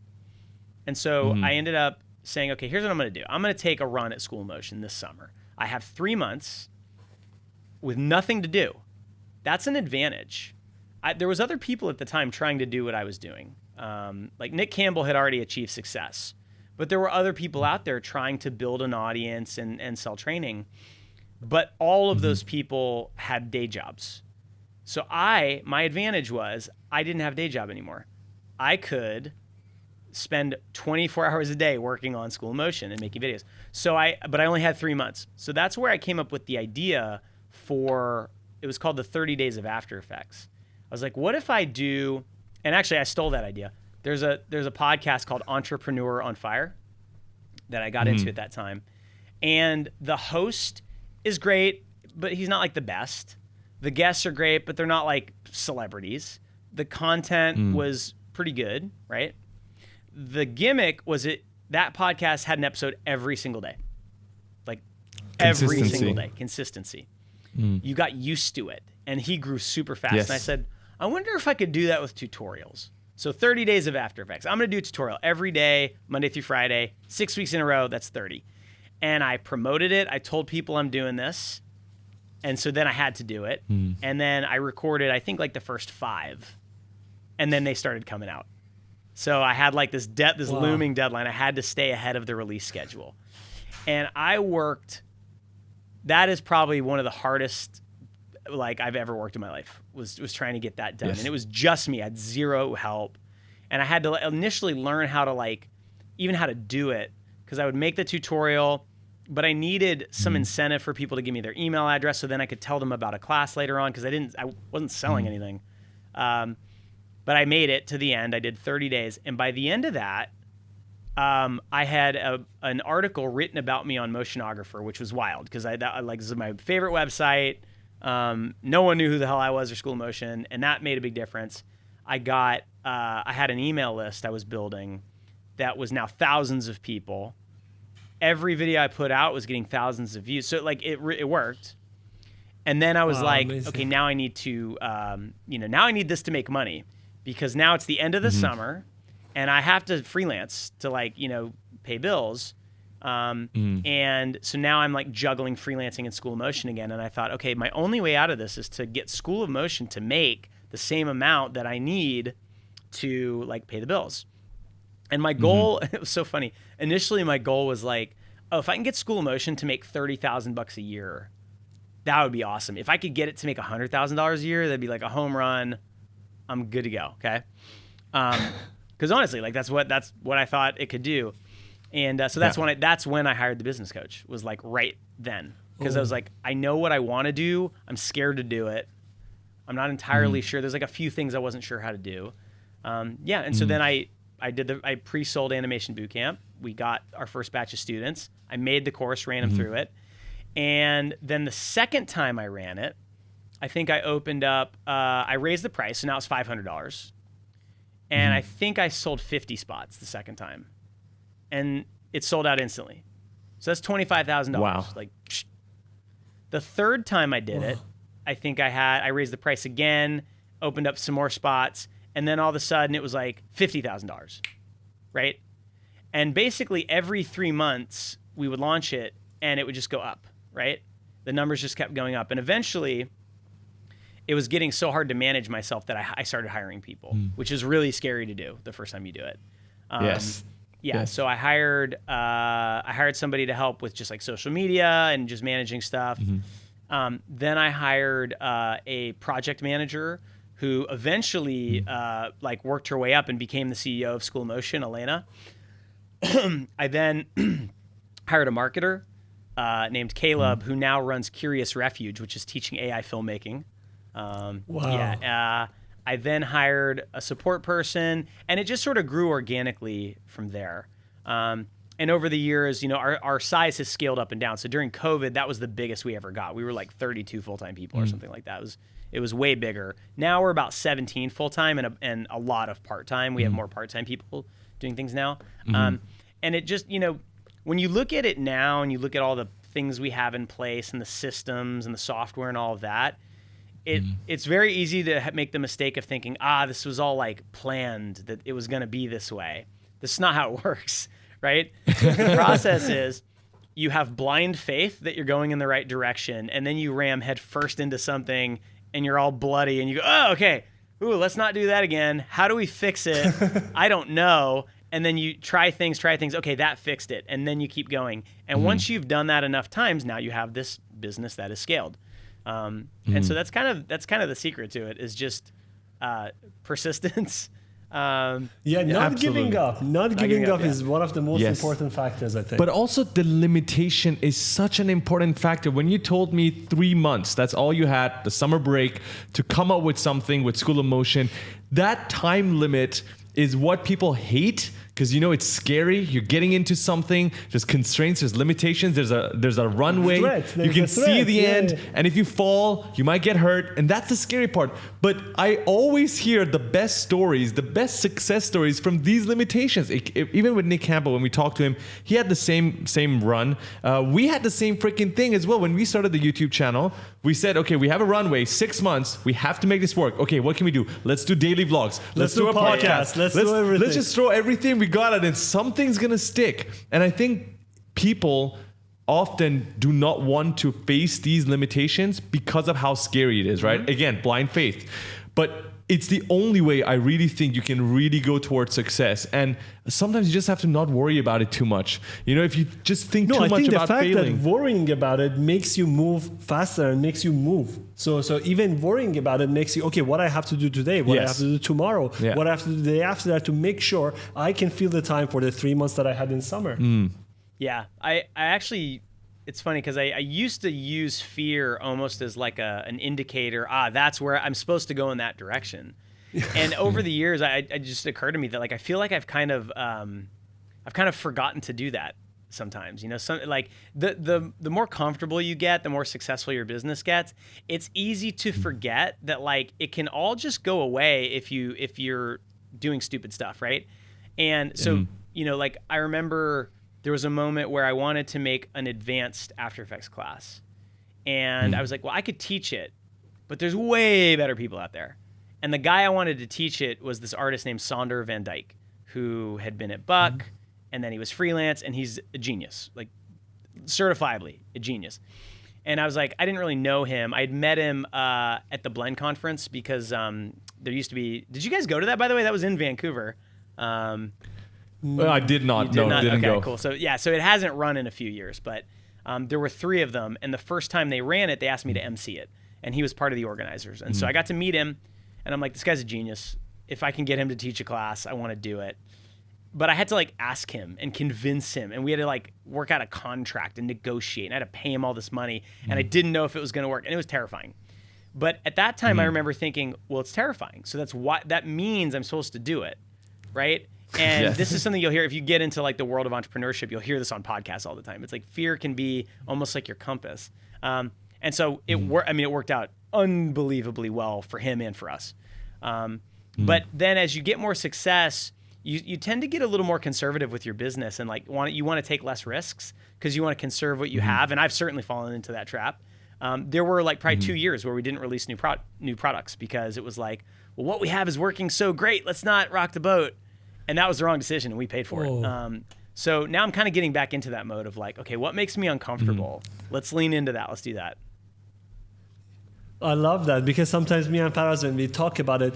And so I ended up saying, okay, here's what I'm going to do. I'm going to take a run at School of Motion this summer. I have 3 months with nothing to do. That's an advantage. There was other people at the time trying to do what I was doing. Like Nick Campbell had already achieved success, but there were other people out there trying to build an audience and sell training. But all of those people had day jobs. So my advantage was I didn't have a day job anymore. I could spend 24 hours a day working on School of Motion and making videos. But I only had 3 months. So that's where I came up with the idea it was called the 30 Days of After Effects. I was like, what if I do, and actually I stole that idea. There's a podcast called Entrepreneurial on Fire that I got into at that time. And the host is great, but he's not like the best. The guests are great, but they're not like celebrities. The content was pretty good, right? The gimmick was that podcast had an episode every single day. Like every single day. Consistency. You got used to it. And he grew super fast. Yes. And I said, I wonder if I could do that with tutorials. So 30 days of After Effects. I'm going to do a tutorial every day, Monday through Friday, 6 weeks in a row. That's 30. And I promoted it. I told people I'm doing this. And so then I had to do it. And then I recorded, I think, like the first 5. And then they started coming out. So I had like this looming deadline. I had to stay ahead of the release schedule. And I worked, that is probably one of the hardest like I've ever worked in my life, was trying to get that done. Yes. And it was just me. I had zero help. And I had to initially learn how to like, even how to do it, because I would make the tutorial, but I needed some incentive for people to give me their email address so then I could tell them about a class later on, because I wasn't selling anything. But I made it to the end. I did 30 days. And by the end of that, I had an article written about me on Motionographer, which was wild, because this is my favorite website. No one knew who the hell I was or School of Motion, and that made a big difference. I had an email list I was building that was now thousands of people. Every video I put out was getting thousands of views. So like it worked. And then I was amazing. Okay, now I need to, now I need this to make money, because now it's the end of the summer and I have to freelance to pay bills. And so now I'm like juggling freelancing and School of Motion again. And I thought, okay, my only way out of this is to get School of Motion to make the same amount that I need to like pay the bills. And my goal, it was so funny. Initially my goal was like, if I can get School of Motion to make $30,000 a year, that would be awesome. If I could get it to make $100,000 a year, that'd be like a home run. I'm good to go. Okay. Cause honestly, like that's what I thought it could do. And so that's when I hired the business coach, was like right then. Because I was like, I know what I want to do. I'm scared to do it. I'm not entirely sure. There's like a few things I wasn't sure how to do. And so then I pre-sold Animation Bootcamp. We got our first batch of students. I made the course, ran them through it. And then the second time I ran it, I think I opened up, I raised the price, so now it's $500. And I think I sold 50 spots the second time. And it sold out instantly. So that's $25,000. Wow. Like, the third time I did it, I think I raised the price again, opened up some more spots, and then all of a sudden it was like $50,000, right? And basically every 3 months we would launch it and it would just go up, right? The numbers just kept going up. And eventually it was getting so hard to manage myself that I started hiring people, which is really scary to do the first time you do it. Yes. Yeah, so I hired somebody to help with just like social media and just managing stuff. Then I hired a project manager who eventually worked her way up and became the CEO of School of Motion, Elena. I then hired a marketer named Caleb, who now runs Curious Refuge, which is teaching AI filmmaking. I then hired a support person, and it just sort of grew organically from there. And over the years, our size has scaled up and down. So during COVID, that was the biggest we ever got. We were like 32 full-time people or something like that. It was way bigger. Now we're about 17 full-time and a lot of part-time. We have more part-time people doing things now. And it just, when you look at it now and you look at all the things we have in place and the systems and the software and all of that, it's very easy to make the mistake of thinking, this was all like planned, that it was going to be this way. This is not how it works, right? The process is you have blind faith that you're going in the right direction, and then you ram head first into something and you're all bloody and you go, okay, let's not do that again. How do we fix it? I don't know. And then you try things. Okay, that fixed it. And then you keep going. And once you've done that enough times, now you have this business that is scaled. And so that's kind of the secret to it, is just persistence. Not giving up. Not giving up is one of the most important factors, I think. But also the limitation is such an important factor. When you told me 3 months, that's all you had, the summer break, to come up with something with School of Motion, that time limit is what people hate, because it's scary. You're getting into something. There's constraints. There's limitations. There's a runway. You can see the end. And if you fall, you might get hurt. And that's the scary part. But I always hear the best stories, the best success stories from these limitations. Even with Nick Campbell, when we talked to him, he had the same run. We had the same freaking thing as well. When we started the YouTube channel, we said, okay, we have a runway, 6 months. We have to make this work. Okay, what can we do? Let's do daily vlogs. Let's do a podcast. Let's do everything. Let's just throw everything we got at it. Something's going to stick. And I think people often do not want to face these limitations because of how scary it is, right? Mm-hmm. Again, blind faith. But it's the only way I really think you can really go towards success. And sometimes you just have to not worry about it too much. If you just think too much about failing. No, I think the fact that worrying about it makes you move faster and makes you move. So even worrying about it makes you, okay, what I have to do today, what I have to do tomorrow, what I have to do the day after that to make sure I can feel the time for the 3 months that I had in summer. Yeah, I actually... It's funny because I used to use fear almost as like an indicator. That's where I'm supposed to go in that direction. And over the years, it just occurred to me that I feel like I've kind of forgotten to do that sometimes. The more comfortable you get, the more successful your business gets. It's easy to forget that it can all just go away if you're doing stupid stuff, right? And so I remember. There was a moment where I wanted to make an advanced After Effects class. And I was like, well, I could teach it, but there's way better people out there. And the guy I wanted to teach it was this artist named Sander Van Dyke, who had been at Buck, and then he was freelance, and he's a genius, certifiably a genius. And I was like, I didn't really know him. I'd met him at the Blend conference because there used to be, did you guys go to that, by the way? That was in Vancouver. Well, I did not. Didn't go. Cool. So it hasn't run in a few years, but there were 3 of them. And the first time they ran it, they asked me to MC it. And he was part of the organizers. And so I got to meet him, and I'm like, this guy's a genius. If I can get him to teach a class, I want to do it. But I had to ask him and convince him. And we had to work out a contract and negotiate. And I had to pay him all this money. And I didn't know if it was going to work. And it was terrifying. But at that time, I remember thinking, well, it's terrifying. So that means I'm supposed to do it, right? And this is something you'll hear if you get into the world of entrepreneurship. You'll hear this on podcasts all the time. It's fear can be almost like your compass. And so it worked out unbelievably well for him and for us. But then as you get more success, you tend to get a little more conservative with your business and you want to take less risks because you want to conserve what you have. And I've certainly fallen into that trap. There were probably 2 years where we didn't release new products because it was well, what we have is working so great. Let's not rock the boat. And that was the wrong decision, and we paid for it. So now I'm kind of getting back into that mode of okay, what makes me uncomfortable? Let's lean into that. Let's do that. I love that because sometimes me and Faraz, when we talk about it,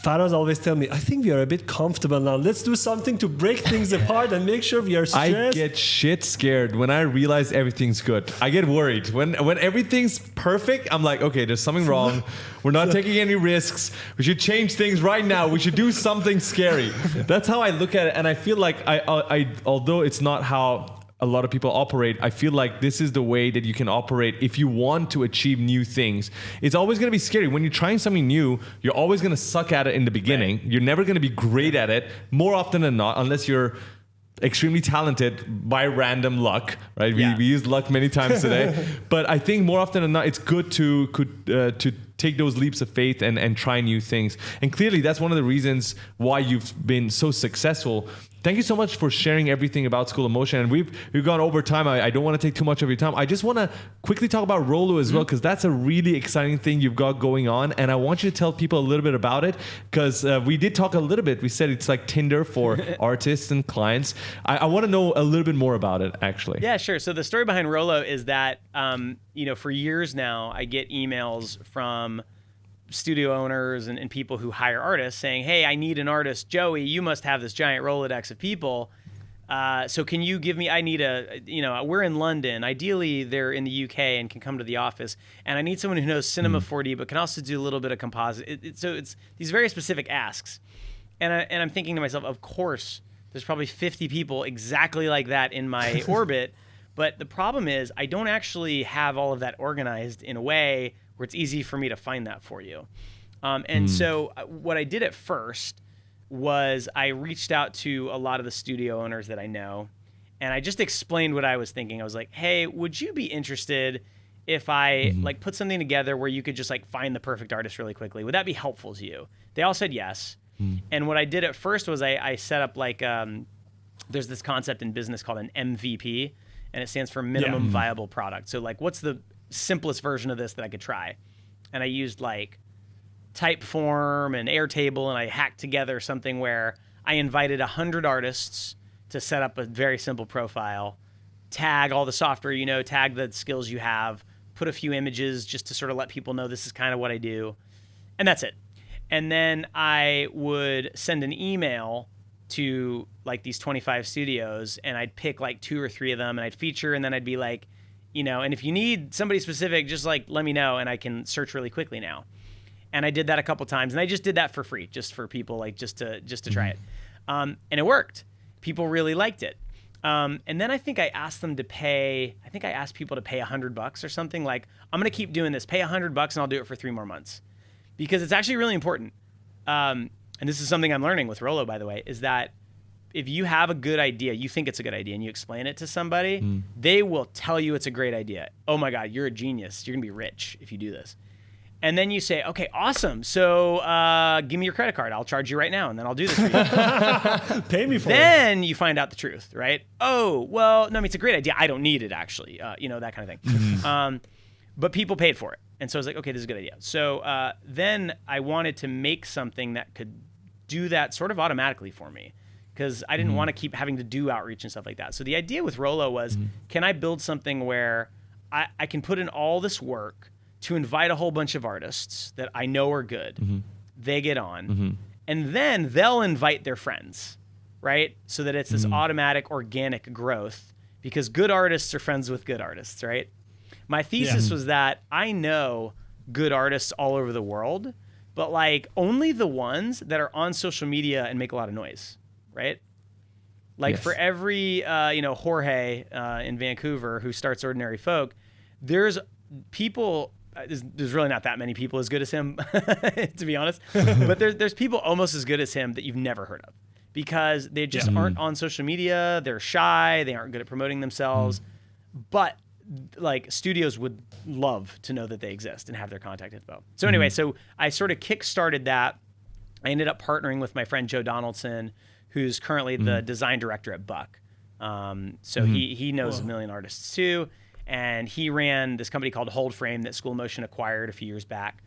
Faraz always tell me, I think we are a bit comfortable now. Let's do something to break things apart and make sure we are stressed. I get shit scared when I realize everything's good. I get worried. When everything's perfect, I'm like, okay, there's something wrong. We're not taking any risks. We should change things right now. We should do something scary. That's how I look at it. And I feel like I although it's not how a lot of people operate, I feel like this is the way that you can operate if you want to achieve new things. It's always going to be scary. When you're trying something new, you're always going to suck at it in the beginning. Right. You're never going to be great at it, more often than not, unless you're extremely talented by random luck, right? Yeah. We use luck many times today. But I think more often than not, it's good to take those leaps of faith and try new things. And clearly, that's one of the reasons why you've been so successful. Thank you so much for sharing everything about School of Motion. And we've gone over time. I don't want to take too much of your time. I just want to quickly talk about Rolo as well, because that's a really exciting thing you've got going on. And I want you to tell people a little bit about it, because we did talk a little bit. We said it's like Tinder for artists and clients. I want to know a little bit more about it, actually. Yeah, sure. So the story behind Rolo is that, for years now, I get emails from studio owners and people who hire artists saying, hey, I need an artist. Joey, you must have this giant Rolodex of people. So can you give me, I need we're in London. Ideally, they're in the UK and can come to the office. And I need someone who knows Cinema 4D, but can also do a little bit of composite. So it's these very specific asks. And I'm thinking to myself, of course, there's probably 50 people exactly like that in my orbit. But the problem is I don't actually have all of that organized in a way where it's easy for me to find that for you. So what I did at first was I reached out to a lot of the studio owners that I know, and I just explained what I was thinking. I was like, hey, would you be interested if I like put something together where you could just like find the perfect artist really quickly? Would that be helpful to you? They all said yes. And what I did at first was I set up like, there's this concept in business called an MVP, and it stands for minimum viable product. So like, what's the simplest version of this that I could try? And I used like Typeform and Airtable, and I hacked together something where I invited 100 artists to set up a very simple profile, tag all the software you know, tag the skills you have, put a few images just to sort of let people know this is kind of what I do, and that's it. And then I would send an email to like these 25 studios, and I'd pick like 2 or 3 of them, and I'd feature, and then I'd be like, you know, and if you need somebody specific, just like let me know, and I can search really quickly now. And I did that a couple times, and I just did that for free, just for people, like just to try it. And it worked. People really liked it. And then I think I asked them to pay, I think I asked people to pay $100 or something. Like, I'm going to keep doing this, pay $100 and I'll do it for 3 more months. Because it's actually really important. And this is something I'm learning with Rolo, by the way, is that if you have a good idea, you think it's a good idea, and you explain it to somebody, they will tell you it's a great idea. Oh my God, you're a genius. You're going to be rich if you do this. And then you say, okay, awesome. So give me your credit card. I'll charge you right now, and then I'll do this for you. Pay me for it. Then you find out the truth, right? Oh, well, no, I mean, it's a great idea. I don't need it, actually. You know, that kind of thing. But people paid for it. And so I was like, okay, this is a good idea. So then I wanted to make something that could do that sort of automatically for me, because I didn't want to keep having to do outreach and stuff like that. So the idea with Rolo was, can I build something where I can put in all this work to invite a whole bunch of artists that I know are good. They get on, and then they'll invite their friends, right? So that it's this automatic organic growth, because good artists are friends with good artists, right? My thesis was that I know good artists all over the world, but like only the ones that are on social media and make a lot of noise, right? Like for every, you know, Jorge in Vancouver who starts Ordinary Folk, there's people, there's really not that many people as good as him, to be honest. But there's people almost as good as him that you've never heard of, because they just aren't on social media. They're shy. They aren't good at promoting themselves. But like studios would love to know that they exist and have their contact info. So anyway, so I sort of kickstarted that. I ended up partnering with my friend Joe Donaldson, who's currently the design director at Buck. So he knows a million artists too. And he ran this company called Hold Frame that School Motion acquired a few years back.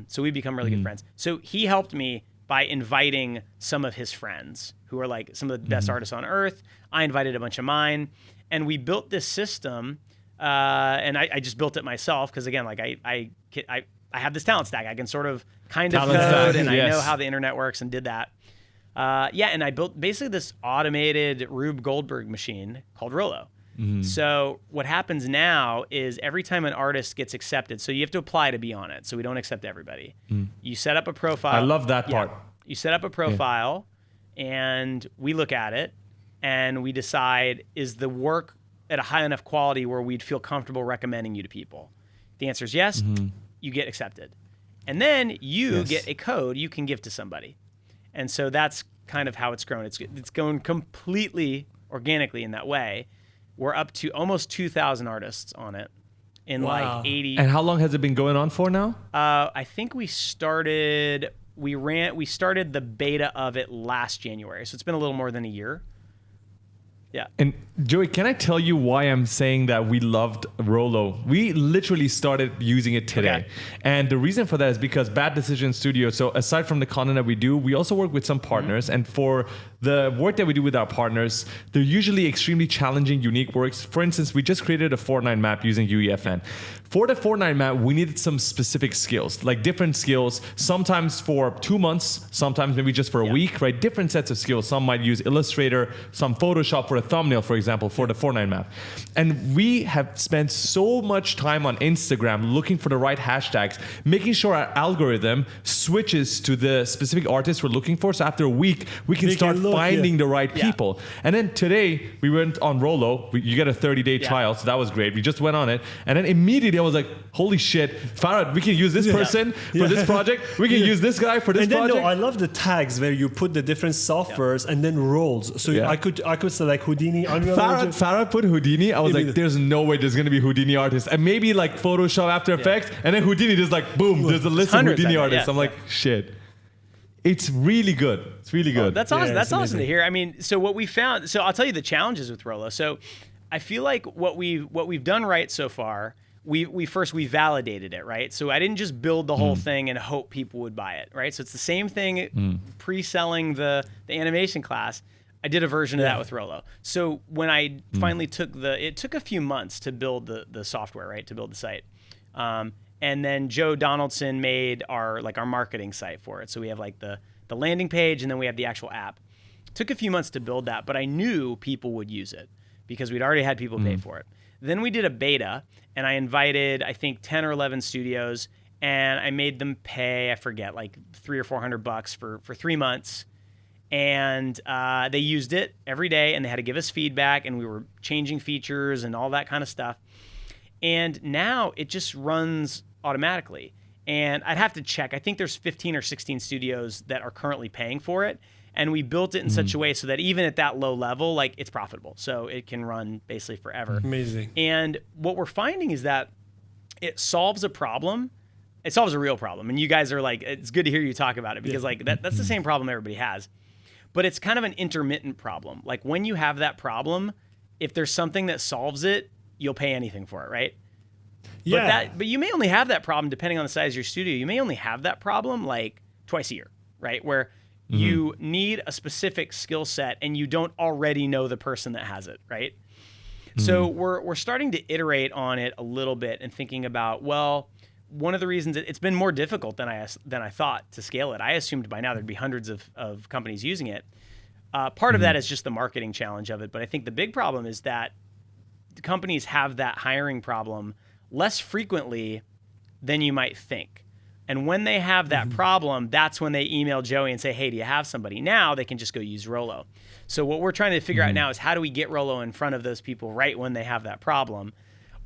So we've become really good friends. So he helped me by inviting some of his friends who are like some of the best artists on earth. I invited a bunch of mine, and we built this system. And I just built it myself, because again, like I have this talent stack. I can sort of kind of code, and I know how the internet works, and did that. And I built basically this automated Rube Goldberg machine called Rolo. So what happens now is every time an artist gets accepted, so you have to apply to be on it. So we don't accept everybody. You set up a profile. I love that part. You set up a profile, and we look at it, and we decide, is the work at a high enough quality where we'd feel comfortable recommending you to people? The answer is yes. You get accepted. And then you get a code you can give to somebody. And so that's kind of how it's grown. It's going completely organically in that way. We're up to almost 2,000 artists on it in like 80. And how long has it been going on for now? I think we started the beta of it last January. So it's been a little more than a year. Yeah. And Joey, can I tell you why I'm saying that we loved Rolo? We literally started using it today. Okay. And the reason for that is because Bad Decision Studio, so aside from the content that we do, we also work with some partners. And for the work that we do with our partners, they're usually extremely challenging, unique works. For instance, we just created a Fortnite map using UEFN. For the Fortnite map, we needed some specific skills, like different skills, sometimes for 2 months, sometimes maybe just for a week, right? Different sets of skills. Some might use Illustrator, some Photoshop for a thumbnail, for example, for the Fortnite map. And we have spent so much time on Instagram looking for the right hashtags, making sure our algorithm switches to the specific artist we're looking for. So after a week, we can start finding the right people. And then today we went on Rolo. You get a 30-day trial, so that was great. We just went on it, and then immediately I was like, "Holy shit, Farad, we can use this person for this project. We can use this guy for this and then, project." No, I love the tags where you put the different softwares and then roles. So I could select Houdini, Unreal Engine. Farad put Houdini. I was like, "There's no way there's gonna be Houdini artists," and maybe like Photoshop, After Effects, and then Houdini just like boom. There's a list of Houdini artists. I'm like, shit. It's really good. It's really good. That's awesome. That's awesome to hear. I mean, so what we found. So I'll tell you the challenges with Rolo. So I feel like what we've done right so far. We validated it, right? So I didn't just build the whole thing and hope people would buy it, right? So it's the same thing pre-selling the animation class. I did a version of that with Rolo. So when I finally it took a few months to build the software, right? To build the site. And then Joe Donaldson made our marketing site for it. So we have like the landing page, and then we have the actual app. Took a few months to build that, but I knew people would use it because we'd already had people pay for it. Then we did a beta, and I invited, I think, 10 or 11 studios, and I made them pay, I forget, like $300 or $400 for 3 months. And they used it every day, and they had to give us feedback, and we were changing features and all that kind of stuff. And now it just runs automatically. And I'd have to check. I think there's 15 or 16 studios that are currently paying for it. And we built it in such a way so that even at that low level, like, it's profitable. So it can run basically forever. Amazing. And what we're finding is that it solves a problem. It solves a real problem. And you guys are like, it's good to hear you talk about it because like that's the same problem everybody has. But it's kind of an intermittent problem. Like when you have that problem, if there's something that solves it, you'll pay anything for it, right? Yeah. But you may only have that problem, depending on the size of your studio, you may only have that problem like twice a year, right? Where you need a specific skill set and you don't already know the person that has it, right? So we're starting to iterate on it a little bit and thinking about, well, one of the reasons it's been more difficult than I thought to scale it. I assumed by now there'd be hundreds of companies using it. Part of that is just the marketing challenge of it, but I think the big problem is that companies have that hiring problem less frequently than you might think. And when they have that problem, that's when they email Joey and say, hey, do you have somebody? Now they can just go use Rolo. So what we're trying to figure out now is how do we get Rolo in front of those people right when they have that problem?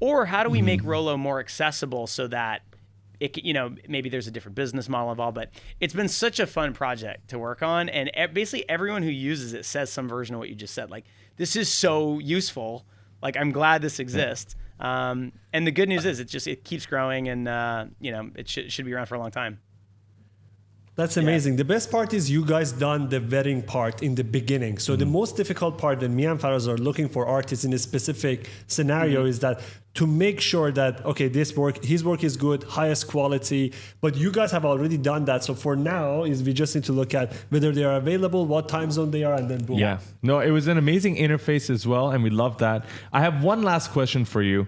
Or how do we make Rolo more accessible so that it, maybe there's a different business model involved, but it's been such a fun project to work on. And basically everyone who uses it says some version of what you just said. Like, this is so useful. Like, I'm glad this exists. And the good news is it keeps growing and, it should be around for a long time. That's amazing. The best part is you guys done the vetting part in the beginning. So the most difficult part when me and Faraz are looking for artists in a specific scenario is that to make sure that, okay, his work is good, highest quality, but you guys have already done that. So for now we just need to look at whether they are available, what time zone they are, and then boom. Yeah. No, it was an amazing interface as well, and we love that. I have one last question for you.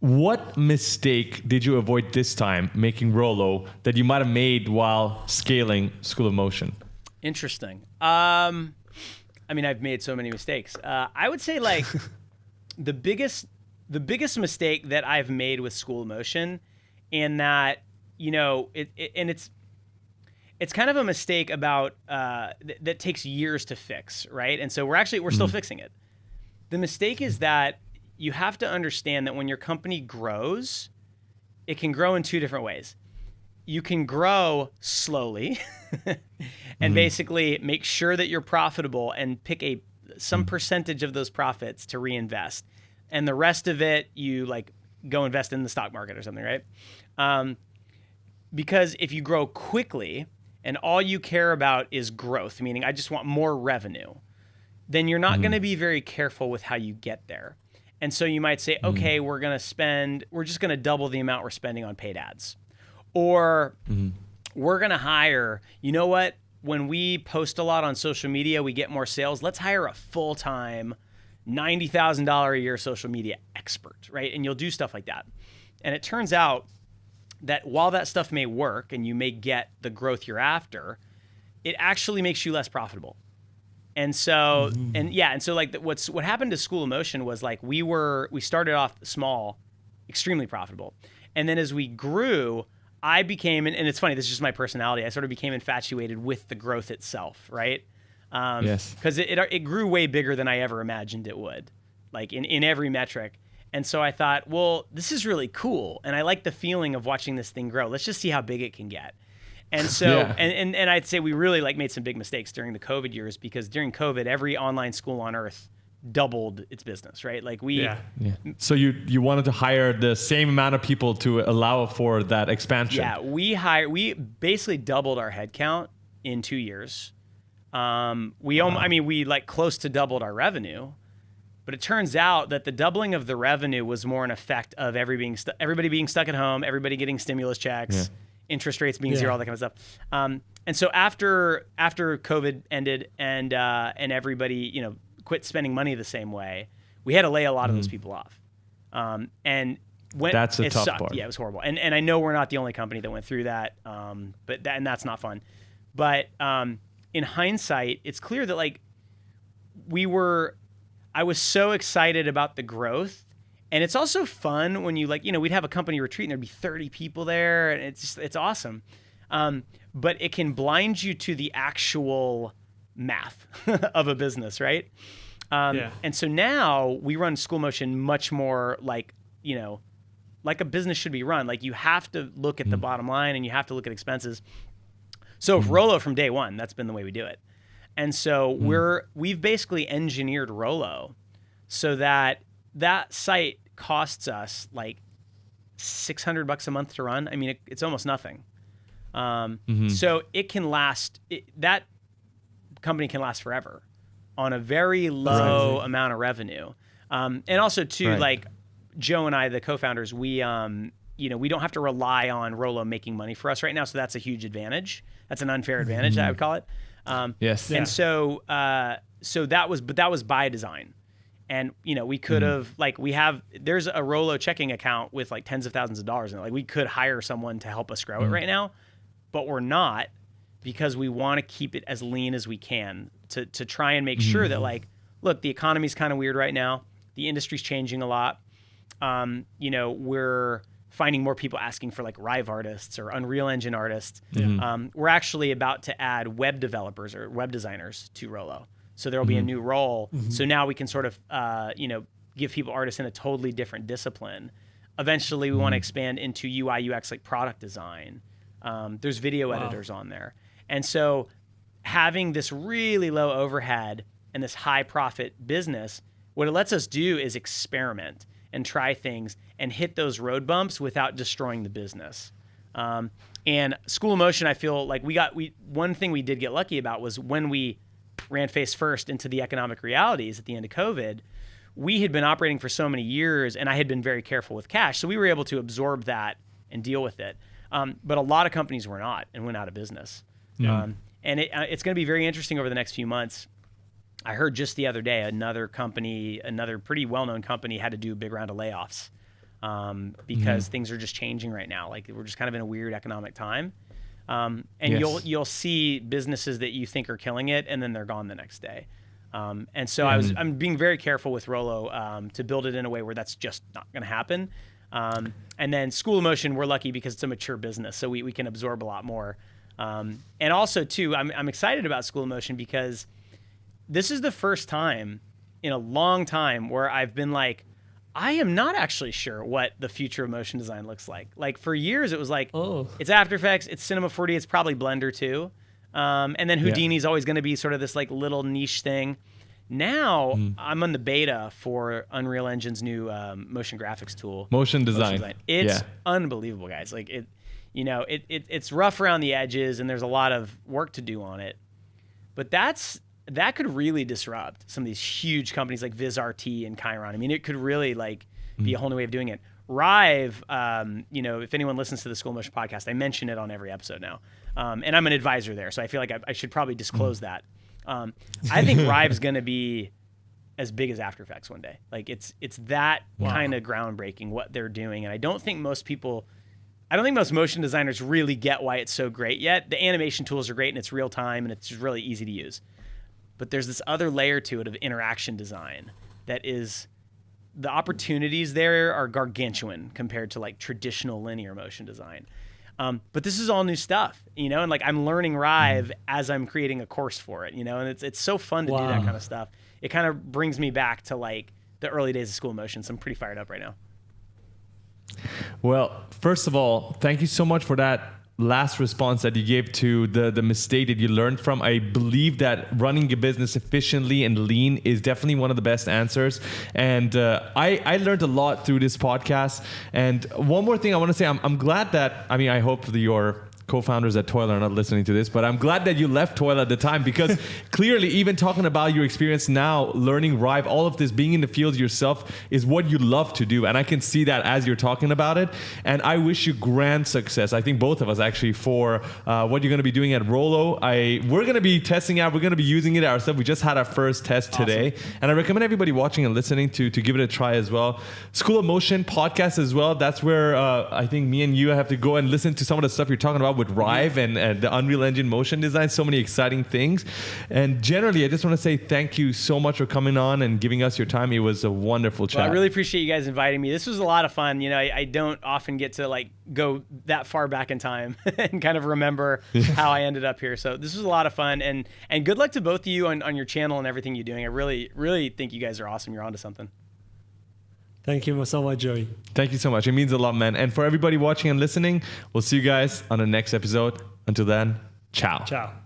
What mistake did you avoid this time making Rolo that you might have made while scaling School of Motion? Interesting. I mean, I've made so many mistakes. I would say like the biggest mistake that I've made with School of Motion, in that, it's kind of a mistake about that takes years to fix, right? And so we're still fixing it. The mistake is that you have to understand that when your company grows, it can grow in two different ways. You can grow slowly and basically make sure that you're profitable and pick some percentage of those profits to reinvest. And the rest of it, you like go invest in the stock market or something, right? Because if you grow quickly and all you care about is growth, meaning I just want more revenue, then you're not going to be very careful with how you get there. And so you might say, okay, we're just going to double the amount we're spending on paid ads. Or we're going to hire, you know what? When we post a lot on social media, we get more sales. Let's hire a full-time $90,000 a year social media expert, right? And you'll do stuff like that. And it turns out that while that stuff may work and you may get the growth you're after, it actually makes you less profitable. And so, like what happened to School of Motion was like we started off small, extremely profitable. And then as we grew, I became, and it's funny, this is just my personality, I sort of became infatuated with the growth itself, right? Yes. Because it grew way bigger than I ever imagined it would, like in every metric. And so I thought, well, this is really cool. And I like the feeling of watching this thing grow. Let's just see how big it can get. And so, and I'd say we really like made some big mistakes during the COVID years, because during COVID, every online school on earth doubled its business, right? Like So you wanted to hire the same amount of people to allow for that expansion. Yeah, we basically doubled our headcount in 2 years. We like close to doubled our revenue, but it turns out that the doubling of the revenue was more an effect of everybody being stuck at home, everybody getting stimulus checks, interest rates being zero, all that kind of stuff. And so after COVID ended and everybody quit spending money the same way, we had to lay a lot of those people off. And that's a tough part. Yeah, it was horrible. And I know we're not the only company that went through that, but that's not fun. But in hindsight, it's clear that like I was so excited about the growth. And it's also fun when we'd have a company retreat and there'd be 30 people there, and it's awesome. But it can blind you to the actual math of a business, right? And so now we run School Motion much more like a business should be run. Like you have to look at the bottom line and you have to look at expenses. So Rolo from day one, that's been the way we do it. And so we've basically engineered Rolo so that site costs us like $600 a month to run. I mean, it's almost nothing. So it can last. That company can last forever on a very low amount of revenue. And also too, like Joe and I, the co-founders, we don't have to rely on Rolo making money for us right now. So that's a huge advantage. That's an unfair advantage, I would call it. Yes. And so that was by design. And we could have there's a Rolo checking account with like tens of thousands of dollars in it. Like we could hire someone to help us grow it right now, but we're not, because we want to keep it as lean as we can to try and make sure that look, the economy's kind of weird right now. The industry's changing a lot. We're finding more people asking for like Rive artists or Unreal Engine artists. We're actually about to add web developers or web designers to Rolo. So there'll be a new role. So now we can sort of, give people artists in a totally different discipline. Eventually we want to expand into UI, UX, like product design. There's video editors on there. And so having this really low overhead and this high profit business, what it lets us do is experiment and try things and hit those road bumps without destroying the business. And School of Motion, I feel like one thing we did get lucky about was when we ran face first into the economic realities at the end of COVID, we had been operating for so many years and I had been very careful with cash. So we were able to absorb that and deal with it. But a lot of companies were not and went out of business. And it's going to be very interesting over the next few months. I heard just the other day, another pretty well-known company had to do a big round of layoffs because things are just changing right now. Like we're just kind of in a weird economic time. And you'll see businesses that you think are killing it, and then they're gone the next day. And so I'm being very careful with Rolo to build it in a way where that's just not going to happen. And then School of Motion, we're lucky because it's a mature business, so we can absorb a lot more. And also too, I'm excited about School of Motion because this is the first time in a long time where I've been like, I am not actually sure what the future of motion design looks like. Like for years, it was like, it's After Effects, it's Cinema 4D, it's probably Blender too. And then Houdini's always going to be sort of this like little niche thing. Now I'm on the beta for Unreal Engine's new motion graphics tool. Motion design. It's unbelievable, guys. Like it's rough around the edges and there's a lot of work to do on it. But that could really disrupt some of these huge companies like VizRT and Chiron. I mean, it could really be a whole new way of doing it. Rive, if anyone listens to the School of Motion podcast, I mention it on every episode now. And I'm an advisor there, so I feel like I should probably disclose that. I think Rive's going to be as big as After Effects one day. Like it's that kind of groundbreaking what they're doing. And I don't think most motion designers really get why it's so great yet. The animation tools are great and it's real time and it's just really easy to use. But there's this other layer to it of interaction design that is, the opportunities there are gargantuan compared to like traditional linear motion design. But this is all new stuff, and like I'm learning Rive as I'm creating a course for it, and it's so fun to do that kind of stuff. It kind of brings me back to like the early days of School of Motion. So I'm pretty fired up right now. Well, first of all, thank you so much for that last response that you gave to the mistake that you learned from. I believe that running a business efficiently and lean is definitely one of the best answers. And I learned a lot through this podcast. And one more thing I want to say, I'm glad that, I hope that your co-founders at Toil are not listening to this, but I'm glad that you left Toil at the time, because clearly even talking about your experience now, learning Rive, all of this, being in the field yourself is what you love to do. And I can see that as you're talking about it. And I wish you grand success. I think both of us actually for what you're going to be doing at Rolo. We're going to be testing out. We're going to be using it ourselves. We just had our first test today. And I recommend everybody watching and listening to give it a try as well. School of Motion podcast as well. That's where I think me and you have to go and listen to some of the stuff you're talking about with Rive and the Unreal Engine motion design. So many exciting things. And generally, I just want to say thank you so much for coming on and giving us your time. It was a wonderful chat. Well, I really appreciate you guys inviting me. This was a lot of fun. I don't often get to like go that far back in time and kind of remember how I ended up here. So this was a lot of fun, and good luck to both of you on your channel and everything you're doing. I really, really think you guys are awesome. You're onto something. Thank you so much, Joey. Thank you so much. It means a lot, man. And for everybody watching and listening, we'll see you guys on the next episode. Until then, ciao. Ciao.